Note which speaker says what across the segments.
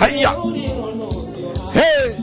Speaker 1: Hiya. Hey.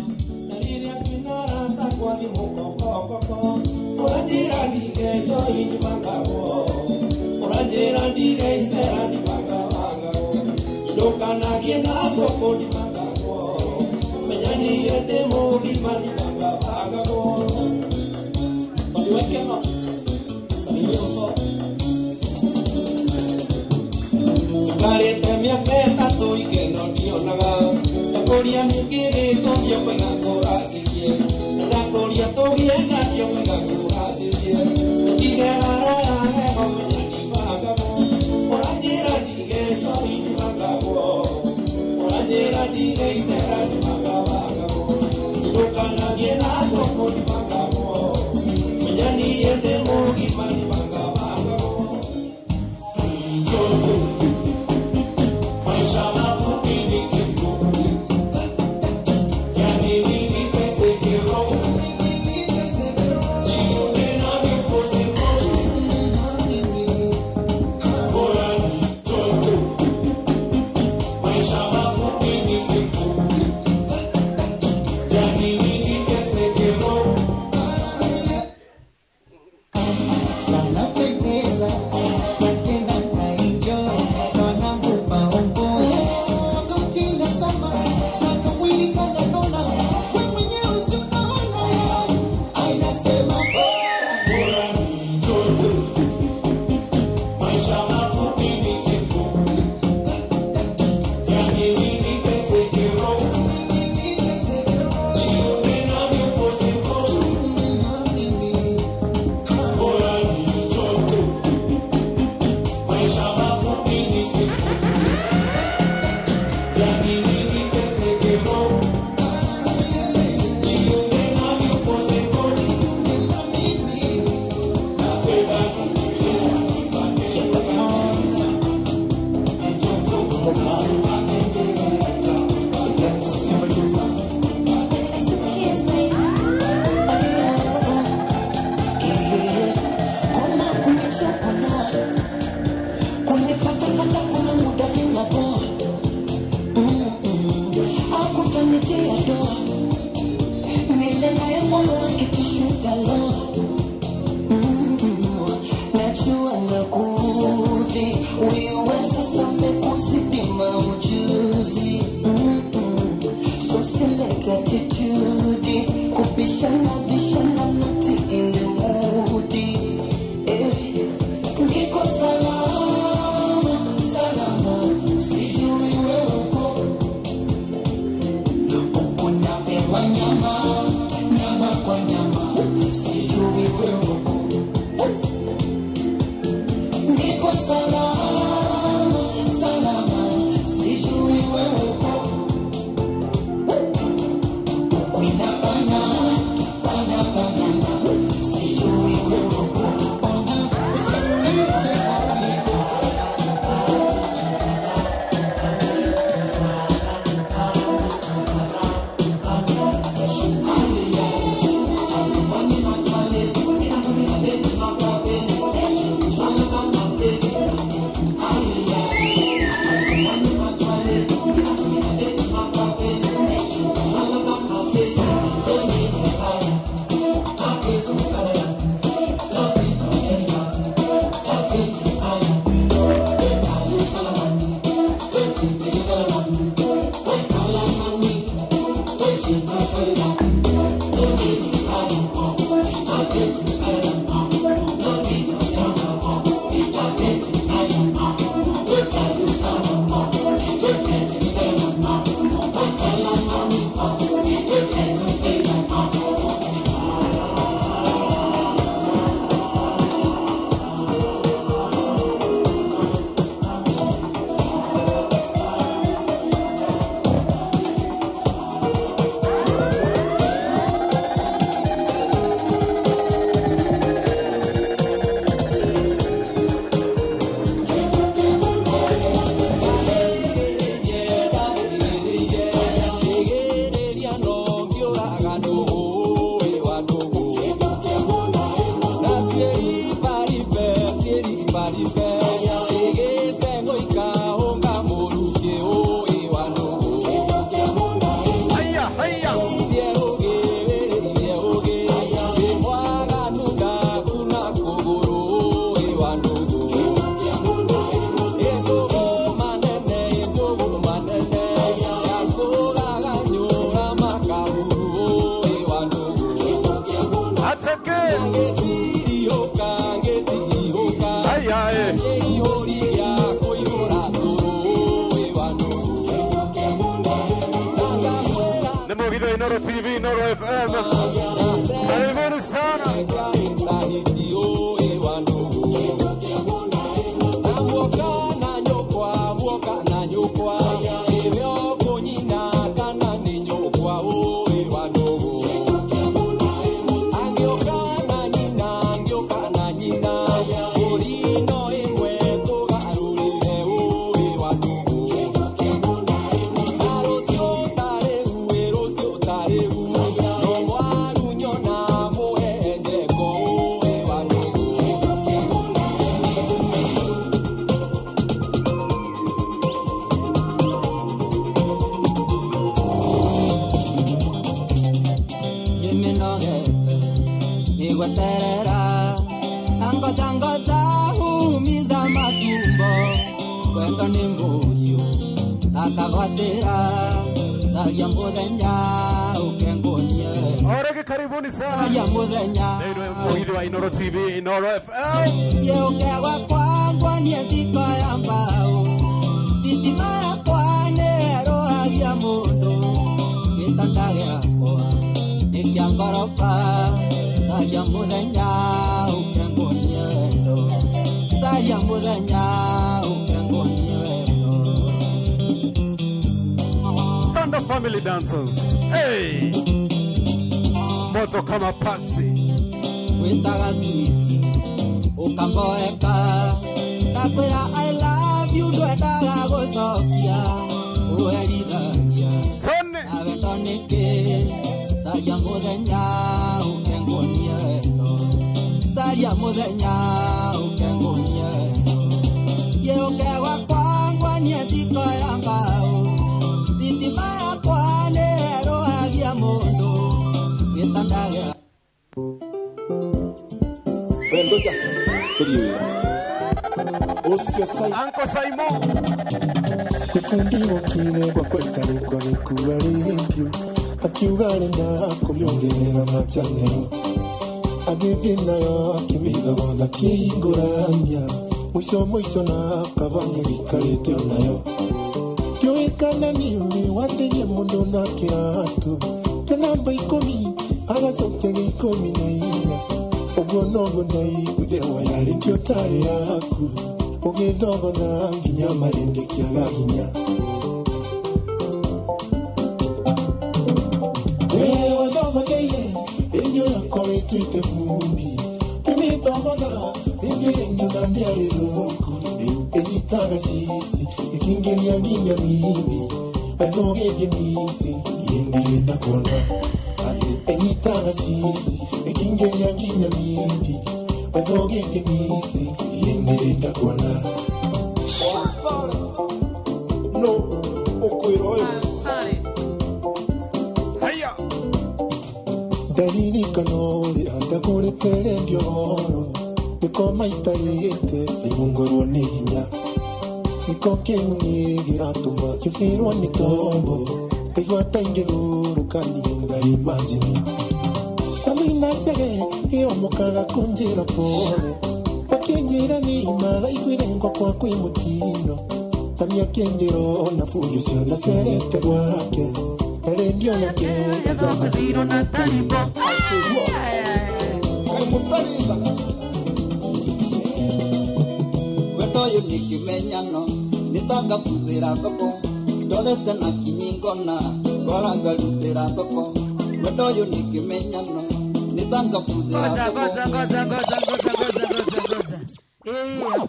Speaker 2: We were some yake. Ai ai. Nemo video Inoro TV, Inoro FM. Karibuni sana. Ora karibuni sana. Ndio wa Inoro TV, Inoro FM.
Speaker 1: Yeokewa kwangu ni ndiko ya mbao. Titima kwa nero ya mundo. Kitandale hapo. Nikiangorofa. Salia mudenya ukengoniendo. Salia mudenya ukengoniendo.
Speaker 2: Thunder family dancers. Hey. Moto kama pasi.
Speaker 1: Witaga switi ukamboeka takwira I love you ndwendaga gũcokia ũherithania awendo nĩkĩ caria mũthenya ũkengonia wendo caria mũthenya ũkengonia wendo gĩũkewa kwangwa niĩ thiko ya mbaũ thitima yakwa nĩ yerũhagia mũndũ gĩtanda
Speaker 3: Bendoja, tuliwira. Osio sai.
Speaker 2: Uncle Simon.
Speaker 3: Kufundiwa kile kwa kweka ni kwa nikuwa redio. Akiugale na kumiongelera machanelo. Agivina yo akimiga wanda kingurania. Mwisho na kavange vikalete nayo. Kyoekana niungi watege mundo na kiratu. Kanamba 10 agasokege 14. Ogonogo dai kudewa yari kyotare yaku ogedogo na nginya marende kyagahinya wewe dogo deye enjo yakore twite fumbi kimi dogo na enjo na ndiare dogo enitaga sisi ikingeria nginya mimi azoge gemisi yendile takona enitaga sisi ikingeria nginya mimi azoge gemisi yendile takona no okoiroyo
Speaker 2: Haya.
Speaker 3: dalili kanori andakore tere ndioro niko maitarite ingongorwo ni hinya niko kiunigi atuma kifirwo ni tombo kaigwata ingeguru kanienga imagine samina sege yomokaga kunjira pole wakinjira ni mara igwirengo kwa kwimutino tamia kenjero na fujo cia serete gwake ndio yake
Speaker 1: Kadiro na talibo
Speaker 3: kaimutariba
Speaker 1: wendo yunikimenyano nitanga kuthira thoko ndorete na kinyingona rwarangarutira thoko wendo yunikimenyano nitanga kuthira thoko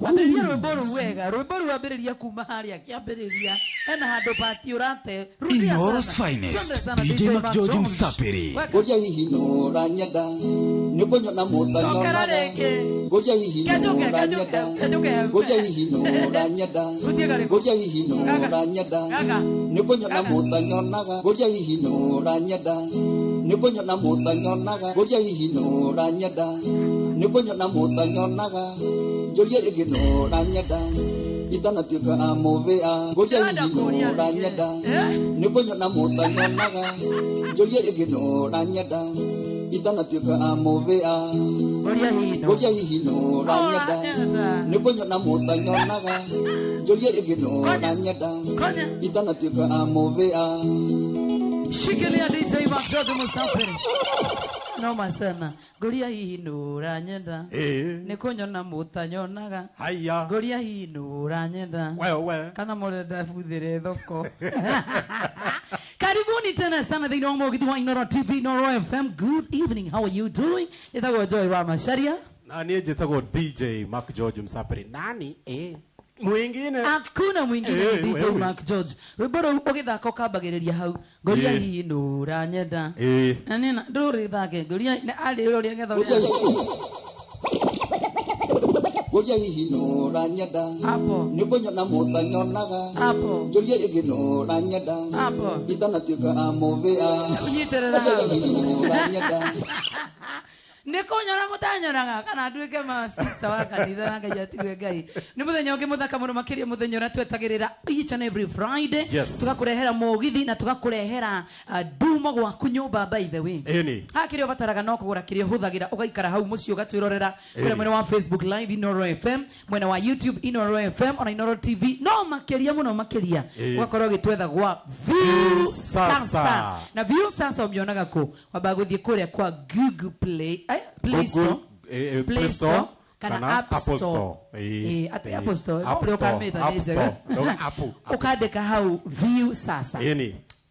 Speaker 4: ambĩrĩria rwĩmbo rũu wega rwĩmbo rũu ambĩrĩria kuma harĩa kĩambĩrĩria hena handũ pati ũrate
Speaker 5: Inoros Finest DJ Mac George Msapiri
Speaker 1: Goria hihi nũranyenda nĩngũnyona mũtanyona Goria hihi nũranyenda Goria hihi nũranyenda Goria hihi nũranyenda nĩngũnyona mũtanyonaga Goria hihi nũranyenda nĩngũnyona mũtanyonaga Goria hihi nũranyenda nĩngũnyona mũtanyonaga Jolie rĩngĩ nũranyenda itanatuĩka amũvĩa Goria hihi nũranyenda nĩngũnyona mũtanyonaga Jolie rĩngĩ nũranyenda itana tuka amovea goria hihino ranyada nikonyo na mutanyonaga jolie igino ranyada itana tuka amovea
Speaker 4: shikilia DJ Makoto Musafiri noma sana goria hihino ranyada nikonyo na mutanyonaga
Speaker 2: haya
Speaker 4: goria hihino ranyada
Speaker 2: wewe
Speaker 4: kana murenda futhire thoko karibuni tena sana the normal Githu wa Inoro TV Inoro FM. Good evening, how are you doing? Itakuwa Joy wa Masharia
Speaker 2: na niye jitago DJ Mark George Msapiri nani mwingine
Speaker 4: hakuna mwingine DJ Mark George rwiboro ugithaka ukambagiriria hau goria hihi nura nyenda na nina nduri thake goria ari roria getho
Speaker 1: goria hihi nura nyenda
Speaker 4: hapo
Speaker 1: nikonyo na mutanyonaga
Speaker 4: hapo
Speaker 1: jolie igino ranyada
Speaker 4: hapo
Speaker 1: itana tuka amovea
Speaker 4: unyiterera
Speaker 1: nura nyenda
Speaker 4: nikonyora mutanyoraga kana nduike ma sister wa kanitha na ngai atigwe ngai ni muthenya ungi muthaka muno makiria muthenya ura twetagirira each and every Friday tugakurehera mugithi na tugakurehera dumo gwa kunyumba by the way hakirio bataraga no kugura kirio huthagira ugaikara hau mucio gatwirorera kure mwene wa Facebook live Inoro FM mwene wa YouTube Inoro FM ona Inoro TV no makiria muno makiria wakorwo gitwetha gwa view sasa na view sasa umionaga ko wabaguthie kure kwa Google Play Store Play Store kana App Store Apple Store ukandika hau view sasa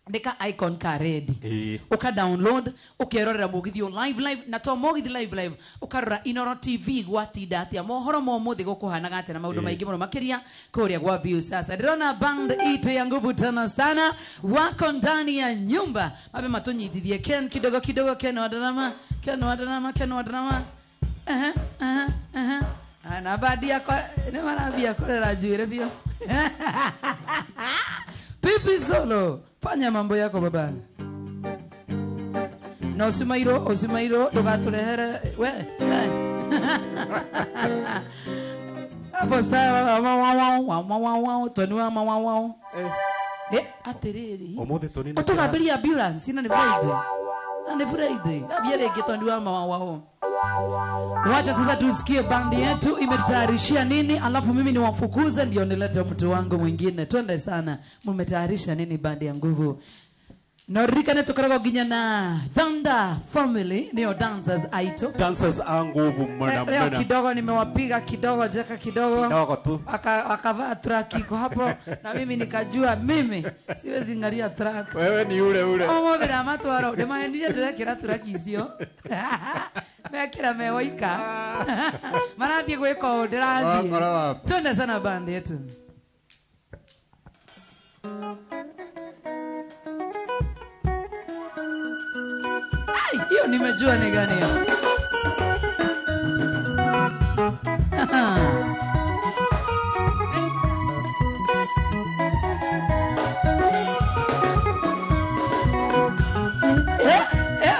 Speaker 4: ndika icon ka ready uka download ukerorera mugithi live na to mugithi live ukarora Inoro TV gwatinda atia mohoro mo muthi gukuhanaga atia na maundu maingi muno makiria kuria gwa view sasa ndirona band ite ya nguvu tena sana wako ndani ya nyumba mabe matunyithithie Ken kidogo Ken wadarama ana badia kwa ne marabia kolera juire bio Pipi Solo fanya mambo yako baba na usimairo ndugaturehere we hapo sawa wow tonua wow atiriri
Speaker 2: omuthi tonini
Speaker 4: utugambiria ambulance ina ni Friday abiere getondiwa wow wacha sasa tusikie bandi yetu imetayarishia nini alafu mimi ni wafukuze ndio nilete mtu wangu mwingine twende sana mmetayarisha nini bandi ya nguvu Norika neto karago ginya na Thunder Family nio dancers aito
Speaker 2: dancers nguvu mwana
Speaker 4: kidogo nimewapiga kidogo jeka kidogo
Speaker 2: tu
Speaker 4: akavaa track iko hapo na mimi nikajua mimi siwezi ngaria track
Speaker 2: wewe ni ule
Speaker 4: omodera matwaro de mahendije ndekera track icio mekira mewaika marathie gwiko ndirathie twende sana band yetu hiyo nimejua ni gani hiyo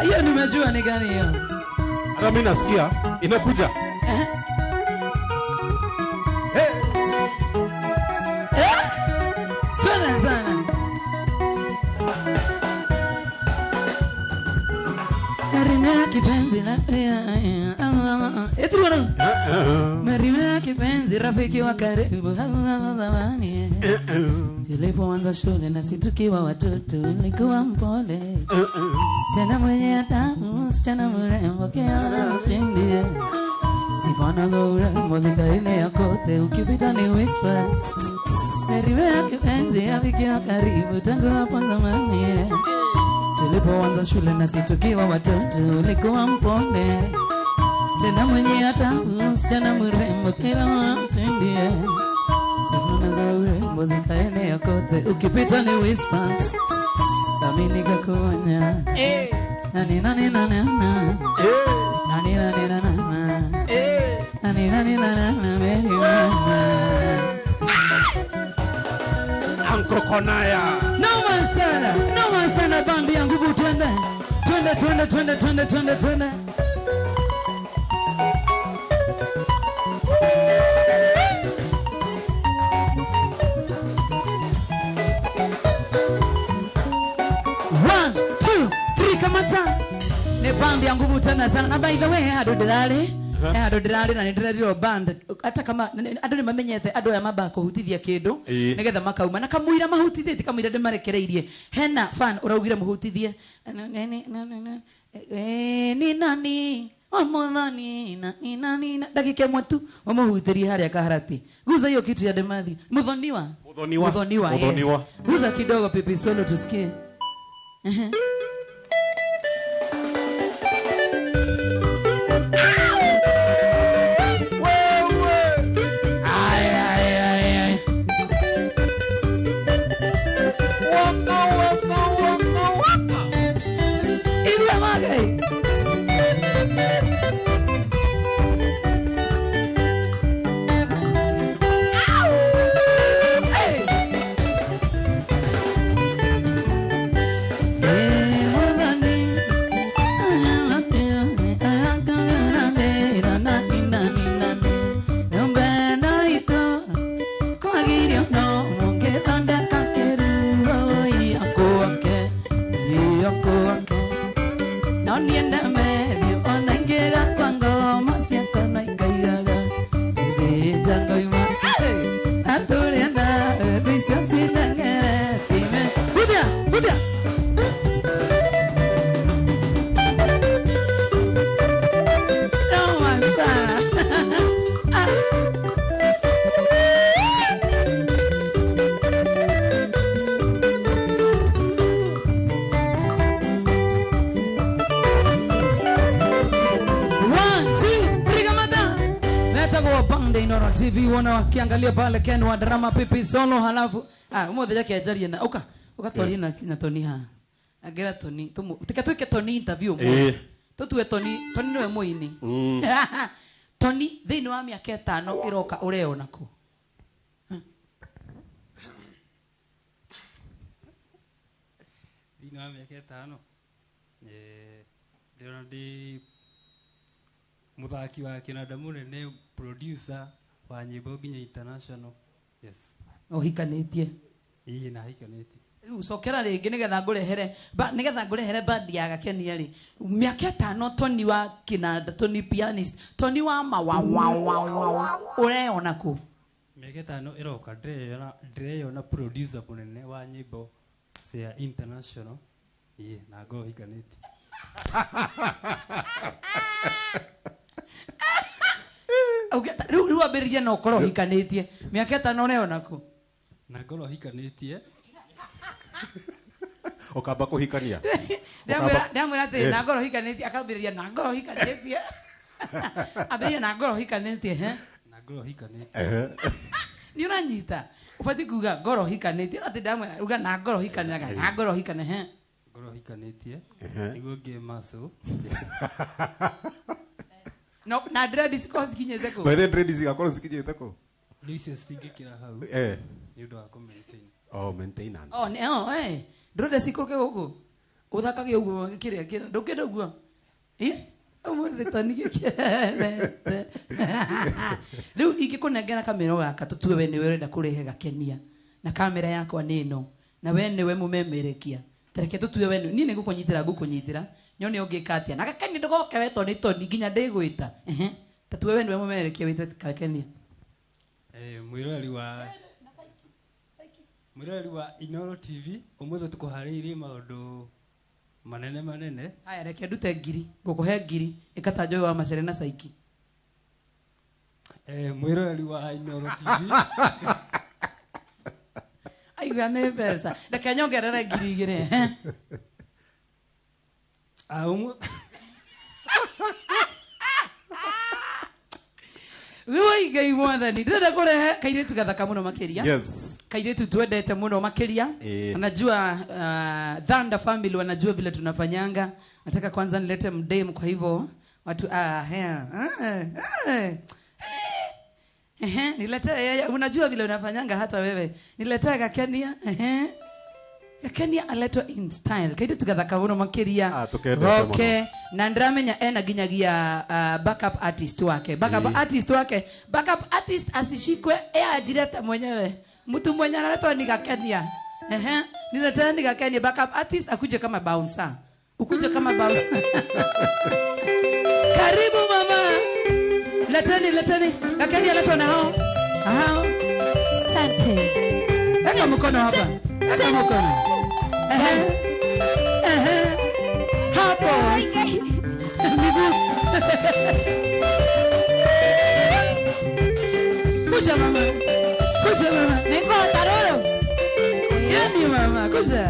Speaker 4: hiyo nimejua ni gani hiyo
Speaker 2: hata mimi nasikia inakuja
Speaker 4: twende sana Marimea kipenzi na Marimea kipenzi rafiki wa karibu zamani tulipoanza shule na situkiwa watoto nilikuwa mpole tena mwenye adabu msichana mrembo kiana mshindi sifana za urembo zikaenea kote ukipita ni whispers Marimea kipenzi rafiki wa karibu tangu hapo zamani tulipoanza shule na situkiwa watoto ulikuwa mpole tena mwenye adabu msichana mrembo kila mshindie sifuna za urembo zikaenea kote ukipita ni whispers nami nikakuonya nani
Speaker 2: Anko Konaya
Speaker 4: Noma sana bandi ya nguvu twende 1, 2, 3 kamata Ni band ya nguvu tena sana. Na by the way, ado dirari na ndirero band hata kama ado ni mamenyete ado ya maba kuhutithia kindu nigetha makauma na kamuira mahutithie kamuira ndimarekereirie hena fan uraugire muhutithie ni nani Omuthani ni nani dakika imwe tu wamuhutirie haria kaharati guza hiyo kitu ya demathi muthoniwa yes. Guza kidogo Pipi Solo tusikie TV wana wakiangalia pale Ken wa drama Pipi Solo halafu umothe yake ajarie na ukatwari na Tony ha agera Tony tikatwike Tony interview mo tutwe Tony niwe muini Tony thini wa miaka 5 iroka ureo nako
Speaker 6: thini wa miaka 5 ndio ndi muthaki wa kinanda munene producer wa nyimbo nginya international yes
Speaker 4: ohikanitie
Speaker 6: na hikanitie
Speaker 4: ucokera ringi nigetha ngurehere band ya Gakenia ri miaka 5 Tony wa kinanda Tony pianist Tony wa mawa ureona ku
Speaker 6: miaka 5 iroka ndire na producer munene wa nyimbo cia international na go hikanitie
Speaker 4: Riu ambiririe no koro hikanitie miaka 5 ureona ku
Speaker 6: na goro hikanitie
Speaker 2: okamba kuhikania
Speaker 4: ndamwira ati na goro hikanitie akambiriria na goro hikanitie abiria na goro hikanitie
Speaker 6: na goro hikanitie
Speaker 4: ni unanyita ufati kuga goro hikanitie ati ndamwira uga na goro hikania na goro hikane
Speaker 6: goro hikanitie niguo ngemaso
Speaker 4: no na dread sikos kinyete ko
Speaker 2: by the dread zigakoro sikinyete ko
Speaker 6: nicio stingikira hau ni ndo ako maintain
Speaker 2: maintenance
Speaker 4: dread sikoke guku uthakage uguo kiria ndukenda uguo umuthe Tony gikere riu igikunengera kamera gaka tutue we niwe urenda kurehe Gakenia na kamera yakwa nino na we niwe mumemerekia tereke tutue we ni ngukunyitira nyone ongika atia na Gakenia ndogoke we Tony nginya ndigwita tatue we niwe mumerekia wite Gakenia
Speaker 6: mwirori wa Inoro TV umuthe tukuhariirie maundu manene
Speaker 4: haya reke ndute ngiri ngukuhe ngiri ikata Joy wa Macere na Saiki
Speaker 6: mwirori wa Inoro TV
Speaker 4: aigua nĩ mbeca reke nyongerere ngiri igĩrĩ Woi ngai mwathani ndĩrenda kũrehe kairitu gathaka mũno makĩria
Speaker 2: yes
Speaker 4: kairitu twendete mũno makĩria anajua Thunder family wanajua vile tunafanyanga nataka kwanza nilete mdem kwa hivyo watu nilete unajua vile unafanyanga hata wewe nilete Gakenia Gakenia aletwa in style kairitu gathaka mũno makĩria okay na ndramenya ena ginyagia backup artist wake backup artist asishikwe ajireta mwenyewe mtu mwenye analetwa ni Gakenia nileta ni Gakenia backup artist akuje kama bouncer Ukuje kama baba. Karibu mama. Leteni. Lakini aletwa na hao. Hao.
Speaker 7: Asante.
Speaker 4: Eka mkono hapa. Eka mkono. Hapo. Miguu. Kuja mama. Niko taroro. Yani mama, kuja.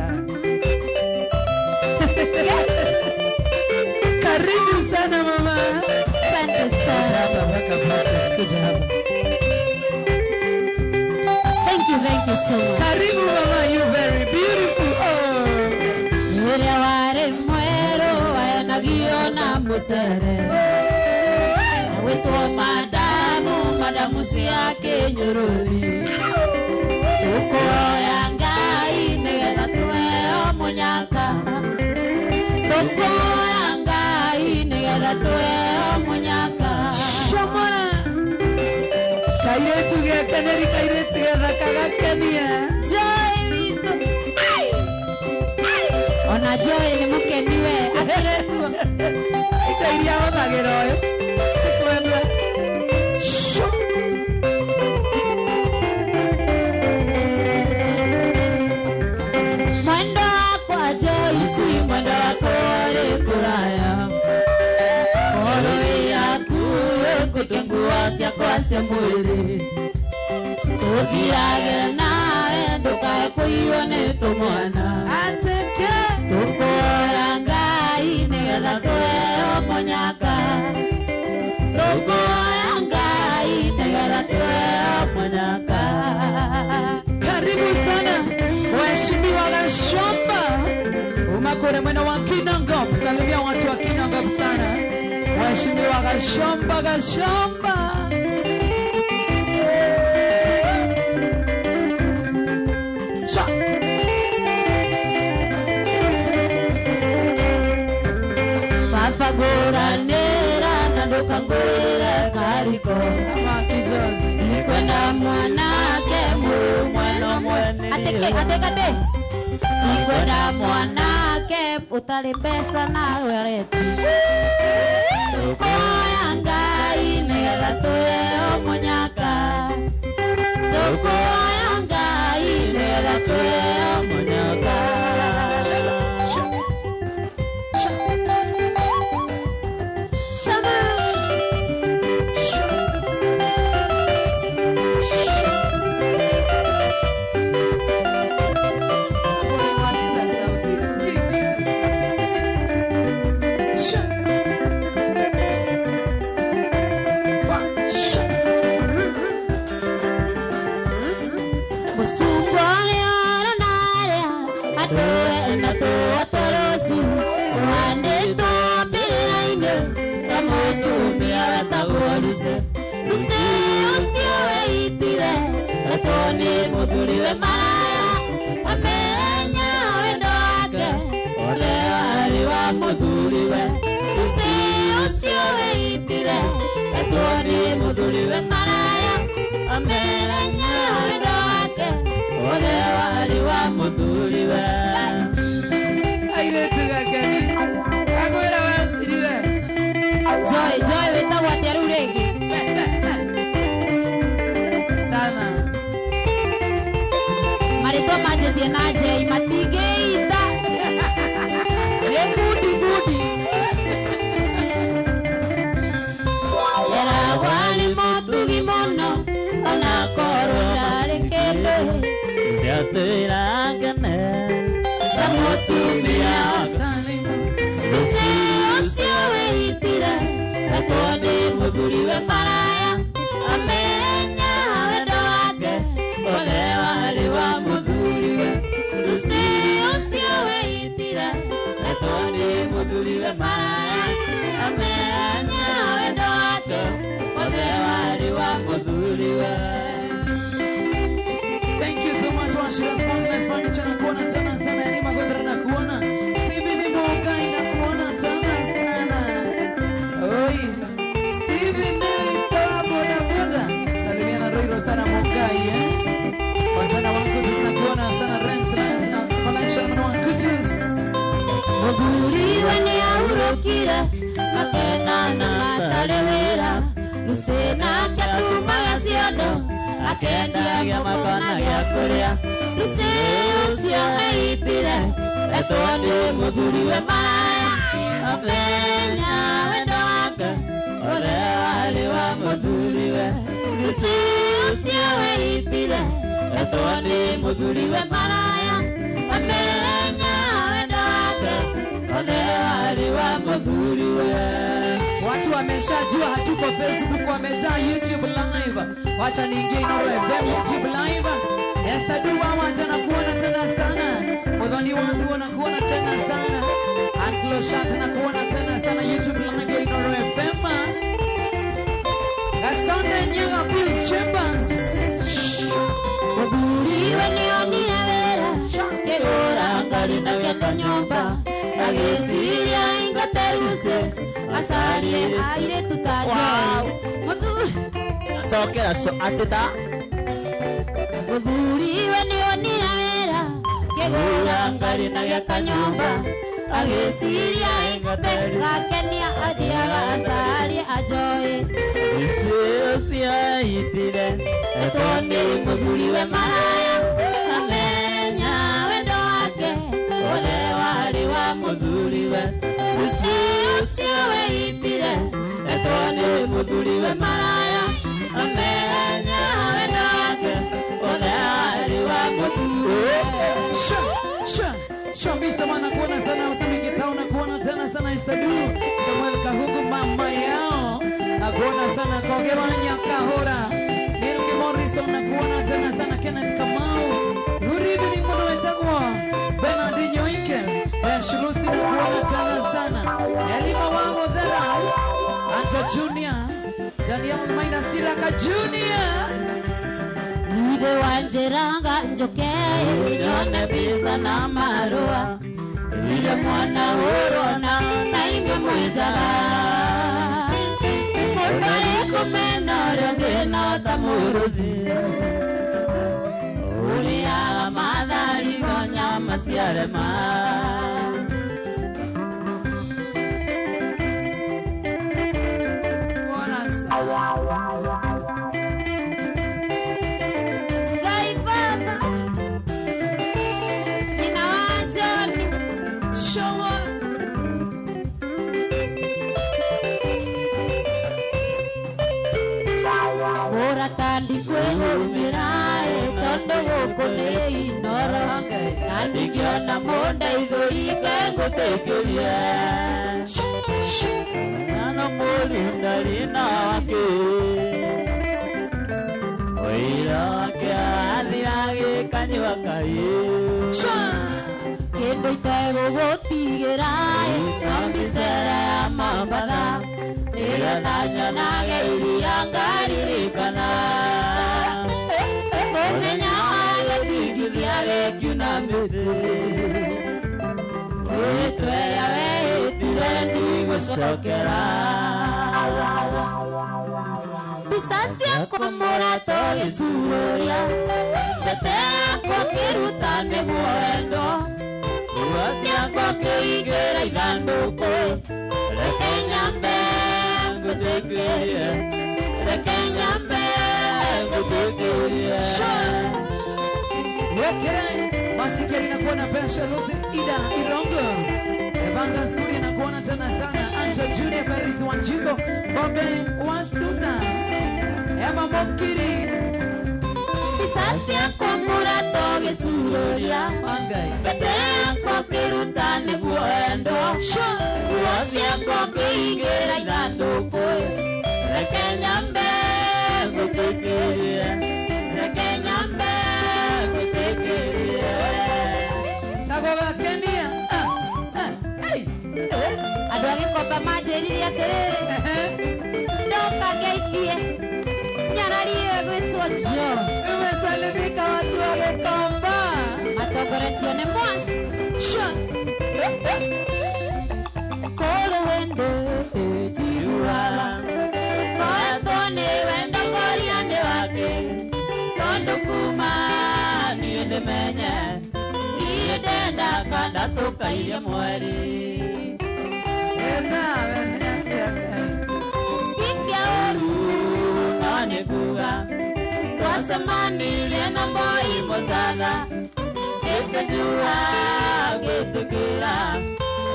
Speaker 4: Karibu sana mama.
Speaker 7: Asante sana.
Speaker 4: Kuja hapa.
Speaker 7: Thank you so much.
Speaker 4: Karibu mama, you very beautiful. Oh.
Speaker 7: Yule wale mwero wanagiona musere. Wetu madamu siake nyorori. Tuko yangai negela tueo munyaka. Tuko yangai negela tueo munyaka.
Speaker 4: Shomona. Kairetu ge kaneri kairetu ge rakagakenia.
Speaker 7: Joy. Ona Joy ni mukeniwe akireku.
Speaker 4: Itairia wamagero yo. Kwenda.
Speaker 7: Mwendo kwa Joy si mwendo kore kuraya. Koro yaku kutengua sia mwili. Tukiage nawe ndukae kuione tumwana.
Speaker 4: Ateke.
Speaker 7: Tuko yangai negela tueo munyaka. Tuko yangai negela tueo munyaka.
Speaker 4: Karibu sana waheshimiwa Gashomba. Umakore mwena wa Kinangop. Salimia watu wa Kinangop sana. Waheshimiwa Gashomba.
Speaker 7: Fafagora nera na ndokangorera kariko.
Speaker 4: Ama kijozi.
Speaker 7: Nikwenda mwanake mweno mwene. Ateke. Nikwenda mwanake utali pesa na wereti. Tuko yangai negela tueo munyaka. Tuko yangai negela tueo munyaka. Muduriwe maraya amenya wendo wake ole wali wa muduriwe usio weitire atoni muduriwe maraya amenya wendo wake ole wali wa muduriwe
Speaker 4: Aire tugakeni agora wasiriwe
Speaker 7: Joy wetagwa teruregi
Speaker 4: sana
Speaker 7: marito majetie na Jay matigeita rekudi era wali motugi mono ona korona rekele yatera gane samotumia usio weitira atone muduriwe maraya amenya wendo wake ole wali wa muduriwe usio weitira atone muduriwe maraya amenya wendo wake ole wali wa muduriwe.
Speaker 4: Thank you so much Washira's Mountains Furniture na kuona tena sana ni magodra na kuona Steven Mogai na kuona tena sana oi Steven nilitoa boda salimia na Roy Rosana Mogai wasana wangu tunakuona sana Rens na collection na wangu
Speaker 7: Muduriwe mokire makena na matarewera Lucena kiatumaga ciondo akendagia makona gĩa kũrĩa Luce ũcio eitire etwo nĩ mũthuriwe maraya amenya wendo wake ole warĩ wa mũthuriwe Luce ũcio eitire etwo nĩ mũthuriwe maraya amenya wendo wake ole warĩ wa mũthuriwe.
Speaker 4: Watu wameshajua hatuko Facebook, wamejaa YouTube live. Wacha niingie Inoro FM YouTube live. Esther Dua wacha na kuona tena sana. Modhani wangu wanakuona tena sana. Anklo Shaka na kuona tena sana YouTube live ya Inoro FM. Gasonde Nyaga Peace Chambers.
Speaker 7: Muguriwe nionire wera kegora ngari na kendo nyomba agisiria ingateruse asarie aire tutaja
Speaker 8: sokera so ateta
Speaker 7: Muguriwe nionire wera kegora ngari na kanyomba agisiria ingateruse kenia adiaga asarie ajoe
Speaker 8: isia itire
Speaker 7: etoni muguriwe maraya amenya wendo wake ole wari wa muthuriwe ucio weitire etoni muthuriwe maraya amenya wendo wake ole wari wa muthuriwe
Speaker 4: Mr. Mana kuona sana Msamiki Town na kuona tena sana Istadu Samuel Kahugu mama yao na kuona sana Kogewanya Kahora Milky Morrison na kuona tena sana Kenneth Kamau. Good evening mwana wetagwa Bernardinho Ike Shirusi na kuona tena sana Elima Wango Dhera Anta Junior Daniel Maina Siraka Junior
Speaker 7: Nive wanjeranga njoke nyone bisa na marua Ile mwana urona na inge mwejaga Mutare kumena rongena tamuruthi Uliaga madhari gonya masiarema Andigiona monda idhurike ngutekeria
Speaker 8: Nano mulinda lina wake Oira wake athirage kanywa kai
Speaker 7: Kendo itego gotigera Ambisera ya mambatha Nira tanya nage iria ngaririkana Omenya agethigithia gekiuna mĩtĩ Wĩtwera wĩtire ndigũcokera Mbica ciakwa mũrato gĩcuroria Mbete yakwa kĩruta nĩguo wendo Igua ciakwa kĩingĩra ithandũkũ Reke nyambe ngũthikĩrie Reke nyambe ngũthikĩrie
Speaker 4: Wekere Masikeli na kuona Pesha Lucy Ida Irongo Evanga Skuri na kuona tena sana Anto Junior Paris Wanjiko Bobe Wastuta Emma Mokiri
Speaker 7: Bisasi yako murato gĩcuroria Mbete yakwa kĩruta nĩguo wendo Nguo ciakwa kĩingĩra ithandũkũ Reke nyambe ngũthikĩrie Reke nyambe
Speaker 4: Sagoga Kenya
Speaker 7: Andũ agĩkomba manjĩrire atĩrĩrĩ Ndoka ngeithie Nyararie gwĩtwo Jo
Speaker 4: Umesalimika watu agĩkomba
Speaker 7: Matongoretio nĩ Mwas Kũrĩ hĩndĩ njiruaga Moetwo nĩ wendo koria nĩ wake Tondũ kuma niĩ ndĩmenye Niĩ ndenda kanda tũkaire mweri twacemanĩrie na mboi mũcatha gĩtũtua gĩtũkĩra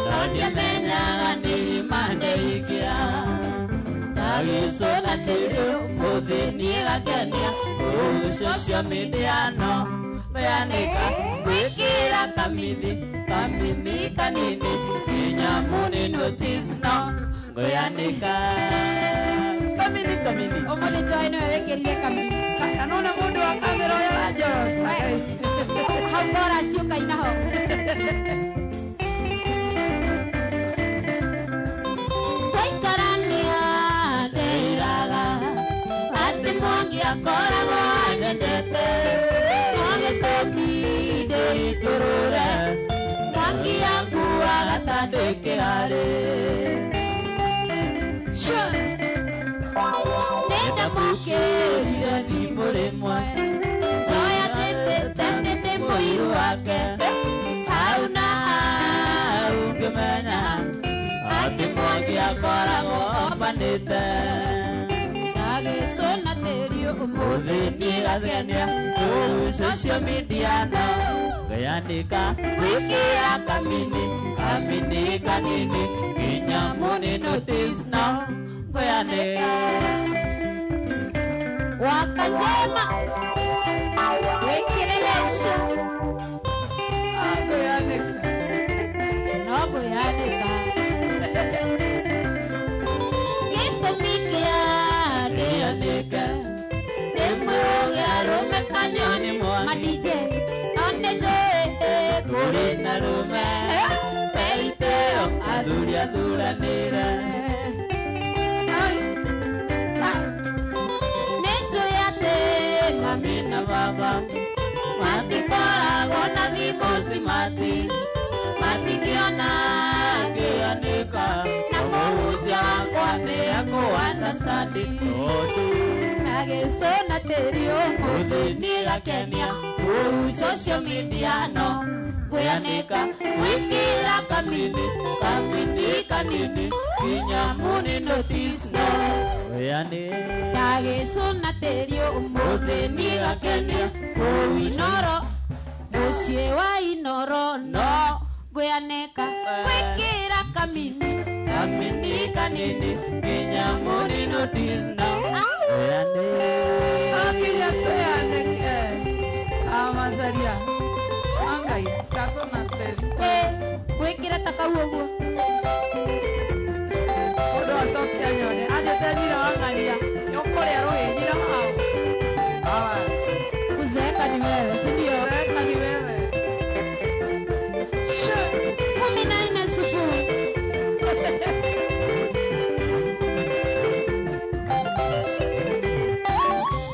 Speaker 7: no ndiamenyaga nĩ mandeikĩra ndagĩcũna tĩri mũthĩ niĩ gakenia social media no meanĩka gwĩkĩra kamithi kanini nginya mũnĩ notice no ngweanĩka kamini
Speaker 9: ũmũthĩ njoĩ nĩwe wĩkĩrire kamini
Speaker 4: kanona mũndũ wa kamera ũrĩa wanjoroca
Speaker 9: hau ngora ciũkaina ho
Speaker 7: twaikarania ndĩraga atĩ Mwangi akoragwo anyendete no gĩtũmi ndĩtũrũre Mwangi akuaga ta ndĩ kĩharĩ nĩndamũkĩrire thimũ rĩmwe njoĩ atĩ ndĩ mũiru wake hau na hau ngĩmenya atĩ Mwangi akoragwo ombanĩte ndagĩcũna tĩri ũmũthĩ niĩ gakenia kũu social media no ngĩandĩka gwĩkĩra kamini kanini nginya mũnĩ notice no ngĩandĩka wakajema wĩkĩre lesho
Speaker 4: ngĩandĩka
Speaker 7: no ngĩandĩka gĩtũmi kĩa ndĩandĩke rĩmwe gĩa rũme kanyoni ma-DJ no nĩnjũĩ kũrĩ na rũme meitĩo athuri athuranĩre nĩnjũĩ atĩ mami na baba matikoragwo na thimũ cimati matingĩona ngĩandĩka na mũhunjia wakwa nĩ akũandastandi tondũ agĩcũna tĩri ũmũthĩ niĩ gakenia kũu social media no ngĩandĩka gwĩkĩra kamini kanini nginya mũnĩ notice no ndagĩcũna tĩri ũmũthĩ niĩ gakenia kũu Inoro mũciĩ wa Inoro no ngĩandĩka gwĩkĩra kamini kanini nginya mũnĩ notice no
Speaker 4: akinya twĩandĩke amacaria angai ndacũna tĩri
Speaker 9: gwĩkĩra ta kau ũguo
Speaker 4: mũndũ acokia nyone anjĩte nyina wang'ania ũkũrĩa rũhĩ nyina hao
Speaker 9: kuzeeka ni wewe si ndio?
Speaker 4: Kuzeeka ni wewe
Speaker 9: 14 asubuhi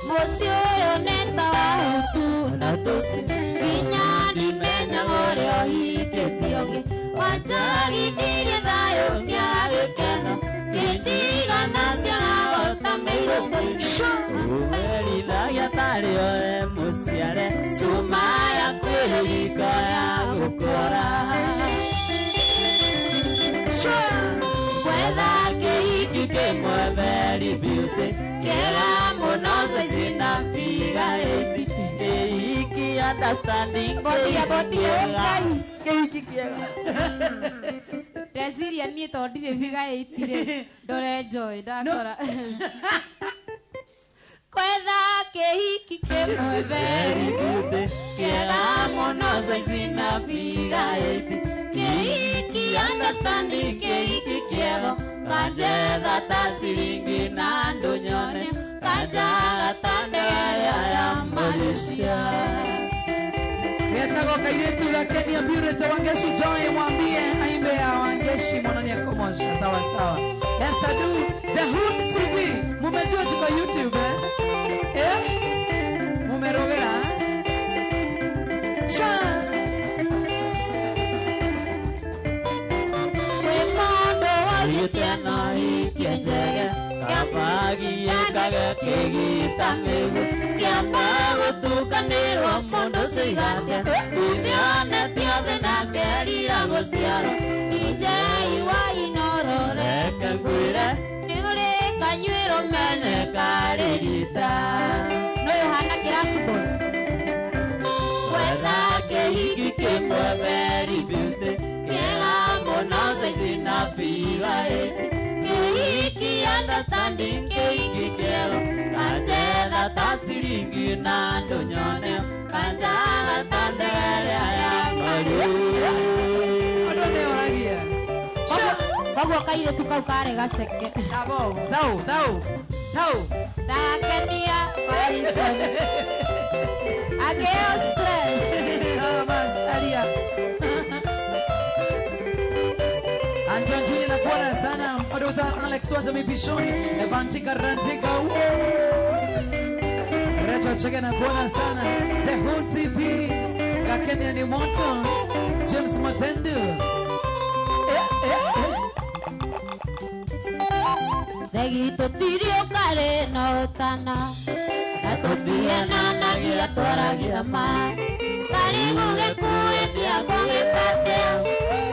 Speaker 7: mũciĩ ũyũ nĩtawa hutu na tũci nginya ndimenyaga ũrĩa ũhingĩtie ũngĩ wanjagithirie thayũ kĩaga gĩkeno kĩnjigana ciagagota mĩirũtũinĩ tarĩ oe mũciare cuma ya kwĩrĩrĩka ya gũkora gwetha kĩhiki kĩmwe very beauty kĩega mũno caici na figarĩti kĩhiki understanding kĩhiki kĩega
Speaker 9: ndeciria niĩ tondũ ndirĩ figarĩti-rĩ ndore Joy ndakora
Speaker 7: kwetha kĩhiki kĩmwe very beauty kĩega mũno caici na figarĩti kĩhiki understanding kĩhiki kĩego kanjetha ta ciringi na andũ nyone kanjaga ta ndege ya Malaysia
Speaker 4: Getagwo kairĩtu gakenia Purity Wangeshi Joy mwambie aimbe ya Wangeshi mwanani akomosha sawa sawa. Esther Du The Hood TV mumejua tuko YouTube mumerogera
Speaker 7: Wimondo wagitiano ikienjege Kiambagie kage kigita migu Kiamba gutukanirwo mundu suigate Tunione tiothe nake rira guciaro DJ wa Inoro reke ngwire Niguri kanyuiro menye karirita
Speaker 9: no Yohana kira
Speaker 8: are very beauty. Kega mona saizi na figa eti. Keiki understanding keiki kero. Kanjeda tasiringi na donyone. Kanjaga tandere ayamari.
Speaker 4: Adone oragia.
Speaker 9: Bagua kaire tukau kare gaseke.
Speaker 4: Tau.
Speaker 9: Takenia Python. Ageo stress.
Speaker 4: Mas Aria. Anton Juni na kuona sana. Odotha Alex Wanza mipishoni. Evantika Rantika. Recho Chege na kuona sana. The Hood TV. Kakenya ni moto. James Matendu.
Speaker 9: Degito tirio kare no tana. Natopia nana gia toragira ma. Karigu gekuetia kogepatea.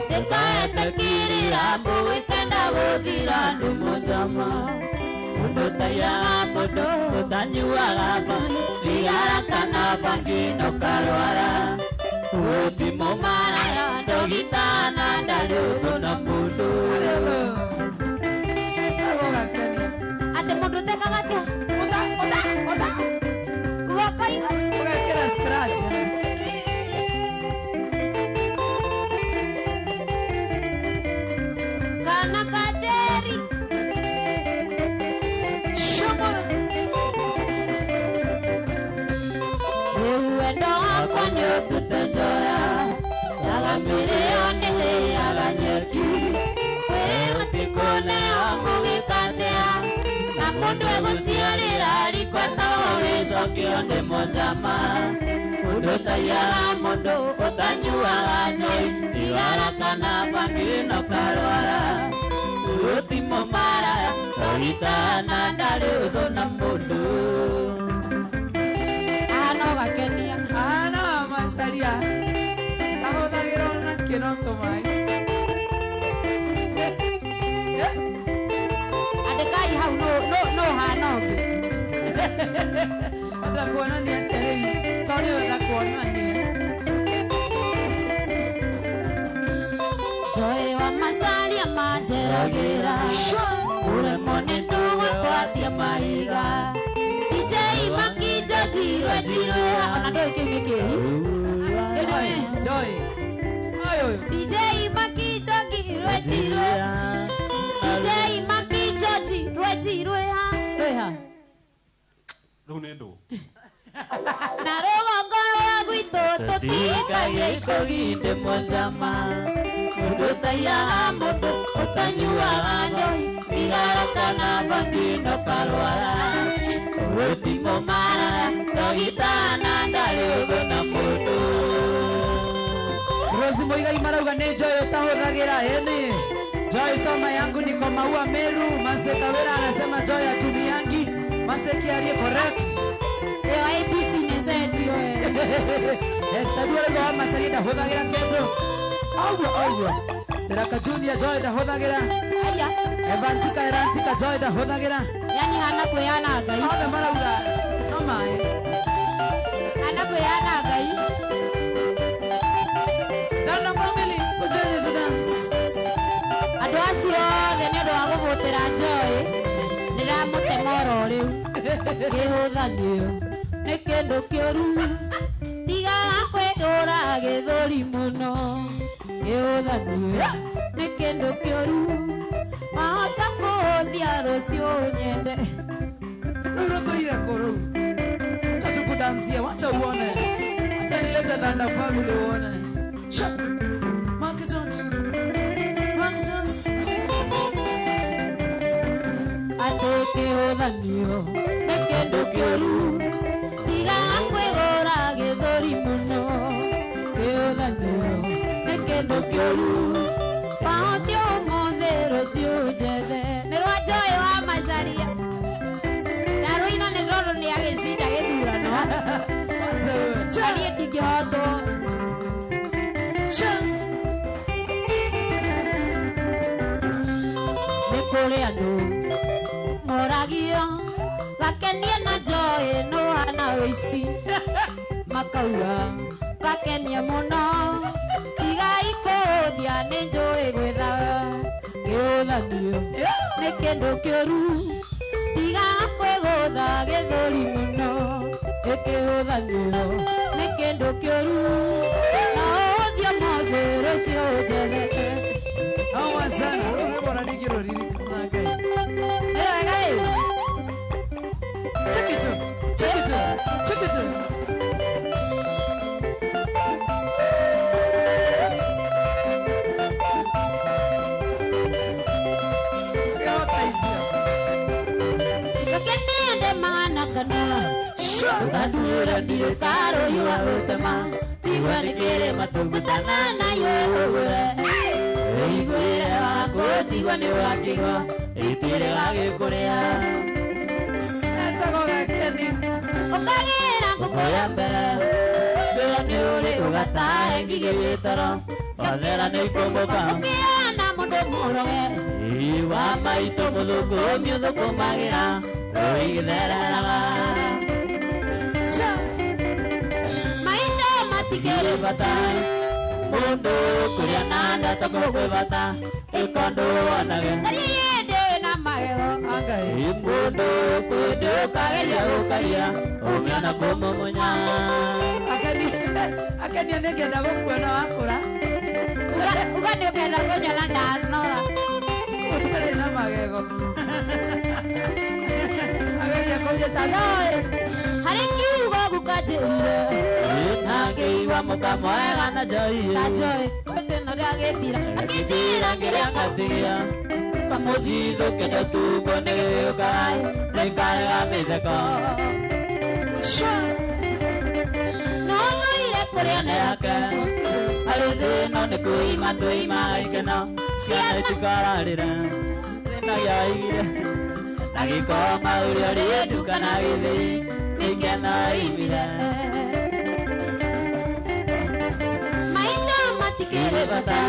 Speaker 9: Dekaete kirira buitenda godira ndumojama. Mundo tayaga mundo utanyuaga ma. Vigara kana pangino karwara. Utimo maraya dogitana ndalugo na mundo. Ate mundo tekaga tia. Oda. Kuwakaiga.
Speaker 4: Ukakira scratch.
Speaker 9: Kana kajeri.
Speaker 4: Shamara.
Speaker 9: Uendo akwa ni otutejoya. Yaga milioni he yaga nyeki. Kwero tikone ongu gikatea. Na mundu eguciarira rikwata ogicokio ndi mojama. Mundu tayaga mundu utanyuaga njoi. Igara kana pangino karwara. Utimo maraya rogitana ndari utho na mundu. Ano gakenia.
Speaker 4: Ana masaria. Ahothagira na kiroto mai.
Speaker 9: Adekai hau no hanoge.
Speaker 4: Ata kuona ni aterei. Toni ata kuona ni.
Speaker 9: Joy wa masaria majeragira. Ure mone tuwe kwatia maiga. DJ Makijo jirwe. Ona doi kimi kiri.
Speaker 4: Doi. Ayo.
Speaker 9: DJ Makijo jirwe. DJ Makijo jirwe. Reha.
Speaker 2: Lunendo.
Speaker 9: Na rogongoro wa gwito
Speaker 8: Tutigaye ikoginde mojama. Mundu tayaga mundu utanyuaga njoi. Vigara kana pangino karwara. Utimo maraya rogitana ndalugo na mundu.
Speaker 4: Rosi Moigai marauga ni Joy utahothagira eni. Joy soma yangu niko Maua Meru. Mase Kawira anasema Joy atumiangi. Mase Kiarie correct.
Speaker 9: Yo ABC nesetio
Speaker 4: Estadua kwa masalia da hodhagira kendo. Augo. Seraka Junior Joy da hodhagira.
Speaker 9: aya
Speaker 4: Erantika Joy da hodhagira.
Speaker 9: yani hana kuyana ngai
Speaker 4: Othe marauga no mai.
Speaker 9: hana kuyana ngai
Speaker 4: Dana family kujeni to dance.
Speaker 9: andu acio othe nĩ ũndũ wa gũbũtĩra Joy nĩramũtemora rĩu kĩhũthanio nĩ kĩndũ kĩũru tigaga kwĩrũra gĩthũri mũno kĩhũthanio nĩ kĩndũ kĩũru wahota kũhũthia rũciũ nyende
Speaker 4: Ruru tuire kuru. Acha tukudansia, wacha uone. Acha nilete Danda family uone. Sha. Mark Jones.
Speaker 9: atĩ kĩhũthanio nĩ kĩndũ kĩũru tigaga kwĩgũra gĩthũri mũno kĩhũthanio nĩ kĩndũ kĩũru wahoti ũmũthĩ rũciũ njethe nĩ rwa Joy wa Macharia na rũina nĩ rũrũ nĩ agĩcinda gĩthurano na niĩ ndingĩhotwo nĩ kũrĩ andũ moragio gakenie na Joy no hana ũici makauga gakenie mũno
Speaker 8: ikodia nenjoe gwetha gĩũthanio nĩ kĩndũ kĩũru tigaga kwĩgũtha gĩthũri mũno gĩkĩgũthanio nĩ kĩndũ kĩũru na ũthio mothe rũcio njethe
Speaker 4: Awa sana rũrĩbora nĩkĩrũririkana Ngai
Speaker 8: nĩ wega rĩu
Speaker 4: check it out
Speaker 8: Ukadura ndiyo karo yuwa utama Tigwa nikere matugutana na yuwa ugure Igwire wako tigwa ni wakigo Itire wage kurea
Speaker 4: Etago gakeni
Speaker 8: Ukagira nguko ya mbere Bila ni uri ugatae ngigitoro Wathera ni ikumbuka Ukiana mundu muroge Iwa maito muthuku miuthuku magira Roigithereraga Maisha matikere bata Mundu kuria nanda takogwe bata Ikondo wanage Kariende na magego
Speaker 4: Angai
Speaker 8: Mundu kudu kageria ukaria Umiona kumumunya
Speaker 4: Akeni anegenda gũkuona wakũra
Speaker 8: Ugani ukenda kunyona ndanora
Speaker 4: Ũtarĩ na magego Ageria kũnjĩta noĩ
Speaker 8: Harĩ kiugo gũkanjĩrire Nangĩigua mũkamwega na njoi Kanjoi Kwĩtĩno rĩa gĩthira Akĩnjĩra kĩrĩa ngatigia Kamũthithũ kĩndũ tugo nĩ gĩũkagai Nĩngarega mĩtheko No thũire kũrĩa nĩ yake Harĩ thĩno nĩ kũima tũimaga ikeno Ciana itikararĩra Thĩna gĩaigire Na gĩkoma ũrĩa ũrĩ nduka na gĩthĩi Nĩkena imire Maisha matikĩrĩ bata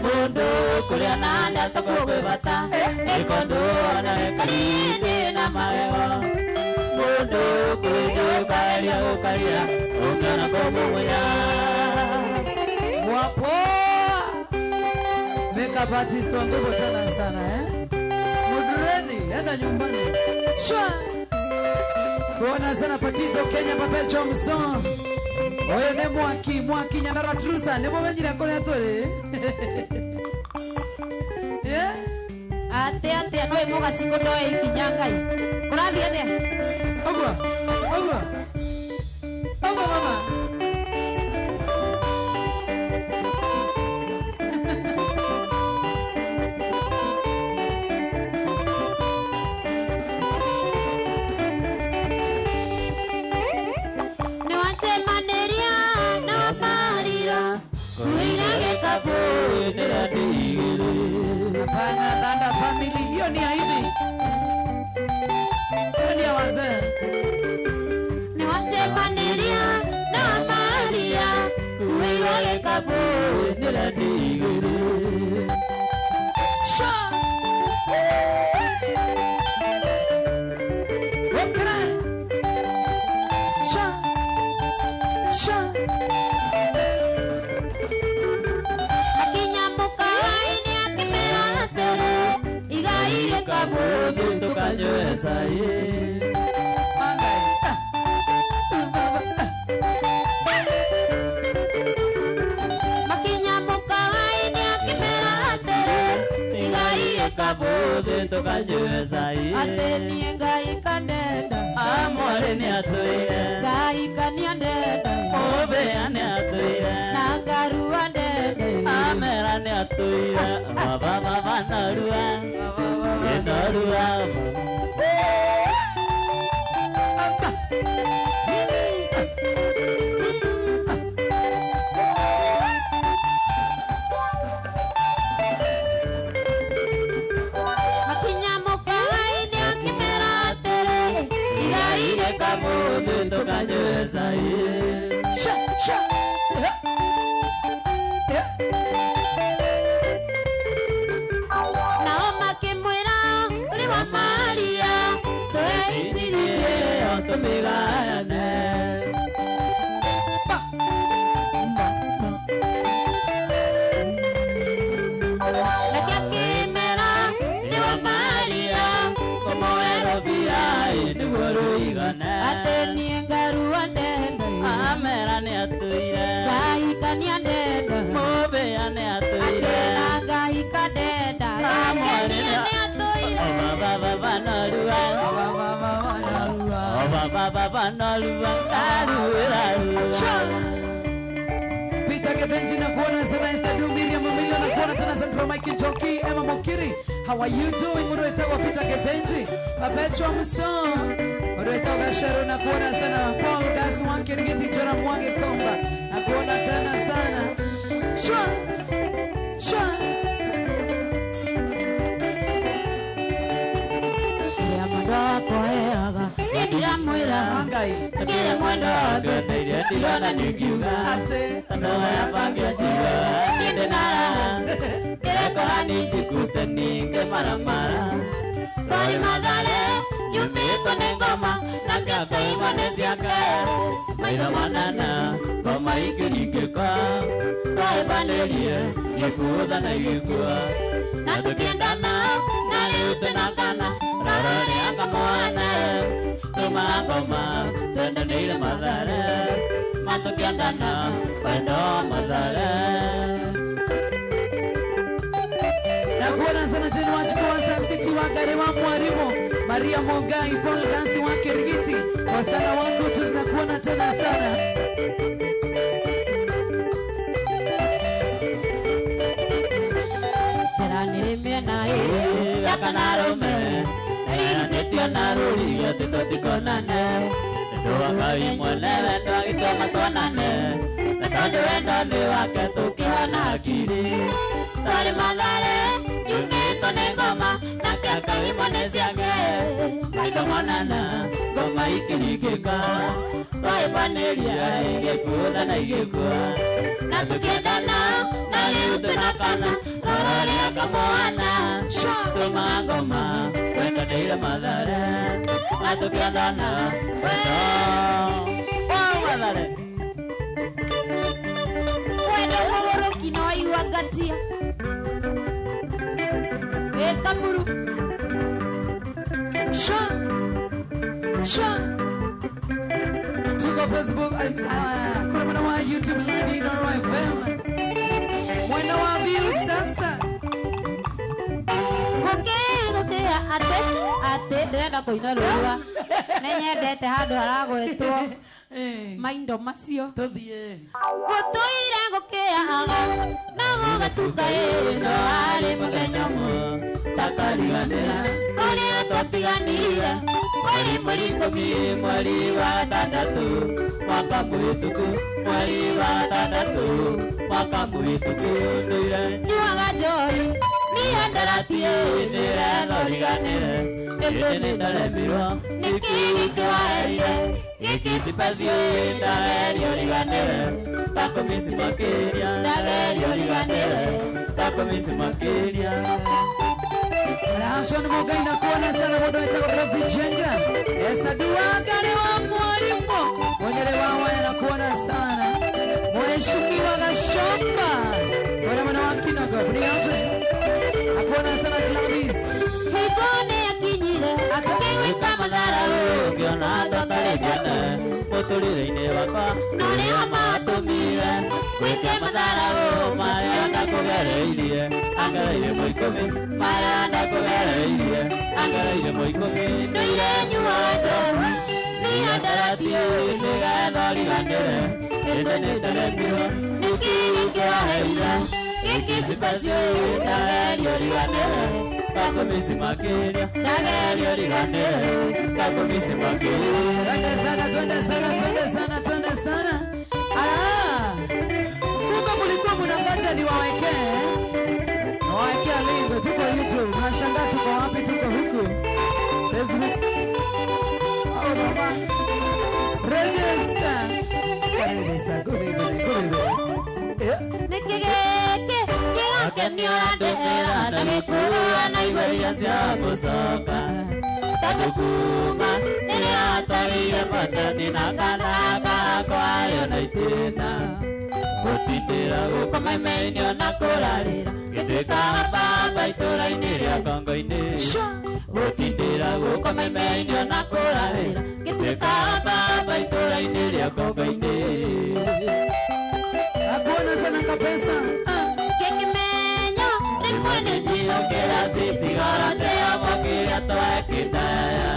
Speaker 8: Mundu kũrĩa na nda takũgwĩ bata Ĩkondo ona gĩkarindĩ na magego Mundu kwĩndũ kageria gũkaria Ũngĩona kũmũmũnya
Speaker 4: Wapoa Makeup artist wa nguvu tena sana Mudureni enda nyumbani Shwa Kuona sana Patizo Kenya Pape Johnson Oyo ne mwaki Nyandara Trusa Nebo wenyire kũrĩa tũrĩ
Speaker 8: Ate no imũgaciko ndoe ikinya Ngai Kũrathiĩ atĩa
Speaker 4: Ũguo mama Hapana, Danda family, hiyo ni ya hivi. Hiyo ni ya wazee.
Speaker 8: Ni wanje maniria na Maria kuiroge kafu nila digiri
Speaker 4: Sha Wakra Sha
Speaker 8: Akinyamuka waini akimera tere Igaire kafu
Speaker 6: tukanyweza
Speaker 8: Makinyamuka waini akimera tere Igaire kafu
Speaker 6: tukanyweza
Speaker 8: Ate ni Ngai kanenda
Speaker 6: Amore ni asuire
Speaker 8: Ngai kaniandenda
Speaker 6: Obea ni asuire
Speaker 8: Nangarua ndende
Speaker 6: Amera ni atuire Baba narua Narua
Speaker 8: Makinyamuka waini akimera tere Igaire kafu
Speaker 6: tukanyweza
Speaker 4: Sha
Speaker 8: Nao makimwira uri wa Maria
Speaker 7: na kia kimera ni wa Maria como erovia ni guruigana ateni ngaru andenda amera ni atuire gai kania ndenda mobe ane atuire atena gai kadenda akeni ane atuire baba narua baba narua
Speaker 4: Peter Gedenji na kuona sana Esther Miriam Mumila na kuona tena sana from Mike Joki Emma Mokiri. How are you doing? Mureta wa Peter Gedenji Perpetua Muso Mureta wa Sharon na kuona sana Paul Gas wake Rigiti Jora Mwange Komba na kuona tena sana Shwa
Speaker 7: ya madoko eaga ndira mwira
Speaker 4: Mangai
Speaker 7: ndira mwendo ndira ndira nyugiuga
Speaker 4: ate
Speaker 7: ndo ya pangia tiga ndira nara ndira korani jikute ninge maramara Tori madale yumito nengoma na miaka imane siaka maida manana goma ikirikeka Toi banderie yefuda na yekua na tukiendana na liute na kana rarari akamwana Tuma goma tenda nile madale matukiendana wendo madale
Speaker 4: na kuona sana tena wachukua saa siti wa gari wa mwarimu Maria Mogai Paul Dansi wa Kirigiti kwa sana wako tunakuona tena sana
Speaker 7: Tera nirime na ya kanarume Nilisetio naruri ya titotikonane Ndoa kai mwelewe ndoa kitoma tonane Natondo endo ni wake tukihona akiri Tori madare yumito nengoma na piaka wimone siage Maito monana goma ikirikika Toi baneria igefuda na igekua Na tukiendana na liute na kana Rorori akamoana Tuma ngoma kwenda nile madare Na tukiendana madare Wendo mugoroki no aiwa gatia Kamuru
Speaker 4: Sha tuko Facebook kuna mwana wa YouTube live Noro FM mwana wa view sasa
Speaker 7: Goke ate ndenda kuina rua nenyendete handu haragwetwo maindo macio
Speaker 4: tuthie
Speaker 7: gutuire ngukiaga na gugatuka ino ari muthenya umwe takariganira uria twatiganire mweri mũringũmi mweri wa gatandatu mwaka mũhĩtũku mweri wa gatandatu mwaka mũhĩtũku ndũire nyuaga njohi niĩ ndaratie nĩgetha ũriganĩre ĩndĩ nĩndaremirwo nĩkĩ gĩkĩwaheire gĩkĩ cipacio ndageria ũriganĩre gakomisi makĩria ndageria ũriganĩre gakomisi makĩria
Speaker 4: Rashon Mogai na kuona sana modo wetako Rosi Jenga Esther Duagari wa mwalimu Mwenyere wawa na kuona sana Mheshimiwa Gashomba Mwana mwana wa Kinago Brianze Akuona sana Gladys
Speaker 7: Hikone ya kinyire Atakewika madhara
Speaker 8: Ukiona tatarebiana Muturire-ini wakwa
Speaker 7: Nuria matumire
Speaker 8: Gwike madhara Maya ndakugereirie Angereire mũikũmi Maya ndakugereirie Angereire mũikũmi
Speaker 7: Nduire nyuaga njohi
Speaker 8: Niĩ ndaratie nĩgetha ũriganĩre Ĩndĩ nĩndaremirwo
Speaker 7: Nĩkĩ gĩkĩwaheire Gĩkĩ cipacio ndageria ũriganĩre
Speaker 8: Gakomisi makĩria
Speaker 7: ndageria ũriganĩre
Speaker 8: Gakomisi makĩria
Speaker 4: Twende sana Kumbe mulikuwa mnangoja niwawekee Nawawekea link tuko YouTube Mnashangaa tuko wapi tuko huku Facebook Oh mama Register
Speaker 7: Nĩkĩ gĩkĩ gĩgakenio randehera na gĩkurua na igũria cia gũcoka tondũ kuma rĩrĩa watarĩire patati na kana gakwarĩo na itĩna gũtindĩra gũkoma imeinio na kũrarĩra
Speaker 8: Gĩtuĩkaga mbamba itũũra-inĩ rĩa Kongo-inĩ gũtindĩra gũkoma ime-inĩ ona kũrarĩra Gĩtuĩkaga mbamba itũũra-inĩ rĩa Kongo-inĩ
Speaker 4: Akuona sana kapesa
Speaker 8: Kĩkimenyo rĩmwe nĩ njinũkĩra citigorote o mũkĩrĩa twekĩndaya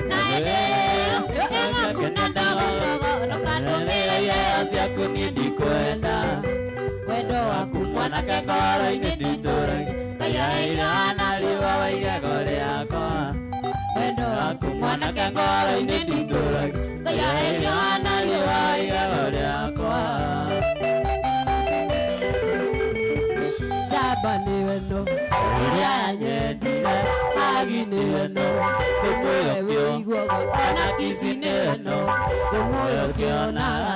Speaker 8: na hĩndĩ ĩyo ĩgakuna ndogondogo ndũkanũmĩre iheo ciaku niĩ ndikwenda wendo waku mwanake ngoro-inĩ nditũũragia Ngai aheire wana riũa wa igego rĩakwa wendo waku mwanake ngoro-inĩ nditũũragia Ngai aheire wana riũa wa igego rĩakwa Jaba nĩ wendo ĩrĩa yanyendire Hagi nĩ wendo ũmũyo wĩiguaga ona Kisi nĩ wendo ũmũyo kĩonaga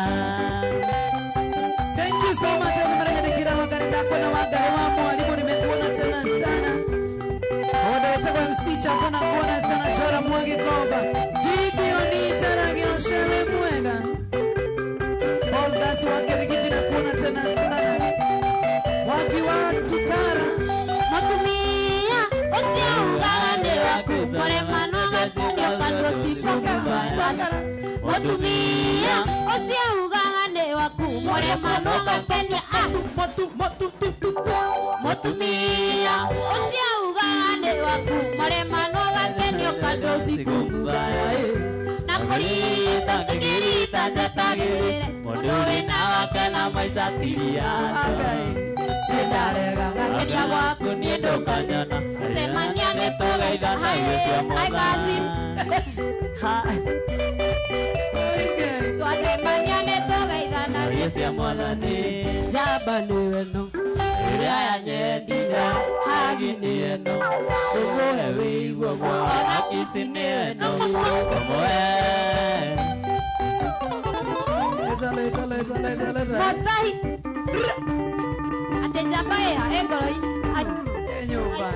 Speaker 4: Thank you so much everybody nikira makarenda kuna Wangari wa mwalimu nimekuona tena sana Odeta kwa MC chako na kuona sana Jora Mwagi Koba Gideon Itaragio Shewe Mwega Olgas wa Kirigiti na kuona tena sana Wagi wa Tukara
Speaker 8: Matumia usiaugane waku More manuaga ndio kando
Speaker 4: Sakara
Speaker 8: Matumia usiaugane waku More manuaga kenya Matumia usiaugane waku More manuaga kenya kando Nakulita kigirita jatagirire Modowe na wakena maisatiria Nendarega ngakeria waku niendo kanyana Semania netogaithana Hai Kasim Twasemania netogaithana Yesia mwathani Jaba nĩ wendo ĩrĩa yanyendire Hagi nĩ wendo ũmũhe wĩiguagwo ona Kisi nĩ wendo ũmũhe Motahi Ate jaba ĩha ngoro-inĩ
Speaker 4: Enyoba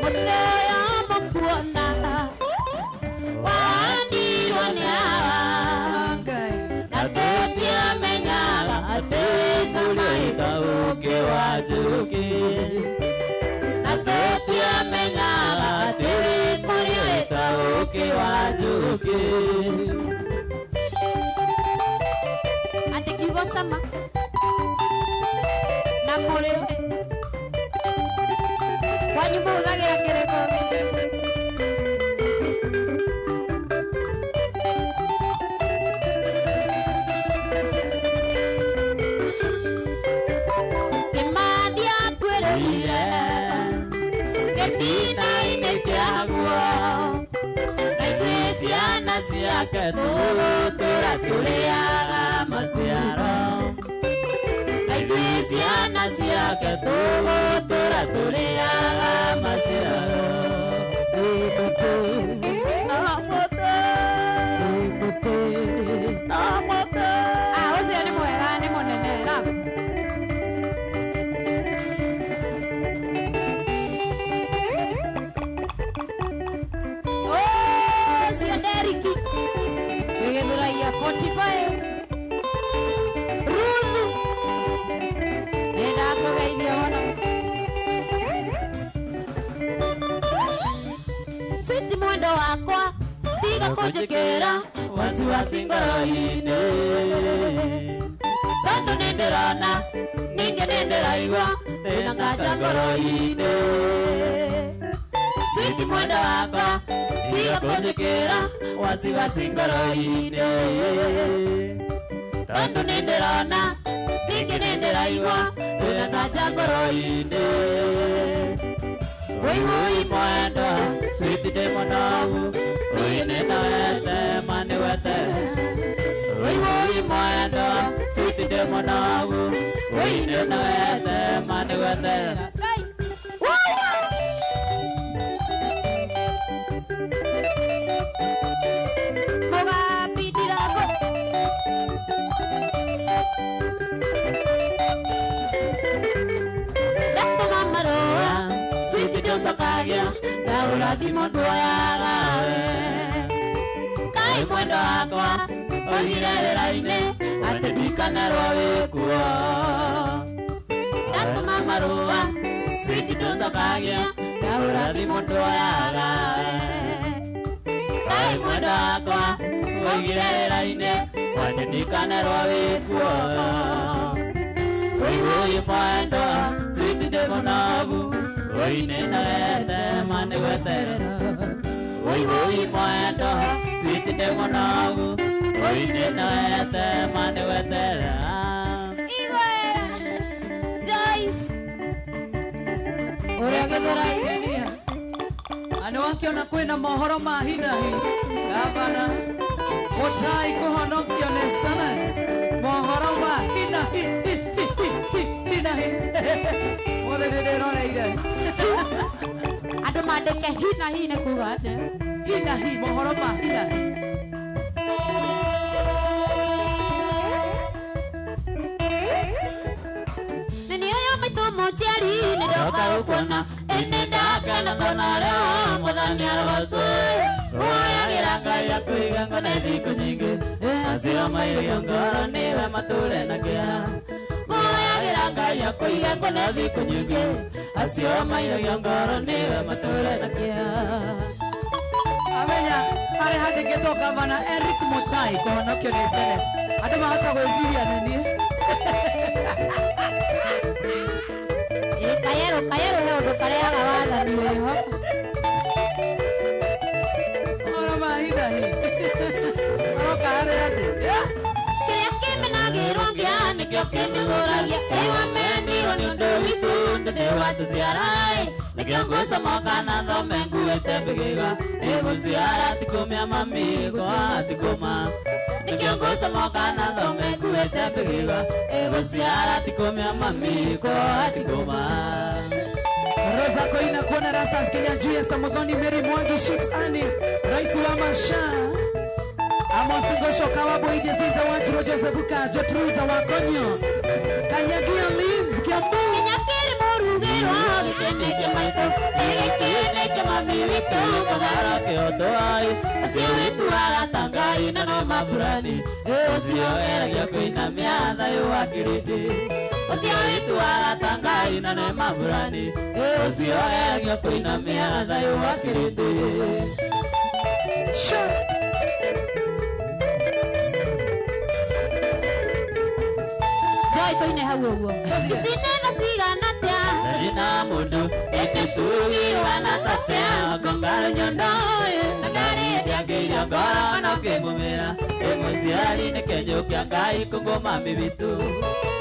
Speaker 8: Moteya mũkuona wandirwo nĩ hawa na tũtiamenyaga atĩ Samaita ũngĩ wa njũkĩ na tũtiamenyaga atĩ mũrĩ wĩta ũngĩ wa njũkĩ atĩ kiugo cama na mũrĩ kwanyu mũhũthagĩra kĩrĩko Kĩmathi akwĩrĩire gĩtina-inĩ kĩaguo na ithuĩ ciana ciake tũgũtũra tũrĩaga maciaro na ithuĩ ciana ciake tũgũtũra tũrĩaga maciaro ũcio nĩ mwega nĩ mũnene rabu ũcio Deriki wĩgĩthũragia 45 Ruthu nĩndakũgeithia mũno Sweet mwendo wakwa tiga kũnjĩkĩra wasiwasi ngoro-inĩ tondũ nĩndĩrona ningĩ nĩndĩraigua ndĩna kanja ngoro-inĩ Sweet mwendo wakwa tiga kũnjĩkĩra wasiwasi ngoro-inĩ tondũ nĩndĩrona ningĩ nĩndĩraigua ndĩna kanja ngoro-inĩ Woi mwendo Sweet ndĩ mũnogu Uinenawete maniwete Woi mwendo Sweet ndĩ mũnogu Uinenawete maniwete Mugabi dirago Dato mamaroa Sweet ndosokagia na urathimo ndwoyaga we Kai mwendo wakwa oigire wĩra-inĩ atendikana wikuo Datuma marua Sweet dosa kagia Kaura di mondo yaga Kai mwada kwa Wagire raine Atendikana wikuo Woi mwendo Sweet demonabu Woi nena ete mane weterera Woi mwendo Sweet demonabu Woi nena ete mane weterera
Speaker 4: Joyce Ora gethora igenia Ano akiona kwina mohoro ma hinahi Gavana Mutai kuhonokio ne Senate Mohoro ma hinahi Hinahi Mothe nĩndĩroreire
Speaker 9: Andũ mandĩke hinahi nĩ kuga atĩa
Speaker 4: Hinahi mohoro ma hinahi
Speaker 8: Motiari ne doka ukona ene daka na konara modani arwaswe oya giranga ya kuiganga na diko nyinge asira maire yongora ne wa matule na kya oya giranga ya kuiganga na diko nyinge asira maire yongora ne wa matule na kya
Speaker 4: Amenya hare hade geto Gavana Eric Mutai kuhonokio ne Senate Andũ mahota gwĩciria nĩ niĩ
Speaker 9: Kayero he ũndũ kareaga wathani wĩho
Speaker 4: Ora mahinahi Aroka harĩa ndĩ
Speaker 8: Kĩrĩa kĩmenagĩrwo ngĩa nĩkĩo kĩmĩgũragia Ewa mendirwo nĩ ũndũ witũ ndĩ wa ciarai Nĩkĩo ngũcomoka na thome nguĩte mbĩgĩga Ĩgũciara tikũmĩa mami kwa tikũma Nĩkĩo ngũcomoka na thome nguĩte mbĩgĩga Ĩgũciara tikũmĩa mami kwa tikũma
Speaker 4: Rosa Koina kuona Rastas Kenya Julius Muthoni Mary Mwangi Sheiks Ani Rais wa Masha Amos Ngosho Kawaboi Jacinta Wanjiru Joseph Kajo Truza wa Konyo Kanyagia Liz Kiambu
Speaker 8: Nyakiri Morugero Gĩkĩnĩke maitũ Gĩkĩnĩke mami witũ Mathara kĩoto ai Acio witũ agatangai na no maburani Ũcio eragia kũinamia thayũ wa kĩrĩndĩ Ucio witũ agatangai na no maburani Ucio eragia kũinamia thayũ wa kĩrĩndĩ
Speaker 9: Joy toine hau ũguo
Speaker 8: Icinena cigana tia Ndina mũndũ Ĩnĩtugiwa na tatia Kongara nyondoĩ Na ndarĩ ndĩangĩiria ngoro no kĩmũmĩra Ĩmũciari nĩ kĩnyo kĩa Ngai kũngũ mami witũ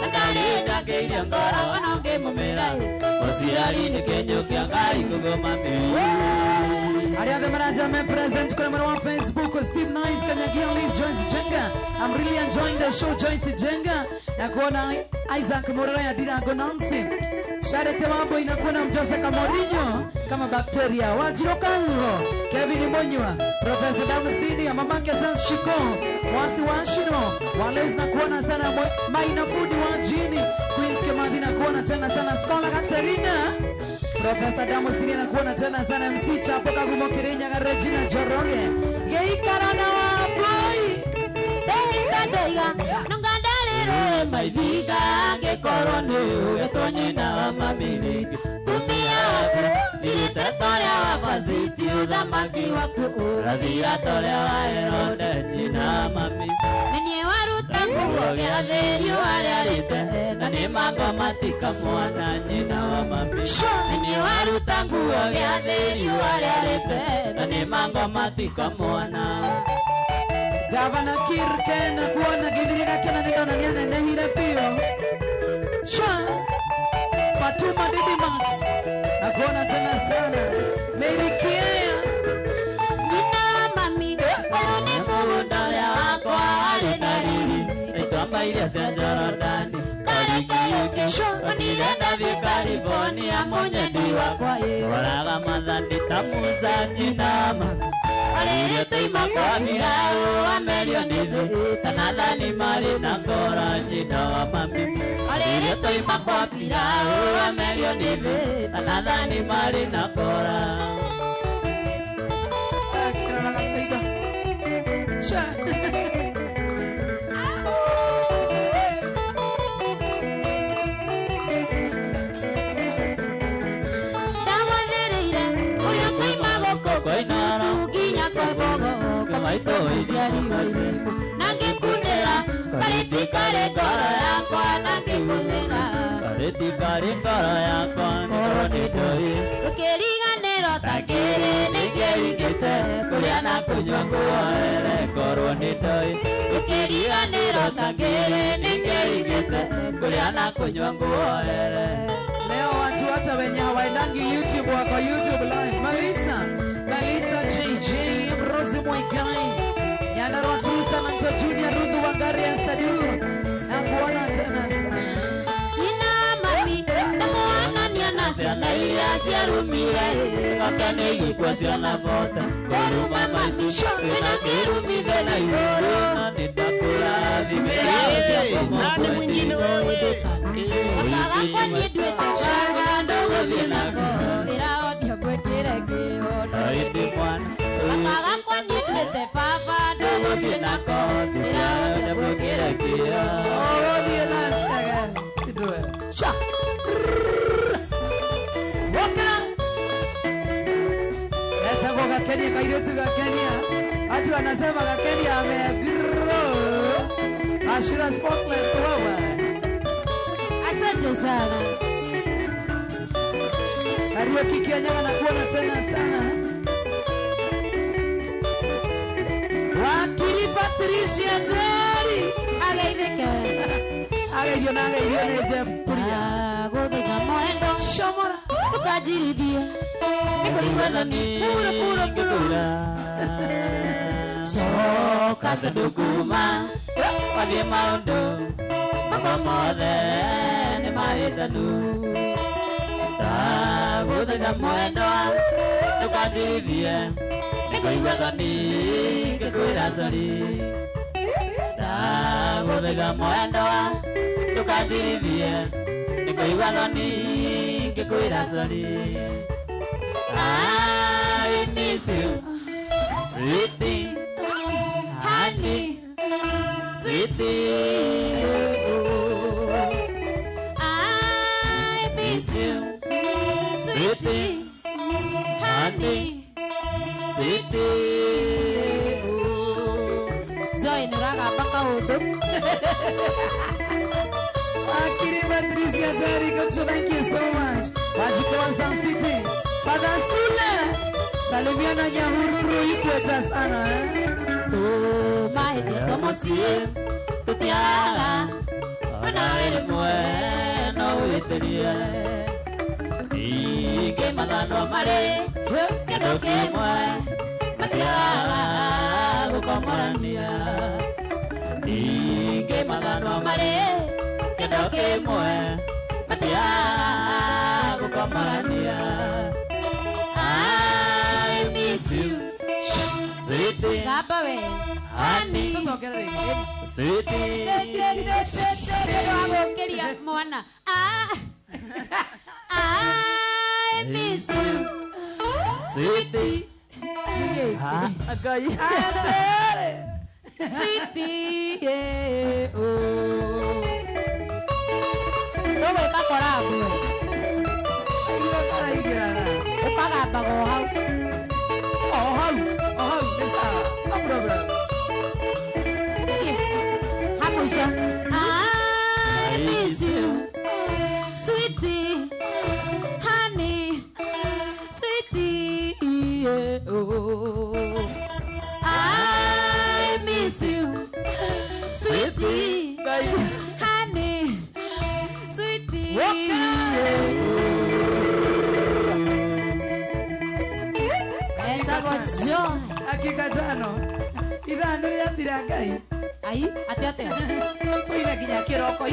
Speaker 8: Na ndarĩ ndĩangĩiria ngoro no kĩmũmĩra Mũciari nĩ kĩnyo kĩa Ngai kũngũ mami
Speaker 4: Ariadne Maraja me present kuna mwana wa Facebook Steve Nice Kanyagia Liz Joyce Jenga I'm really enjoying the show Joyce Jenga na kuona Isaac Moraya Dirago Nancy Sharete Wambo inakuona Mjose Kamorinho kama bakteria Wajiro Kango Kevin Mbonywa Professor Damasini ya mamake Sans Shiko Mwasi Washino Walez na kuona sana Maina Foodi Wajini Queens Kemadi na kuona tena sana Skola Katerina Professor Damasini na kuona tena sana MC Chapo Kagumo Kirinya ga Regina Joroge Geikarana wa boy
Speaker 8: Deiga Nungandarero Maidiga Gekorone Getonyina wa mamini Tumia waku Nilitetoria wa pasiti Udhamaki waku Radhira toria wa Herode Nina mami Nini waruta kuogea Therio aliarite Nani magomatika mwana Nina wa mami Nini waruta kuogea Therio aliarite Nani magomatika mwana
Speaker 4: Gavana Kirken kuona Githirira kena nindona niane nehire pio Shwa Fatuma Didi Max na kuona tena sana Mary Kiea
Speaker 8: Nina mami Oyo ni mugundore wako Wale nariri Ritwamba iria cia Jorodani Kariki Onirenda vi California Munyendi wakwa Oraga mathandi tamuza nyinama Arere tuima kwa mirao Amelio nithu Tanathani mari na kora Nyina wa mami Arere tuima kwa mirao Amelio nithu Tanathani mari na kora
Speaker 4: Kirana Kaida Shwa
Speaker 8: koinara
Speaker 7: Tuginya kwa bogo
Speaker 8: kamaito
Speaker 7: Jari wa irimu Nange kundera Kariti kare koro yakwa Nange kundera
Speaker 8: Kariti kare koro yakwa Koro nidoi
Speaker 7: Tukiriganero takere Nike igete Kuria na kunywa nguoere
Speaker 8: Koro nidoi
Speaker 7: Tukiriganero takere Nike igete Kuria na kunywa nguoere
Speaker 4: Leo watu hata wenye hawaendangi YouTube wako YouTube live. Melissa JJ, Rose Mwaigai, Nyandarua Tusa na Mto Junior, Rudhu Wangari ya Stadu. Na kuona tena sana.
Speaker 7: Ina mami, namuana niana siana iya siarumire
Speaker 8: Wakane yikwa siana vote
Speaker 7: Koruma mami, shomena kirumire na yoro
Speaker 8: Nitakula vimea
Speaker 10: Nani mwingine wewe?
Speaker 7: Wakaga kwa nidwete shaga ndogo vinako Ira odia kwekire kihono
Speaker 8: Naidi mwana
Speaker 7: Wakaga kwa nidwete fafa ndogo vinako Ira odia kwekire kihono
Speaker 4: Oh, be a nice again. Sidwe. Sha. Wokera. Leta kwa Kenya kwa ile tuka Kenya. Watu wanasema ka Kenya amegrow. Ashira spotless wewe.
Speaker 7: Asante sana
Speaker 4: Karaoke Kenya wanakuona tena sana. Wakili Patricia Terry.
Speaker 7: Againeke
Speaker 4: Agairio na agairio ni Jeff Kuria.
Speaker 7: Guthiga mwendo
Speaker 4: Shomora.
Speaker 7: Tukajirithie Niko igwethani Pura pura
Speaker 8: Soka thukuma Wani maundu Makomothe Ni mahitanu Taguthaitha mwendwa Ndukajirithie Niko igwethani Ngikwira sori Taguthaitha mwendwa Ndukajirithie Niko igwethani Ngikwira sori I miss you Sweetie Honey Sweetie
Speaker 7: I miss you
Speaker 8: Sweetie Honey Sweetie
Speaker 7: Joy nuragamba kaundu
Speaker 4: Akili Patricia Terry, Coach, thank you so much. Wajikuwa Sun City. Father Sule. Salimiana Nyahururu ikweta sana
Speaker 7: Mahidi tomosie
Speaker 8: Tutiaga Ona mwe No witirie Ike mathano mare Kendo kimwe Matiaga Gukongorania Ike mathano mare Kendo kimwe Matiaga Gukongorania I miss you Sweetie
Speaker 7: Gamba we
Speaker 8: Honey
Speaker 4: Tusokera rĩngĩ.
Speaker 8: Sweetie
Speaker 7: Wagokeria mwana I miss you
Speaker 8: Sweetie Agai
Speaker 7: Sweetie Togo ikakora mbwe
Speaker 4: Aiyo karaigĩrana.
Speaker 7: Ukagamba go hau
Speaker 4: Oh, hau, nĩ sawa. No problem.
Speaker 7: Hamuico I miss you Sweetie Honey Sweetie I miss you Sweetie Honey Sweetie Etago joy
Speaker 4: Dakika tano. Ithaa nĩ rĩathira Ngai.
Speaker 7: Ai atia
Speaker 4: Ina nginya kĩroko.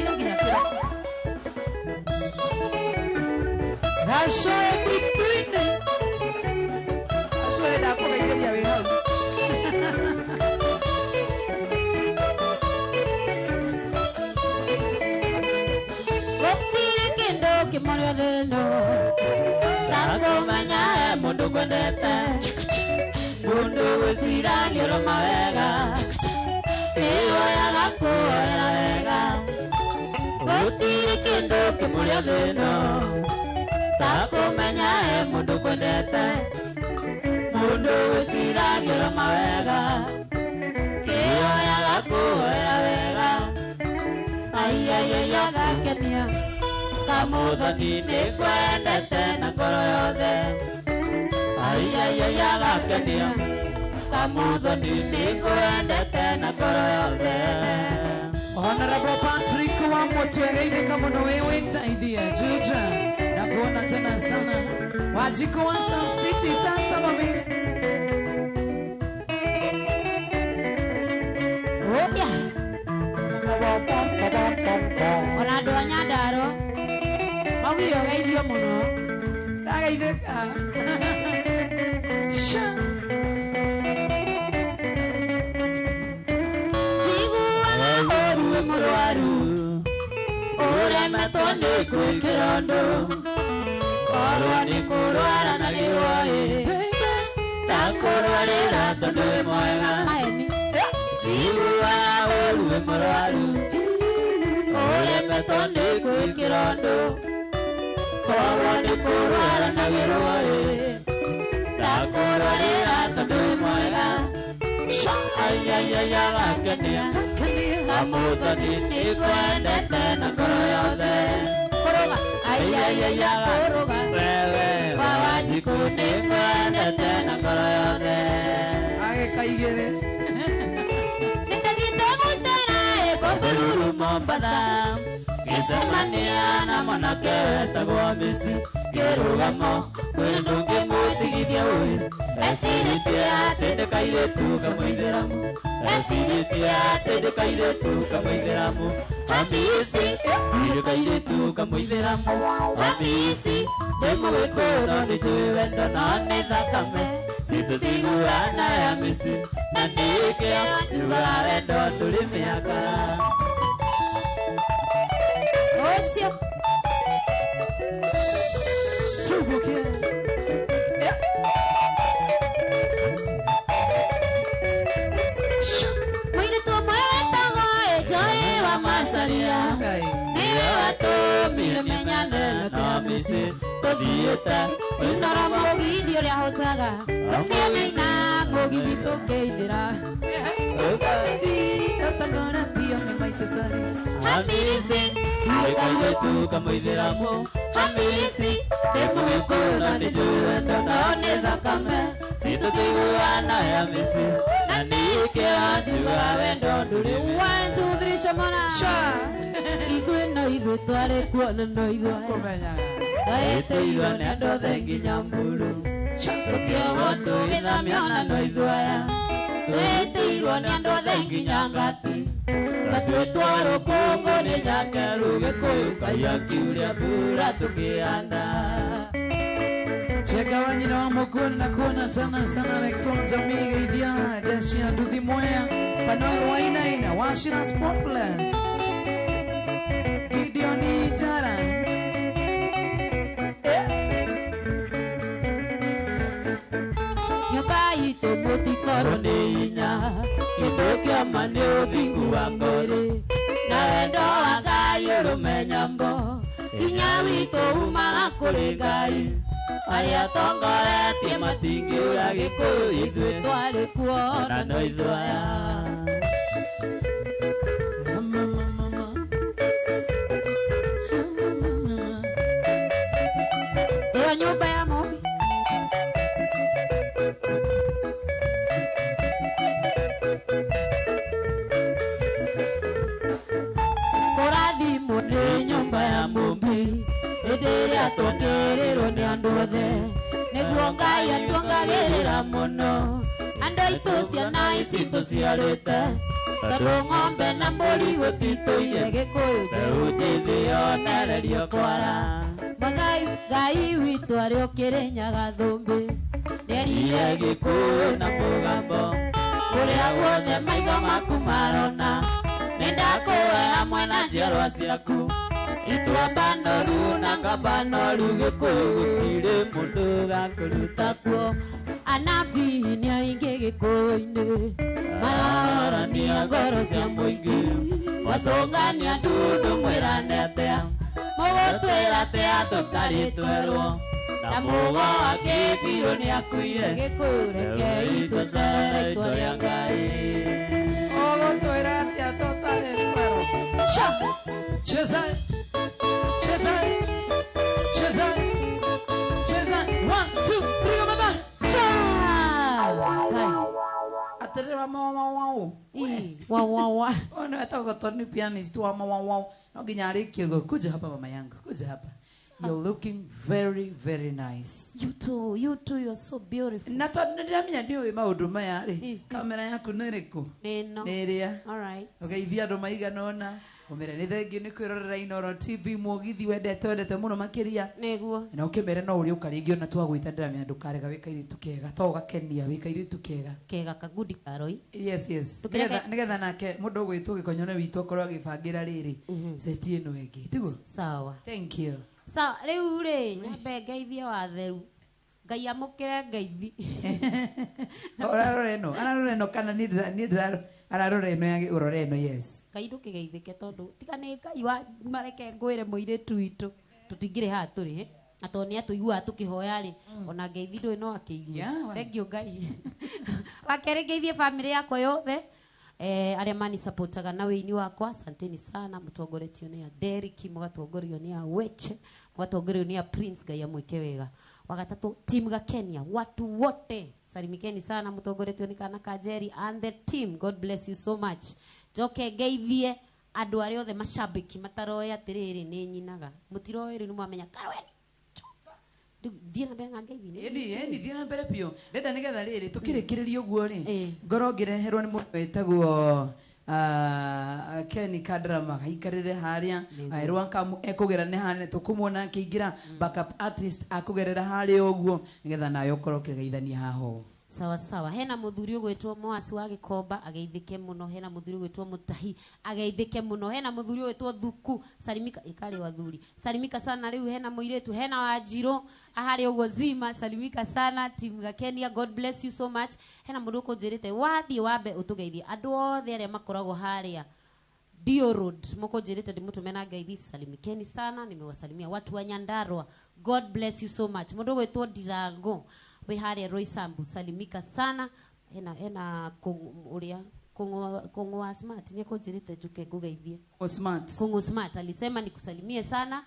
Speaker 4: Racoe mbindu-inĩ. Racoe ndakũgeithĩria wĩ hau.
Speaker 7: Gũtirĩ kĩndũ kĩmwe thĩno Takũmenya he mũndũ kwendete Mũndũ gwĩciragia ũrũma wega Nĩwoyaga kuoera wega Gũtirĩ kĩndũ kĩmwe thĩno Takũmenya he mũndũ kwendete Mũndũ
Speaker 8: mundu wiciragio mawega kioyaga kuhera wega aiaiai agakenia kamuthoni nĩ kwendete na ngoro yothe aiaiai agakenia kamuthoni nĩ kwendete na ngoro yothe.
Speaker 4: Honorable Patrick wa Mutwegeithika muno wewe taithia Juja na kuona tena sana wajiko wa Sun City sasa mami
Speaker 8: Opia ona ndo nyandaro magiro geithio muno
Speaker 4: ndageithika sha
Speaker 8: murwaru uremetwo nĩ gwĩkĩra ũndũ korwo nĩ kũrwara na nĩ woĩ ta kũrwarĩra tondũ wĩ mwega iguaga ũru wĩ mũrwaru uremetwo nĩ gwĩkĩra ũndũ korwo nĩ kũrwara na nĩ woĩ ta kũrwarĩra tondũ wĩ mwega aiaiai agakenia kamuthoni nĩ kwendete na ngoro yothe aiaiai agakũrũga wa Wanjikũ nĩ kwendete na ngoro yothe
Speaker 4: agĩkaigĩrĩ
Speaker 8: nĩndathiĩte gũcera Bombolulu Mombasa ngĩcemania na mwanake wetagwo Messi kĩrũgamo kwĩna ndũngĩmũtigithia ũĩ ecirĩtie atĩ nĩ kairĩtu kamũithĩramu ecirĩtie atĩ nĩ kairĩtu kamũithĩramu Hamisi nĩ kairĩtu kamũithĩramu Hamisi ndĩ mũgĩkũyũ no nĩ njũĩ wendo no nĩ thakame citũ ciguana Hamisi na nĩkĩo njugaga wendo ndũrĩ mĩaka ũcio
Speaker 4: Subukia
Speaker 8: mũirĩtu ũmwe wetagwo Joy wa Macharia nĩwe watũmire menyane na Hamisi tũthiĩte inora mũgithi ũrĩa hũtaga tũkĩmĩina mũgithi tũkĩindĩra Hamisi nĩ kairĩtu kamũithĩramu Hamisi ndĩ mũgĩkũyũ no nĩ njũĩ wendo no nĩ thakame citũ ciguana Hamisi na nĩkĩo njugaga wendo ndũrĩ 1 2 3 comona ithuĩ no ithuĩ twarĩ kuona no iguaya twaĩtĩirwo nĩ andũ othe nginya Mburu tũkĩohwo tũgĩthamio na no iguaya twĩtĩirwo nĩ andũ othe nginya Ngati twatwĩtwo rũkũngũ nĩ nyakeru Gĩkũyũ Ngai akiuria mbura tũkĩanda
Speaker 4: Cheka wanyina wa Mukuni na kuona tena sana Rexonza Migeithia Jeshi ya Nduthi Mwea Panoil Wainaina Washira Sport Plus Gideoni Jara
Speaker 8: nyũmba itũ mũtikorwo nĩ hinya kĩndũ kĩama nĩ ũthingu wa mwĩrĩ na wendo wa Ngai ũrũmenyambo hinya witũ umaga kũrĩ Ngai arĩa tongoretie matingĩũra Gĩkũyũ ithuĩ twarĩ kuo na no ithuaya ĩyo nyũmba ya mũmbi kũrathimwo nĩ nyũmba ya mũmbi hĩndĩ ĩrĩa twokĩrĩrwo nĩ andũ othe nĩguo Ngai atuongagĩrĩra mũno andũ aitũ ciana ici tũciarĩte tondũ ng'ombe na mbũri gũtitũire Gĩkũyũ njeũ njĩthĩ yonererio kwara Ngai witũ arĩ o Kĩrĩnyaga thũmbĩ nĩerire Gĩkũyũ na mũgambo kũrĩa guothe maitho maku marona nĩndakũhe hamwe na njiarwa ciaku itua banoru na ngabanoru Gĩkũyũ gũtirĩ mũndũ gakũruta kuo anabii nĩ aingĩ Gĩkũyũ-inĩ marorania ngoro cia mũingĩ mwacũngania ndundu mwĩrane atĩa mũgũtwĩra atĩa tũtarĩ twerwo na mugo akibiro ni akuire
Speaker 9: Gĩkũrekei
Speaker 8: itũcere itwa rĩa Ngai.
Speaker 4: Ogotwĩra atĩa tũtarĩ kwero. Cha! Cheza! Cheza! Cheza! Cheza! 1, 2, 3, go baba! Cha! Aterera mawawawau.
Speaker 9: Wawawa.
Speaker 4: Ona atagoto ni pianist wa mawawau. No nginya arĩkie go. Kuja hapa mama yangu. Kuja hapa. You're looking very, very nice.
Speaker 9: You too, you're so beautiful.
Speaker 4: Na tondũ nĩndĩramenya nĩ ũĩ maũndũ maya rĩ, kamera yaku nĩ ĩrĩkũ?
Speaker 9: Nĩno.
Speaker 4: Nĩ ĩrĩa.
Speaker 9: All right.
Speaker 4: Ũgeithia andũ maigana ũna. Ũmere nĩ thengiũ nĩ kwĩrorera Inooro TV Mũgithi wendete mũno makĩria.
Speaker 9: Nĩguo.
Speaker 4: Na ũkĩmere no ũrĩ ũka rĩngĩ ona twagwĩta ndĩramenya ndũkarega wĩ kairĩtu kega to ũgakenia wĩ kairĩtu kega.
Speaker 9: Kega kagudi karoi.
Speaker 4: Yes. Nĩgetha nake mũndũ ũgwĩtwo gĩkonyone witũ akorwo agĩbangĩra rĩrĩ. Seti ĩno ĩngĩ. Tiguo?
Speaker 9: Sawa.
Speaker 4: Thank you.
Speaker 9: Sawa, rĩu rĩ, nyambe ngeithie watheru. Ngai amũkĩre ngeithi.
Speaker 4: Ararora ĩno kana nĩ ararora ĩno ya ũrore ĩno, yes.
Speaker 9: Ngai ndũkĩgeithĩke tondũ tiga nĩ Ngai wa mareke ngwĩre mũirĩtu witũ tũtingĩrĩ haha tũrĩ na tondũ nĩ atũiguaga tũkĩhoya rĩ ona ngeithi ndũĩ no akĩigua. Thengiũ Ngai. Wakerĩ ngeithie bamĩrĩ yakwa yothe arĩa mani supportaga na wĩini wakwa, asanteni sana. Mũtongoretio nĩ Derek, mũgatongorio nĩ Weche, mũgatongorio nĩ Prince. Ngai amwĩke wega. Wagatatũ team ga Kenya, watu wote salimikeni sana, mũtongoretio nĩ Kana Kajeri and the team. God bless you so much. Njoke ngeithie andũ arĩa othe mashabiki mataroe atĩrĩrĩ nĩ nyinaga, mũtiroe rĩ nĩ mwamenya Karweni Diana benga ngeithi
Speaker 4: ni Diana mbere pio ndenda nigetha riri tukirikiriria uguo ri ngoro ngireherwo ni mundu wetagwo Kenny Kadrama aikarire haria Rwanka ekugera ne hane tukumwona akiingira backup artist akugerera haria uguo nigetha nayo ukoro kigeithania haho.
Speaker 9: Sawa sawa. Hena muthuri ugwitwo Mwasi wa Gikomba ageithike muno. Hena muthuri ugwitwo Mutahi ageithike muno. Hena muthuri ugwitwo Thuku salimika ikali wathuri salimika sana. Riu hena muiretu hena Wanjiro ahari ugo zima salimika sana. Team ga Kenya, God bless you so much. Hena mundu ukunjirite wathie wambe utugeithie andu othe aria makoragwo haria Dio Road mukunjirite ndimutume na ngeithi salimikeni sana. Nimewasalimia watu wa Nyandarua, God bless you so much. Mundu ugwitwo Ndirango we haria Roysambu salimika sana. Hena uria Kongo Smart ni kunjirite juke ngugeithie Kongo Smart alisema nikusalimie sana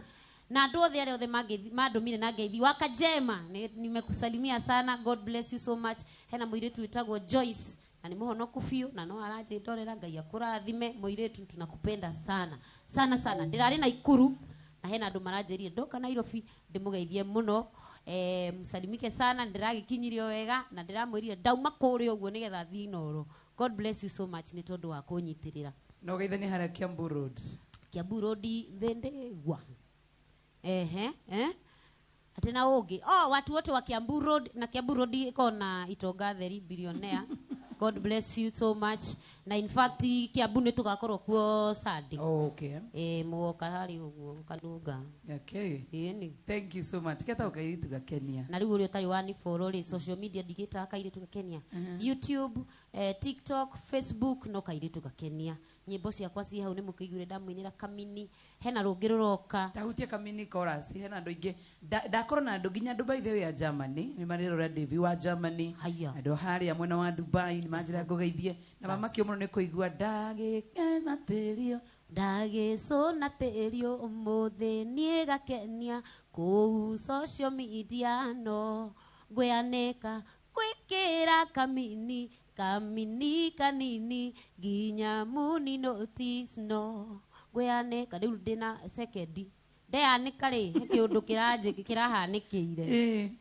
Speaker 9: na andu othe aria othe mandumire na ngeithi Wakajema nimekusalimia sana. God bless you so much. Hena muiretu witagwo Joyce na ni muhonoku biu na no araje ndorera Ngai akurathime muiretu tunakupenda sana sana sana. Ndirari na Ikuru na hena andu maranjerie ndoka Nairobi ndimugeithie muno. Msalimike sana. Ndiragikinyirio wega na ndiramwirire ndauma kuri uguo nigetha thii Inooro. God bless you so much ni tondu wa kunyitirira.
Speaker 4: No geithani haria Kiambu Road.
Speaker 9: Kiambu Road Thendigua. Atena ungi watu wote wa Kiambu Road na Kiambu Road iko na Itonga Theri billionaire. God bless you so much. Na in fact Kiambu ni tugakorwo kuo Sunday.
Speaker 4: Okay.
Speaker 9: Muoka hari uguo kanunga.
Speaker 4: Okay.
Speaker 9: Ni.
Speaker 4: Thank you so much. Keta ukairitu ga Kenya.
Speaker 9: Na riu uri utari wani follow ri social media digita kairitu ga Kenya. YouTube, TikTok, Facebook no kairitu ga Kenya. Nyimbo ciakwa ci hau ni mukigure ndamwinira Kamini. Hena rungi ruroka.
Speaker 4: Tahutia Kamini chorus. Hena andu ingi ndakoro na andu nginya andu by the way ya Germany. Ni mariro Devi wa Germany. Andu haria mwena wa Dubai ni manjira ngugeithie na mama kio muno ni kuigua ndagikena tirio
Speaker 9: ndagicuna tirio umuthi nie gakenia ku social media no ngwianika gwikira Kamini kanini ginya muni notice no ngwianika riu ndina second ndeanika ri kiundu kirahanikire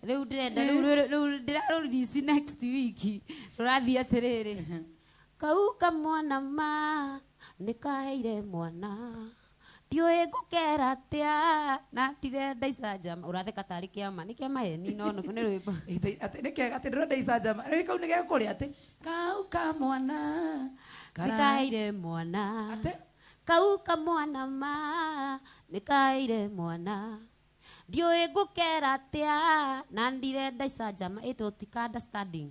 Speaker 9: riu ndirenda riu ndirarudisi next week rurathie atiriri kau kamwana ma nikaheire mwana ndiũĩ ngũkera atĩa na ndirenda icanjama ũratheka tarĩ kĩama nĩ kĩa maheni no nĩ rwĩmbo
Speaker 4: atĩ ndĩrenda icanjama rĩu kau nĩ gĩakũrĩa atĩ kau kamwana
Speaker 9: nikaheire mwana kau kamwana ma nikaheire mwana ndiũĩ ngũkera atĩa na ndirenda icanjama ĩtwo tika understanding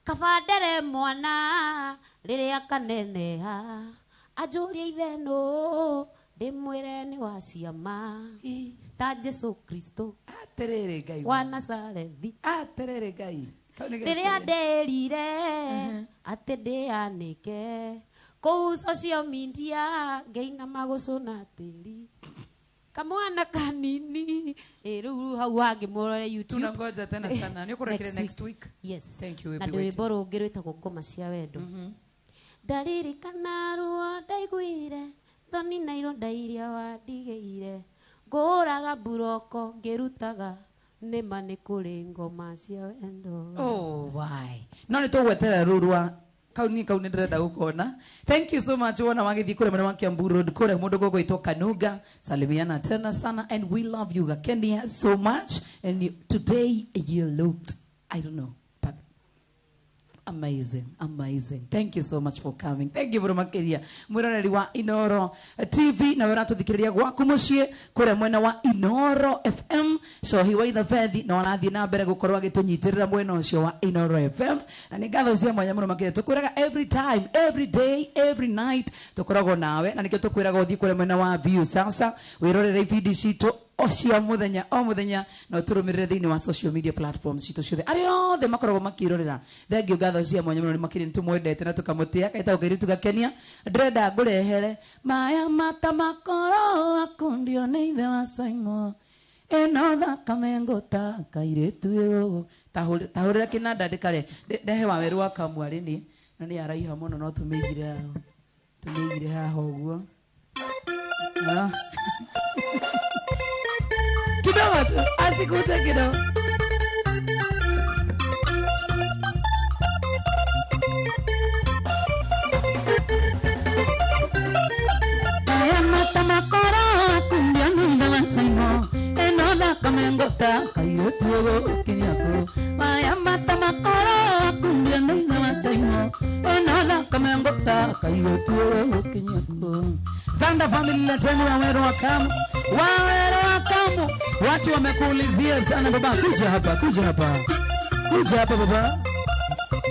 Speaker 9: kabandere mwana rĩrĩa kaneneha anjũria ithe no ndimwire ni wa ciama ta Jesu Kristo
Speaker 4: aterere Ngai
Speaker 9: wa Nazarethi
Speaker 4: aterere Ngai
Speaker 9: riria ndirire ati ndianike kuu social media ngeina magucuna tiri kamwana kanini riu hau hangi murore YouTube
Speaker 4: tunangoja tena sana ni kurekere next week.
Speaker 9: Yes,
Speaker 4: thank you.
Speaker 9: Na nduri boro ngirwita gukoma cia wendo ndaririkana ruo ndaiguire thoni na ironda iria wandigeire nguraga buroko ngirutaga nima ni kuri ngoma cia wendo.
Speaker 4: Oh why no ni tugwetera rurwa kauni ndirenda gukona. Thank you so much wana magithi kule mwana wa Kiambu Road kule mundu gogo ito Kanuga salimiana tena sana and we love you Kenya so much and today you looked I don't know but amazing. Thank you so much for coming. Thank you very much mwiroreri wa Inoro TV na wera tuthikiriria gwaku mucii kure mwena wa Inoro FM so he way the fethi na wanathi na mbere gukorwa agitunyitirira mwena ucio wa Inoro FM na ni ngatho cia mwanya muno makire tukwiraga every time every day every night tukoragwo nawe na nikio tukwiraga uthii kure mwena wa View sasa wirorere video citu ocia muthenya o muthenya na turumirire thiini wa social media platforms citu ciothe ari othe makoragwo makirorera thengiu ngatho cia mwanya muno ni makire tumwendete na tukamutia kaita ukiri tugakenia ndrenda ngurehere maya mata makoro akundio ni ithe wa Simon eno thakame ngutaka iretu yo tahurira kinanda ndikare ndehe wa weru wa kamwari ni na ni araiha muno no tumigire haha uguo kidogo tu asikute kidogo mata makoro kundia ni ithe wa Simon eno thakame ngutaka iretu yo kinyako maya mata makoro kundia ni ithe wa Simon eno thakame ngutaka iretu yo kinyako Thanda family leteni Waweru wa Kamu. Waweru wa Kamu. Watu wamekuulizia sana baba. Kuja hapa baba.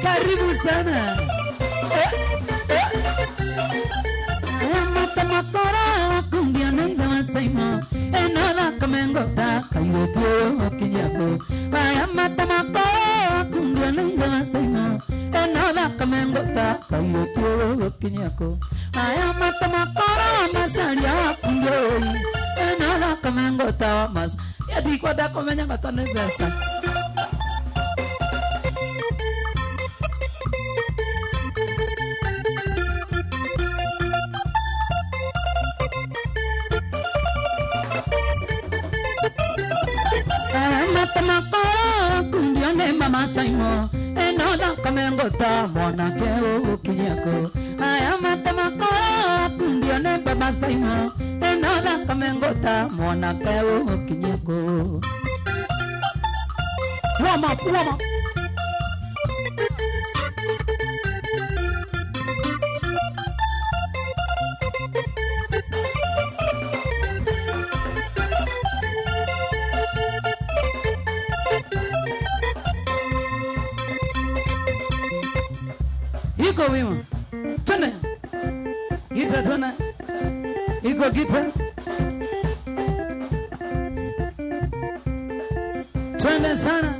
Speaker 4: Karibu sana. Mata makora kundia na ithe wa Simon eno thakame ngutaka iretu yo kinyako maya mata makora kundia na ithe wa Simon eno thakame ngutaka iretu yo kinyako maya mata makora masaria wakundioi eno thakame ngutaka mas yathi kwenda kumenya matone mbeca Mama Simon eno thakame ngutaka mwanake ukinyako aya mata makora kundio ne Mama Simon eno thakame ngutaka mwanake ukinyako wama iko wima twende gita twende iko gita twende sana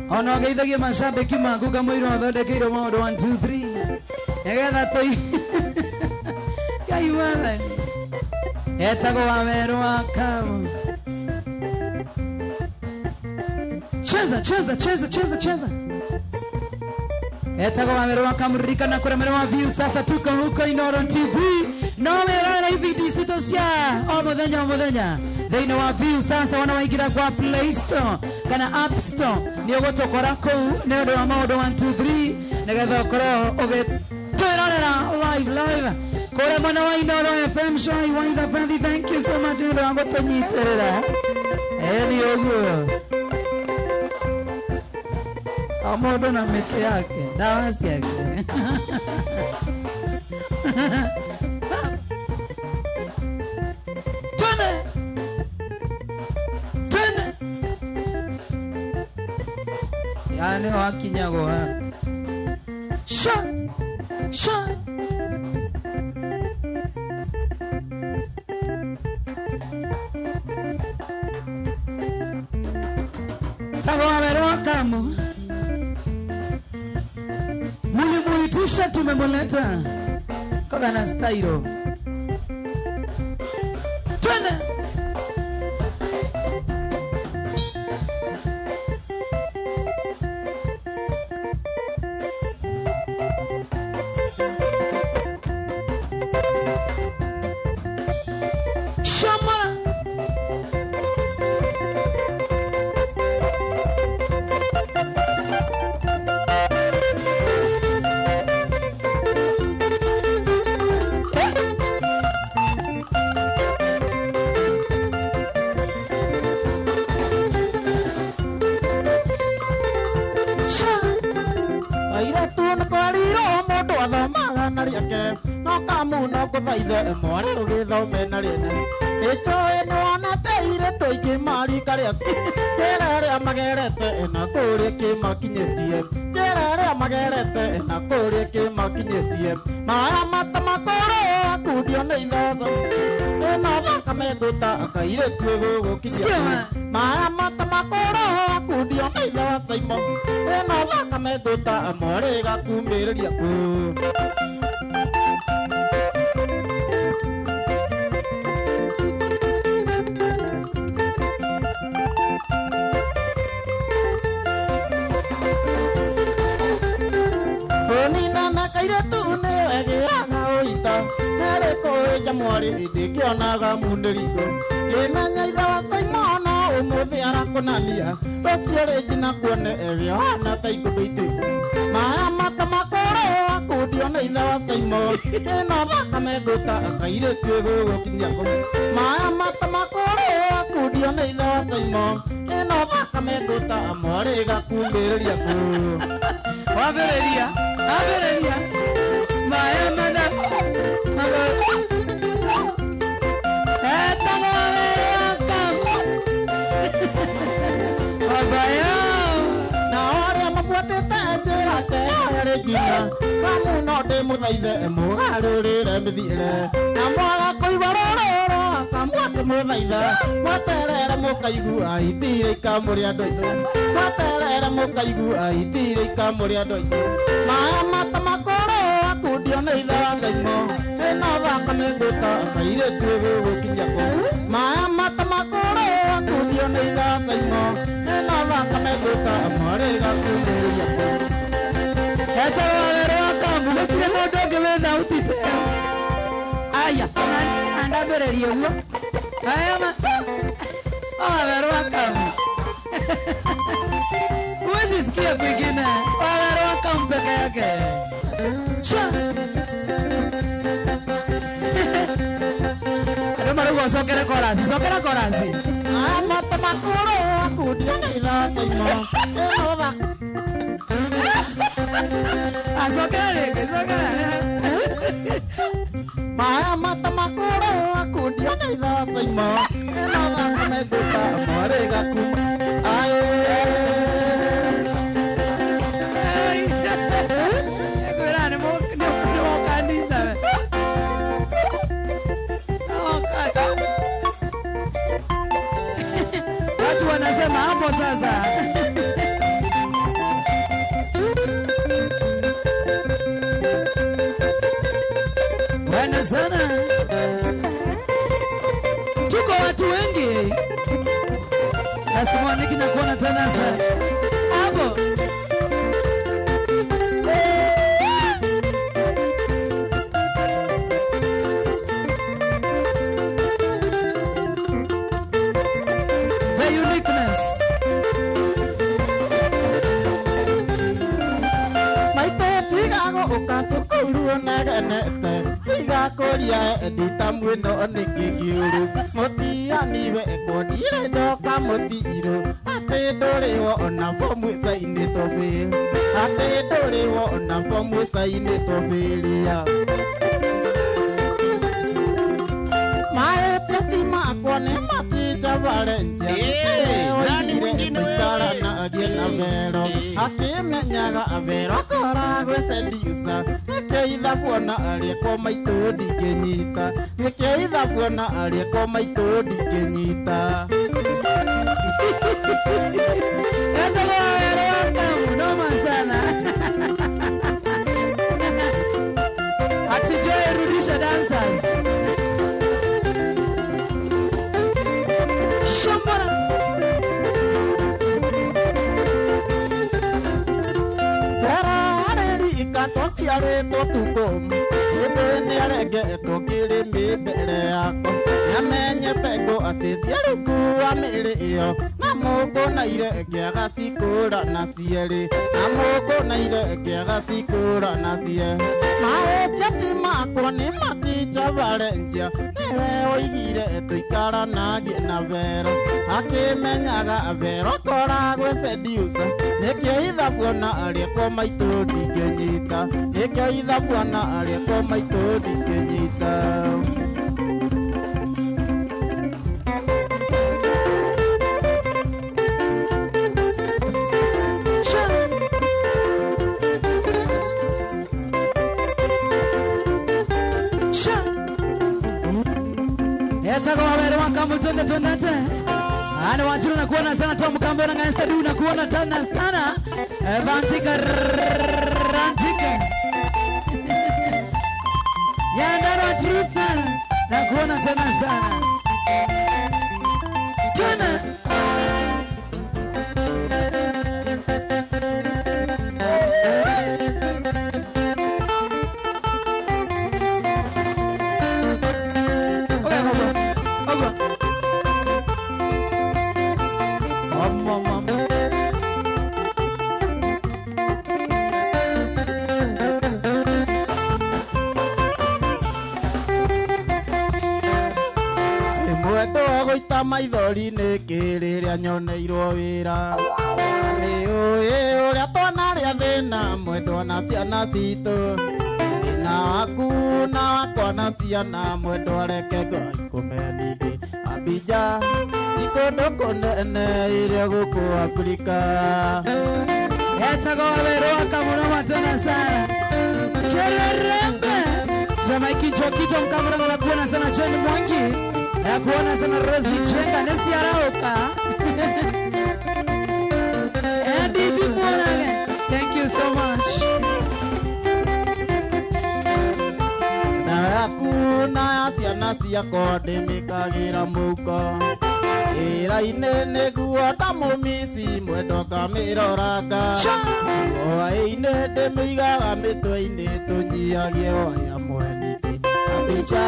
Speaker 4: ono geithagia mashabiki maku kamwiro thondekeirwo maundu 1 2 3 negetha toi Ngai wathani etagwo Waweru wa Kamu cheza etagwo Waweru wa Kamu ririkana kuremera wa View sasa tuko huko Inoro TV no merana hivi disito cia o muthenya thiini wa View sasa wana waigira kwa Play Store kana App Store ni ugutokora kuu ni undu wa maundu 1 2 3 negetha ukorwo ugitwirorera live kore mwana wa Inoro FM show waitha friendly thank you so much ndu wa gutunyitirira ni uguo amodo na mete yake dawa yake twende yani wakinyago sha Tagoaverwa kamu. Mulimuitisha tumemuleta. Koga na stairo. Twende. Shamara.
Speaker 11: No kuthaithe mwana ugithome na rene ichoe nona teire toige mari karia jera ria magerete na kuria kimakinyetie jera ria magerete na kuria kimakinyetie maya mata makoro akudio na ithaca ena thakame nduta akaire tuego gukicia maya mata makoro akudio na ithaca imo ena thakame nduta amore gakumiriria ku Mwari ndikionaga mundiriko kimenya itha wa Simon umuthi arakonania rocio rinjina kuone eviana ta ikubitu maya mata makoro akudio na itha wa Simon ino thakame nduta akaire tuego gukinya ko maya mata makoro akudio na itha wa Simon ino thakame nduta amore gakumbiriria ku
Speaker 4: wabereria maya mata
Speaker 11: Regina, kamu no de muthaithe mugarurire mithiire na mwaga kuibarorora kamu muthaithe mwaterere mukaigua itire ikamuri andu aitu mwaterere mukaigua itire ikamuri andu aitu maya mata makoro akudio na ithe wa Ngaimo ino thakame nduta akaire tuego gukinya ko maya mata makoro akudio na ithe wa Ngaimo ino thakame nduta amore gakumiriria ko
Speaker 4: Etawaverwa kamu gutire mundu ungi wi thauti te. Aya, andabereria uguo. Aya ma. Waverwa kamu. Huwezi sikia kwingine. Waverwa kamu peke yake. Cha. Ndio marugo sokera korasi.
Speaker 11: Mata makoro akudio na itha Ngaimo ino
Speaker 4: Asokera.
Speaker 11: Maya mata makoro akudio na itha wa Simon ino thakame nduta amore gaku
Speaker 4: watu wanasema hapo sasa. Bwana sana. Tuko watu wengi. Nasimama nakuona tena sana. Hapo. The uniqueness.
Speaker 11: ukacukuru negenete igakuria ndita mwino nikigiuru mutianiwe ekodire ndoka mutiiro ati nduriwo ona fomu saini tofi ati nduriwo ona fomu saini tofiria Kone mapita Valencia nani mwingine wewe na agena vero akimenyaga avero koragwe sedusa keitha buona alieko maitu ndingenyita keitha buona alieko maitu ndingenyita
Speaker 4: Etagwo Waweru Wakamu, noma sana. Atijoe rudisha dancers. Shambara.
Speaker 11: Ciarĩtwo tuko ĩndĩ nĩarengetwo kĩrĩmĩ mbere yakwa nĩamenyete ngũ atĩ ciarĩkuua mĩrĩ ĩyo na mũngũnaire ngĩaga cikũrana cierĩ na mũngũnaire ngĩaga cikũrana cie mahĩtia ti makwa nĩ Maticha Valencia nĩwe oigire tũikaranagie na Vero akĩmenyaga Vero koragwo seducer nĩkĩo ithabuona arĩkwo maitũ ndingĩnyita nĩkĩo ithabuona arĩkwo maitũ ndingĩnyita
Speaker 4: Etagwo Waweru Wakamu, twende. Ana Wanjiru na kuona sana, Tom Kambe na Ngasta Du na kuona tena sana. Vantika rantika. Yandara Wanjiru sana na kuona tena sana. Tena.
Speaker 11: maithori nĩ kĩrĩrĩa nyoneirwo wĩra nĩ ũĩ ũrĩa twanarĩa thĩna mwendwa na ciana citũ na waku na wakwa na ciana mwendwa reke Ngai kũmenithie Abija ikũndũ kũnene iria gũkũ Afrika.
Speaker 4: Etagwo Waweru Wakamu, noma tena sana. Kererembe Jamaiki Jokito Mkamura na kuona sana John Mwangi na kuona sana Rosie Chenga Nesi Arauka. Edith Morage, thank you so much.
Speaker 11: Na kuna ciana ciakwa ndĩmĩkagĩra mũhuko wĩra-inĩ nĩguo ndamũmici mwendwa ngamĩroranga hwaĩ-inĩ ndĩmĩigaga mĩtwe-inĩ tũnyihagie waya mweniti Abija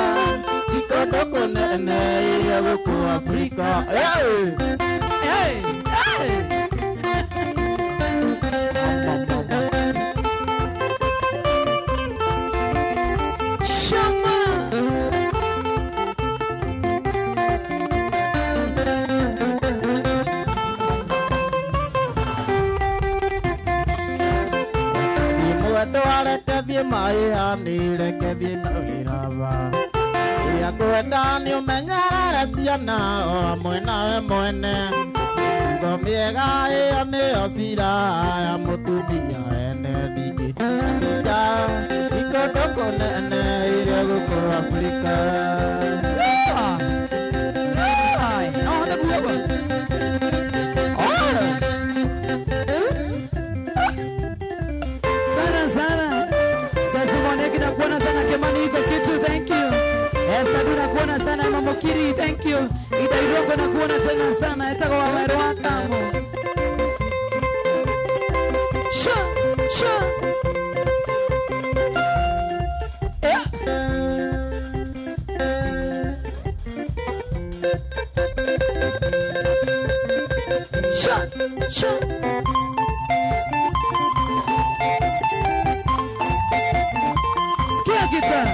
Speaker 11: tikũndũ kũnene iria gũkũ Afrika. Ndwareke maĩ hanĩreke mawĩrava ĩrĩa kwenda nĩ ũmenyerere ciana o hamwe nawe mwene ngo mĩega ĩyo nĩyo cira ya mũtumia ene ndingĩ Abija ikũndũ kũnene iria gũkũ Afrika.
Speaker 4: Na kuona sana Kemani iko kitu, thank you. Esther na kuona sana Mama Kiri, thank you. Ida Irogo na kuona tena sana. Etagwo Waweru Wakamu. Sha. Sha. Guitar.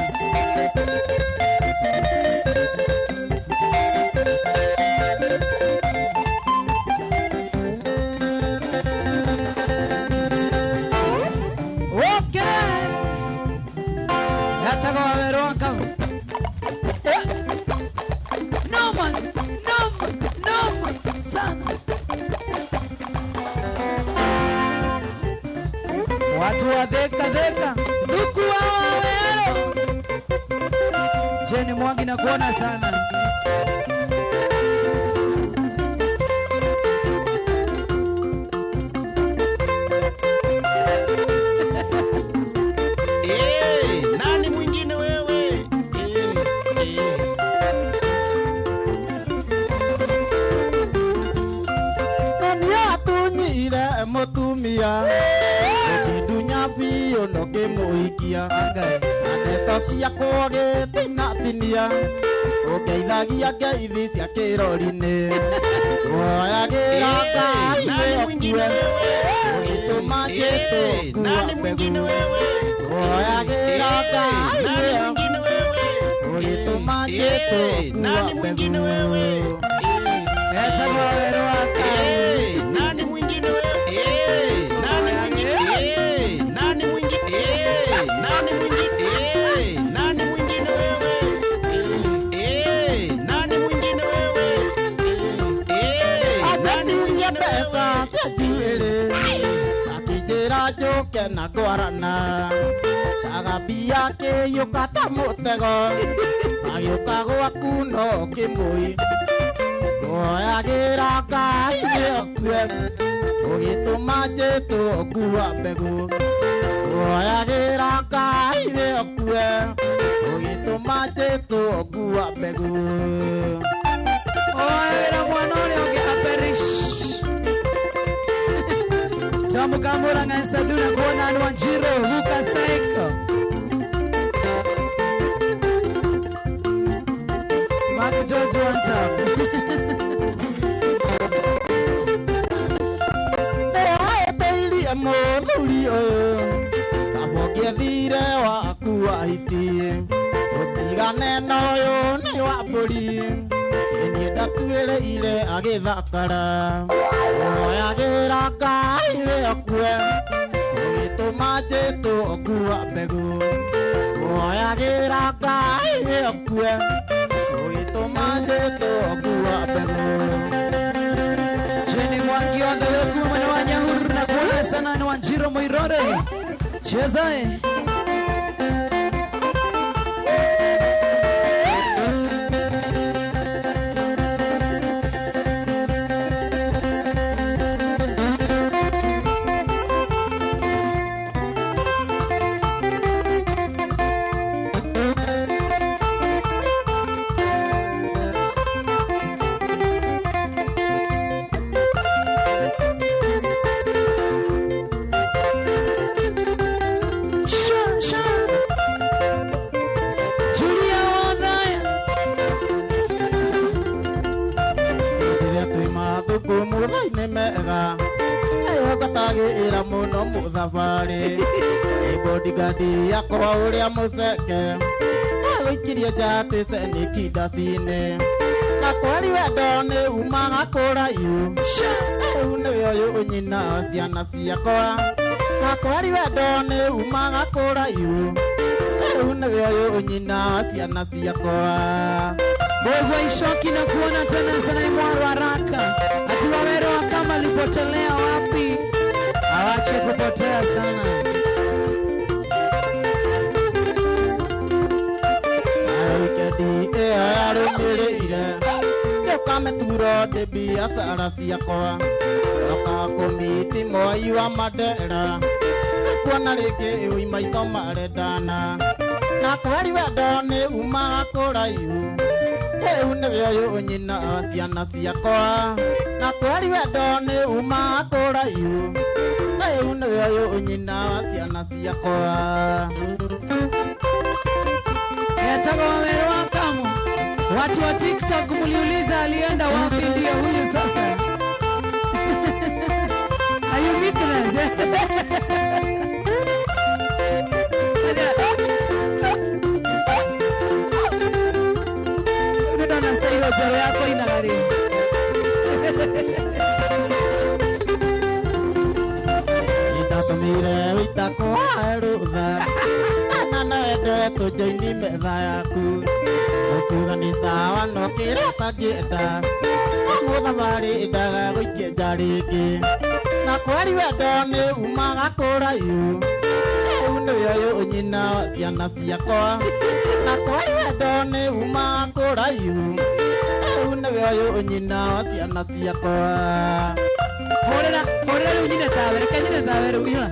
Speaker 4: Okay. Etagwo Waweru Wakamu. No man sana. Watu wa deka duku wa Waweru. Jeni Mwangi na kuona sana.
Speaker 11: ciakwa gĩtinatinia ũngeithagia ngeithi cia kĩrori-inĩ woyagĩra Ngai wĩokue ũgĩtũma Jesũ kuua mbegũ woyagĩra Ngai wĩokue ũgĩtũma Jesũ kuua mbegũ
Speaker 4: Etagwo wĩra wa Ngai
Speaker 11: nani mwingine wewe nani mwingine nani mwingine nani mwingine nani mwingine wewe nani mwingine wewe atatiria pesa sijuele akijera joke na guarana agabia ke yokata motego ayoka gwaku no kimui oyagĩra Ngai wĩokue ũgĩtũma Jesũ kuua mbegũ oyagĩra Ngai wĩokue ũgĩtũma Jesũ kuua mbegũ
Speaker 4: oyagĩra mwana ũrĩa ũngĩ aperish Tamukamura ng'aistaduna kuona andu Wanjiru Luka Saiko Mark George Wantam
Speaker 11: mũthuri ũyũ kabokia thire waku wahiti ũtigane na ũyũ nĩ wa mbũri niĩ ndatuĩrĩire agĩthakara woyagĩra Ngai wĩokue ũgĩtũma Jesũ kuua mbegũ woyagĩra Ngai wĩokue ũgĩtũma Jesũ kuua mbegũ
Speaker 4: Jenny Mwangi on the way kuma na Wanyahuru na kuona sana ni Wanjiru Moirore Chezae
Speaker 11: gatagĩra mũno mũthabarĩ bodigadi yakwa ũrĩa mũceke agũikirie njatĩ ceniki ndaci-inĩ na kweri wendo nĩ umaga kũraihu rĩu nĩwe ũyũ nyina ciana ciakwa na kweri wendo nĩ umaga kũraihu rĩu nĩwe ũyũ nyina ciana ciakwa
Speaker 4: Bogwa Ishoki na kuona tena sana Imwaru haraka ati Waweru wa kama alipotelea wapi awache kupotea sana
Speaker 11: Aikedi yarũmĩrĩire ndũkameturo ndĩ biacara ciakwa oka kũmiti Moi wa Mandera kuona rĩngĩ ũi maitho marendana na kweri wendo nĩ umaga kũraihu rĩu nĩwe ũyũ nyina ciana ciakwa na kweri wendo nĩ umaga kũraihu rĩu nĩwe ũyũ nyina ciana ciakwa
Speaker 4: Yataka Waweru wa Kamu watu wa TikTok muliuliza alienda wapi ndio huyu sasa Are you witness? Jaro yako inagari
Speaker 11: itatumire witako arutha na nende tujoini metha yaku ukuga ni sawa no kĩrĩa tangĩenda mũthabarĩ ndaga gũikia rĩngĩ na kweri wendo nĩ umaga kũraihu rĩu nĩwe ũyũ nyina ciana ciakwa na kweri wendo nĩ umaga kũraihu rĩu nĩwe ũyũ nyina ciana ciakwa
Speaker 4: Horera rĩu nyine tawe reke nyine tawe rĩu ira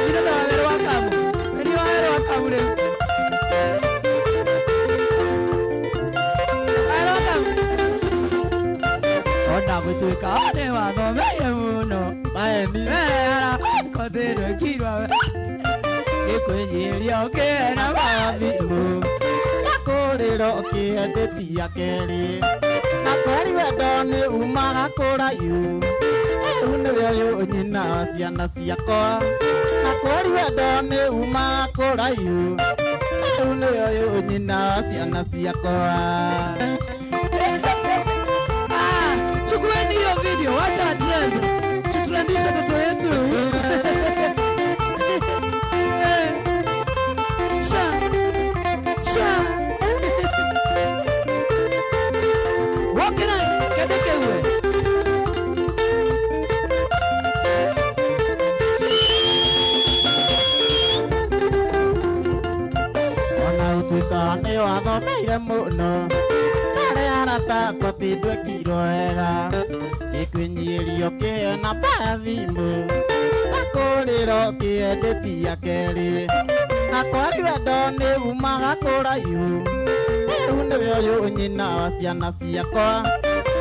Speaker 4: nyine tawe Waweru wa Kamu nĩ Waweru wa Kamu rĩu Waweru wa Kamu ona gũtuĩka nĩ wathomeire mũno maemi ara kotero kirwa Kwenyeria okena
Speaker 11: bathimu nakuriro kiendetia keri na kweri wendo ni umaga kuraiu riu niwe uyu nyina ciana ciakwa na kweri wendo ni umaga kuraiu riu niwe uyu nyina ciana ciakwa.
Speaker 4: Chukueni hiyo video, wacha trend. Tutrendishe toto yetu. Sha. Wakina kadeke uwe.
Speaker 11: Ona utuika ni wathomeire muno arata kwatindwe kiro wega gikwinyierio kihena bathimu nakuriro kiendetia keri na kwari wendo ni umaga kuraiu riu niwe uyu nyina wa ciana ciakwa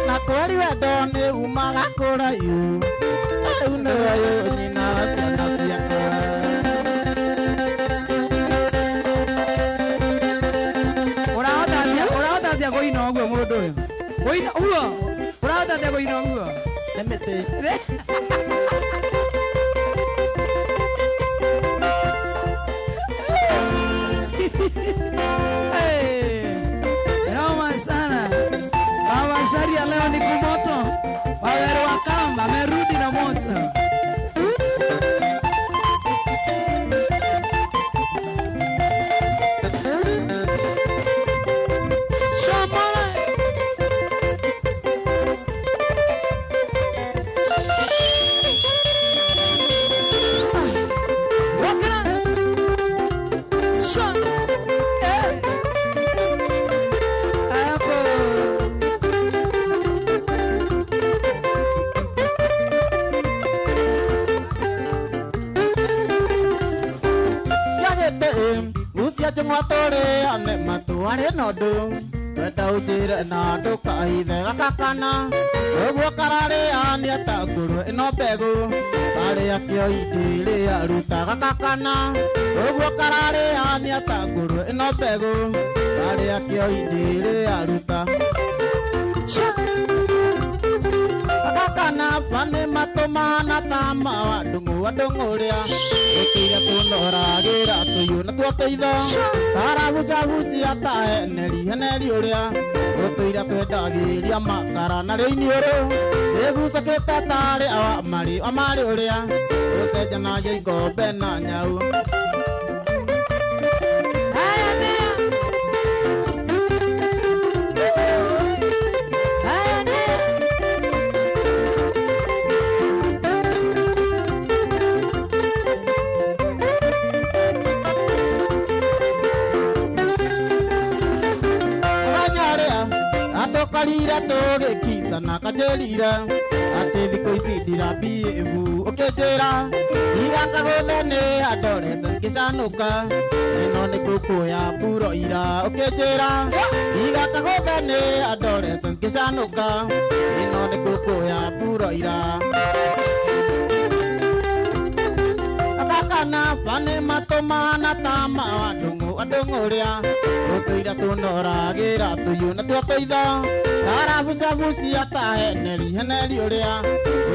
Speaker 11: na kwari wendo ni umaga kuraiu riu niwe uyu nyina wa ciana ciakwa.
Speaker 4: Goino ogwo mundu uyu goino uo urahota atia goino uo
Speaker 11: emete
Speaker 4: noma sana. Baba Sharia leo ni kumoto, Waweru wa Kamba amerudi na moto.
Speaker 11: Matore ane matuare nodu wenda ujire na ndukahithe gakakana uguo karare ani atanguru ino mbegu kari akio indi ria ruta gakakana uguo karare ani atanguru ino mbegu kari akio indi ria ruta gakakana fane matumana tama wa ndunguria ikire kunoragira tuyuna twateitha karabucabuci ataheneri uria utuira twendagiria makara na riini uru igucakite tari amari uria ucenjanagia ikombe na nyau. Karira toge kisa na kajerira ati thiko ici ndirambi ebu ukejera igakagũthene adolescent gicanuka ino ni kukuya puro ira ukejera igakagũthene adolescent gicanuka ino ni kukuya puro ira akakana fane matumana tama andunguria utuira tunoragira tuyuna twateitha karabucabuci ataheneri uria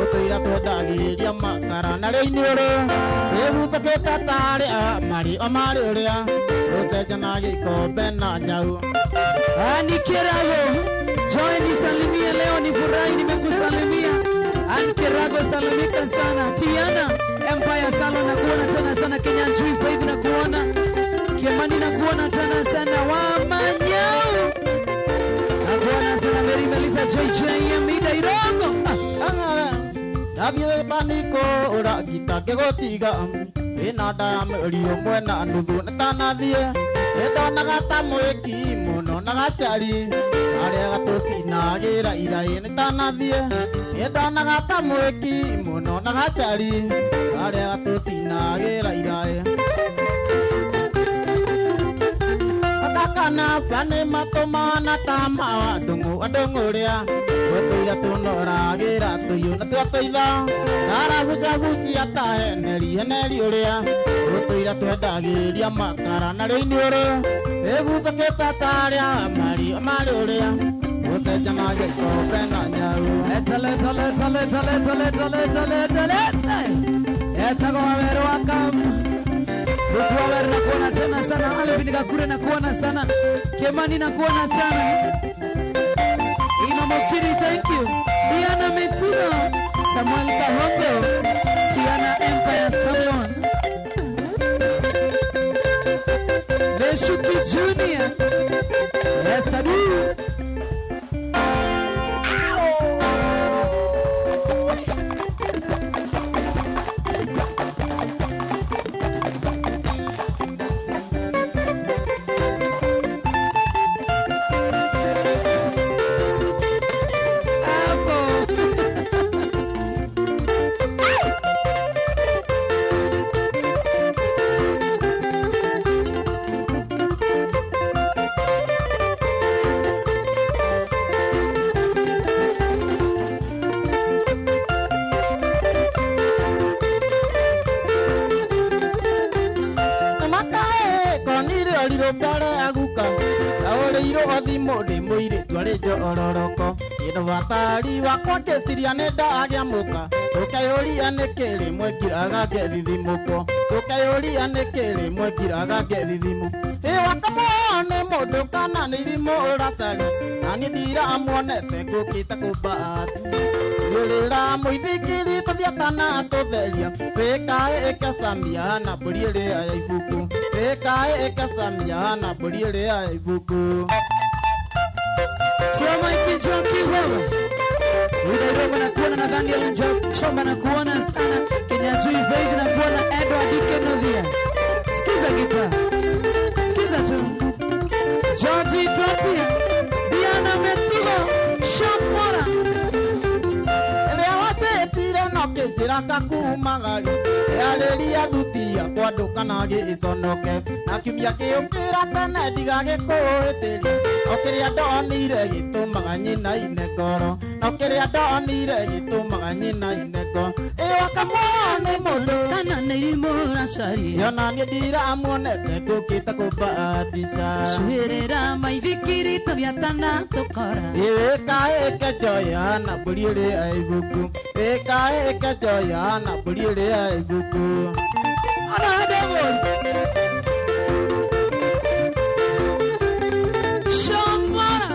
Speaker 11: utuira twendagiria makara na riini uru igucakite tari amari uria ucenjanagia ikombe na nyau.
Speaker 4: Anikirago join nisalimie leo, ni furahi nimekusalimia. Anikirago salimika sana. Tiana Empire Salon na kuona tena sana. Kenya Jui Faith na kuona Kimani na kuona tena sana. Wamanyao na kuona sana. Mary Melissa JJ Mida Irongo
Speaker 11: Nabie paniko ora kita kegotiga ina dam rio mwena nuthu netanathie netonaga mwiki muno nagachari aria gatucinagira irai netanathie netonaga mwiki muno nagachari aria gatucinagira irai akakana fane matumana tama andunguria utuira tunoragira tuyuna twateitha karabucabuci ataheneri uria tuira twendagiria makara na riu ni uri egucakita taria mari uria ucenjanagia ikombe na nyau
Speaker 4: Etagwa Waweru Wakam Luku Waweru na kuona tena sana Alevi Nikakure na kuona sana Kemani na kuona sana Ima Mokiri, thank you Diana Metino Samuel Kahongo Tiana Empire Salon Meshuki Junior Estadu
Speaker 11: Vatari wakwa kesiria nenda agiamuka tukayuria nikiri mwekiraga ngethithimuko tukayuria nikiri mwekiraga ngethithimuko wakamwone mundu kana ni irimu uracari nani ndira amuonete ngukite kumbati wirira muithikiri tuthiatana tutheria wikae ikacamia na mburi iria ya ibuku wikae ikacamia na mburi iria ya ibuku
Speaker 4: Tia Mike Joki wewe Udairoko na kuona na Daniel Chomba na kuona sana Kenya Chui Faith na kuona Edward Ikenovia Skiza gita Skiza tu Georgie Toti Diana Metigo Shamora
Speaker 11: Elia wate tire no kejira kakumagari Ealeria dhutia kwa nduka nagi iconoke na kiumia kiukira tene ndigage kuhitiria okiria ndonire gitumaga nyina inekoro okiria ndonire gitumaga nyina ineko wakamwone mundu
Speaker 4: kana ni irimu uracari
Speaker 11: yona ni ndira amuonete ngukite kumbatisha
Speaker 4: Swirira maithikiri tuthiatana tukora
Speaker 11: wikae ikejoya na mburi iria ibuku wikae ikejoya na mburi iria ibuku
Speaker 4: Ana devil Shamara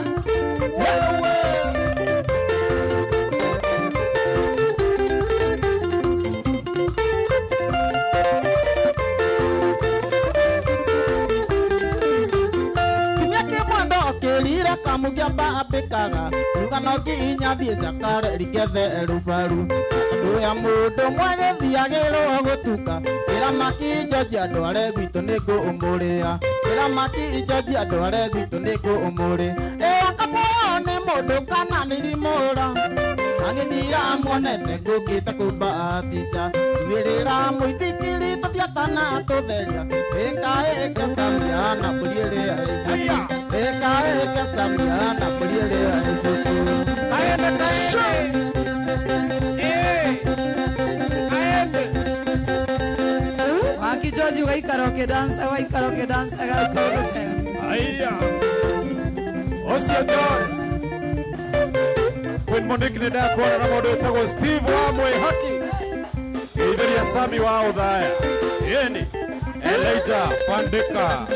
Speaker 11: Kirira kamugia baapikaga Ruganoki inyambie sakare rikethe rufaru Nduya mundu mwage thiagirwo gutuka Ira maki George andware gwitu nigu umuria Ira maki George andware gwitu nigu umuri wakamwone mundu kana nirimura Agithira amuonete ngukite kumbatisha Wirira muithikiri tuthiatana tutheria Wikae ikacamia na mburi iria ibuku Wikae ikacamia na mburi iria ibuku
Speaker 2: Kaende
Speaker 4: Waki George waikaroke dance
Speaker 2: Aya Ocio John When Monique nenda kuona na mundu wetagwo Steve wa Mwihaki Geithiria Sami wa Uthaya Yeni Elijah Pandika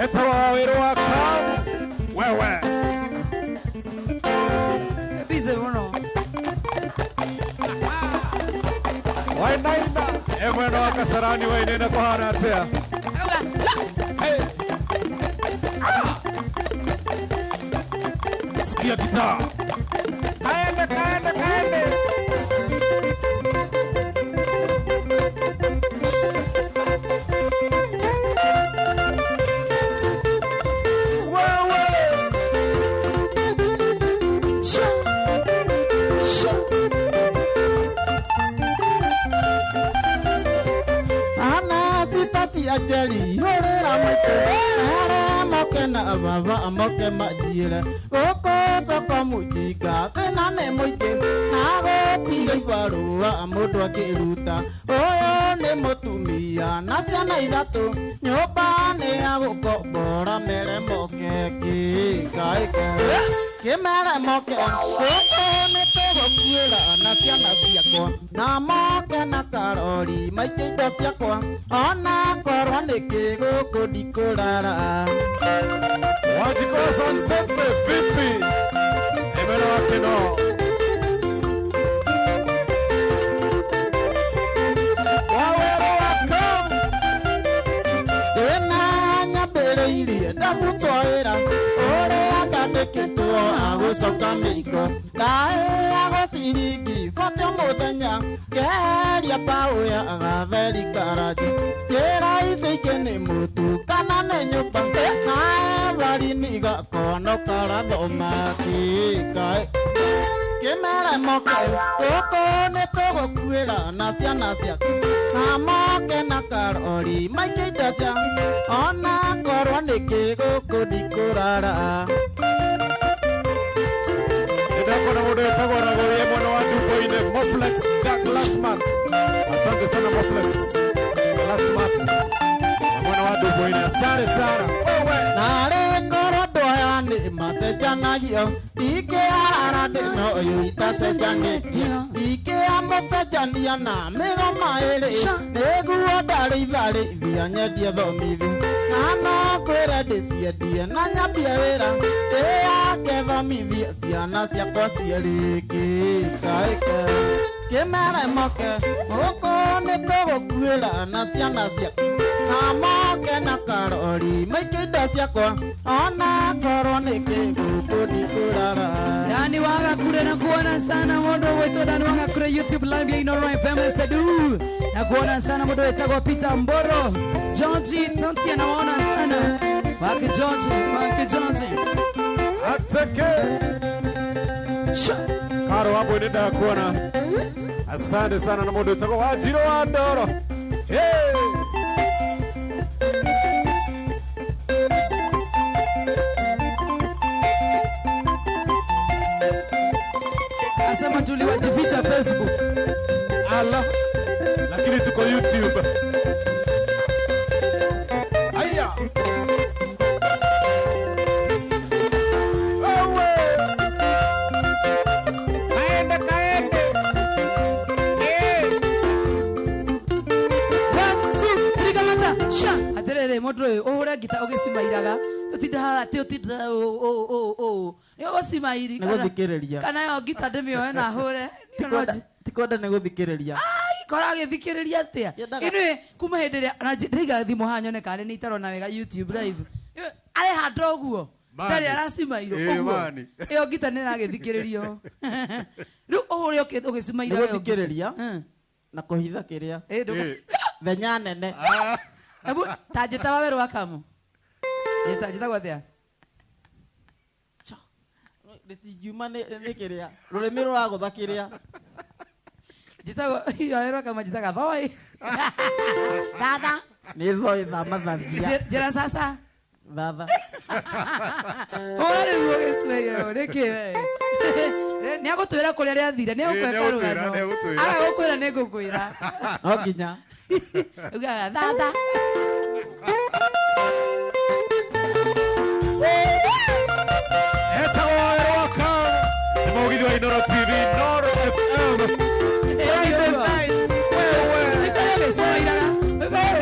Speaker 2: Etagwo Waweru Wakam Wewe
Speaker 4: Bize muno
Speaker 2: Wainaina Emwena wa Kasarani wainena kuhana atia Sikia gitaa Kaende
Speaker 11: Ana sitasi ajali horera mwitu Hara moke na baba amoke majire goko soko mujinga tena ne moike nago tira ibarua mundu akiruta oyo ne mutumia na ciana ithatu nyumba ne agukombora mere moke kikaiko kimere moke goko ne tugukuira na ciana ciakwa na moke na karori maite indo ciakwa ona korwo nĩ kĩgũkũ ndikũrara
Speaker 2: Wajiko Sunset vipi? Emeno Akino.
Speaker 11: wawero wako ndĩna nyambĩrĩirie ndabutwo wĩra ũrĩa ndandĩkĩtwo agũcoka mĩiko ndaĩagwo ciringi bate mũthenya ngeheria mbaũ ya agatheri karaji njĩra ici ingĩ nĩ mũtu kana nĩ nyũmba nae varini igakono karathoma kĩkaĩ kĩmere moke gũkũ nĩ tũgũkuĩra na ciana ciaku na moke na karori maingĩ indo cia ona korwo nĩ kĩgũkũ ndikũrara
Speaker 2: Nidako na muda yatago na goye mwana wa Duboine Moflex Glass Max. Asante sana Moflex Glass Max. Mwana wa Duboine asante sana.
Speaker 11: Nare korodo ya ni masejanagio ike arara no yu itasejanetio ike amosejania na mego maere negu odari vale vianya dia domithi nana kwera desie na nyabia wera e ake domithi ciana ciakwa ciariki kaika kemere moke goko nĩ tũgũkuĩra na ciana ciaku na moke na karori maingĩ indo ciakwa ona korwo nĩ kĩgũkũ ndikũrara
Speaker 4: Dani waga kure na kuona sana modo wetu Dani waga kure YouTube live ya Inoro FM Estadu na kuona sana modo wetu Peter Mboro Georgie Tonti anaona sana wake Georgie
Speaker 2: Atake Karo hapo nenda kuona. Asante sana na modo wetu Wajiro wa Ndoro. Hey!
Speaker 4: Asema tuliwajificha Facebook.
Speaker 2: Allah. Lakini tuko YouTube. Aya. Wewe. Kaende.
Speaker 4: One, two, three, kamata. Sha. Aterere modro ohora gita ogesimairaga. Utinda te utinda o. Yo osimairi.
Speaker 11: Nĩgũthikĩrĩria.
Speaker 4: Kana yo gita ndemio na hore.
Speaker 11: tikwenda nĩgũthikĩrĩria
Speaker 4: ai kora gĩthikĩrĩria atia ĩnĩ kuma hĩndĩ ĩrĩa na ndĩiga thimũ haha nyone kana nĩ itarona wega YouTube live arehanda ũguo ndarĩ aracimairwo ũguo ĩyo ngita nĩ ĩragĩthikĩrĩrio rĩu ũrĩa ũgĩcimaira
Speaker 11: nĩgũthikĩrĩria na kũhitha kĩrĩa thenya nene
Speaker 4: ebu ta njĩta wawe rwakamu njĩtagwo atĩa
Speaker 11: rĩtingiuma nĩ kĩrĩa rũrĩmĩ rũragũtha kĩrĩa
Speaker 4: njĩtagwo wawe rwakamu njĩtaga thoi thatha
Speaker 11: nĩ thoi thamathambia
Speaker 4: njĩra sasa
Speaker 11: thatha
Speaker 4: ũrĩ ũgĩcimaira nĩkĩ nĩ agũtwĩra kũrĩa rĩathire nĩ agũkwĩra rũgano agagũkwĩra nĩ ngũkwĩra
Speaker 11: no nginya
Speaker 4: ugaga thatha
Speaker 2: Mogithi wa Inoro TV, Inoro FM. Friday nights. Wewe.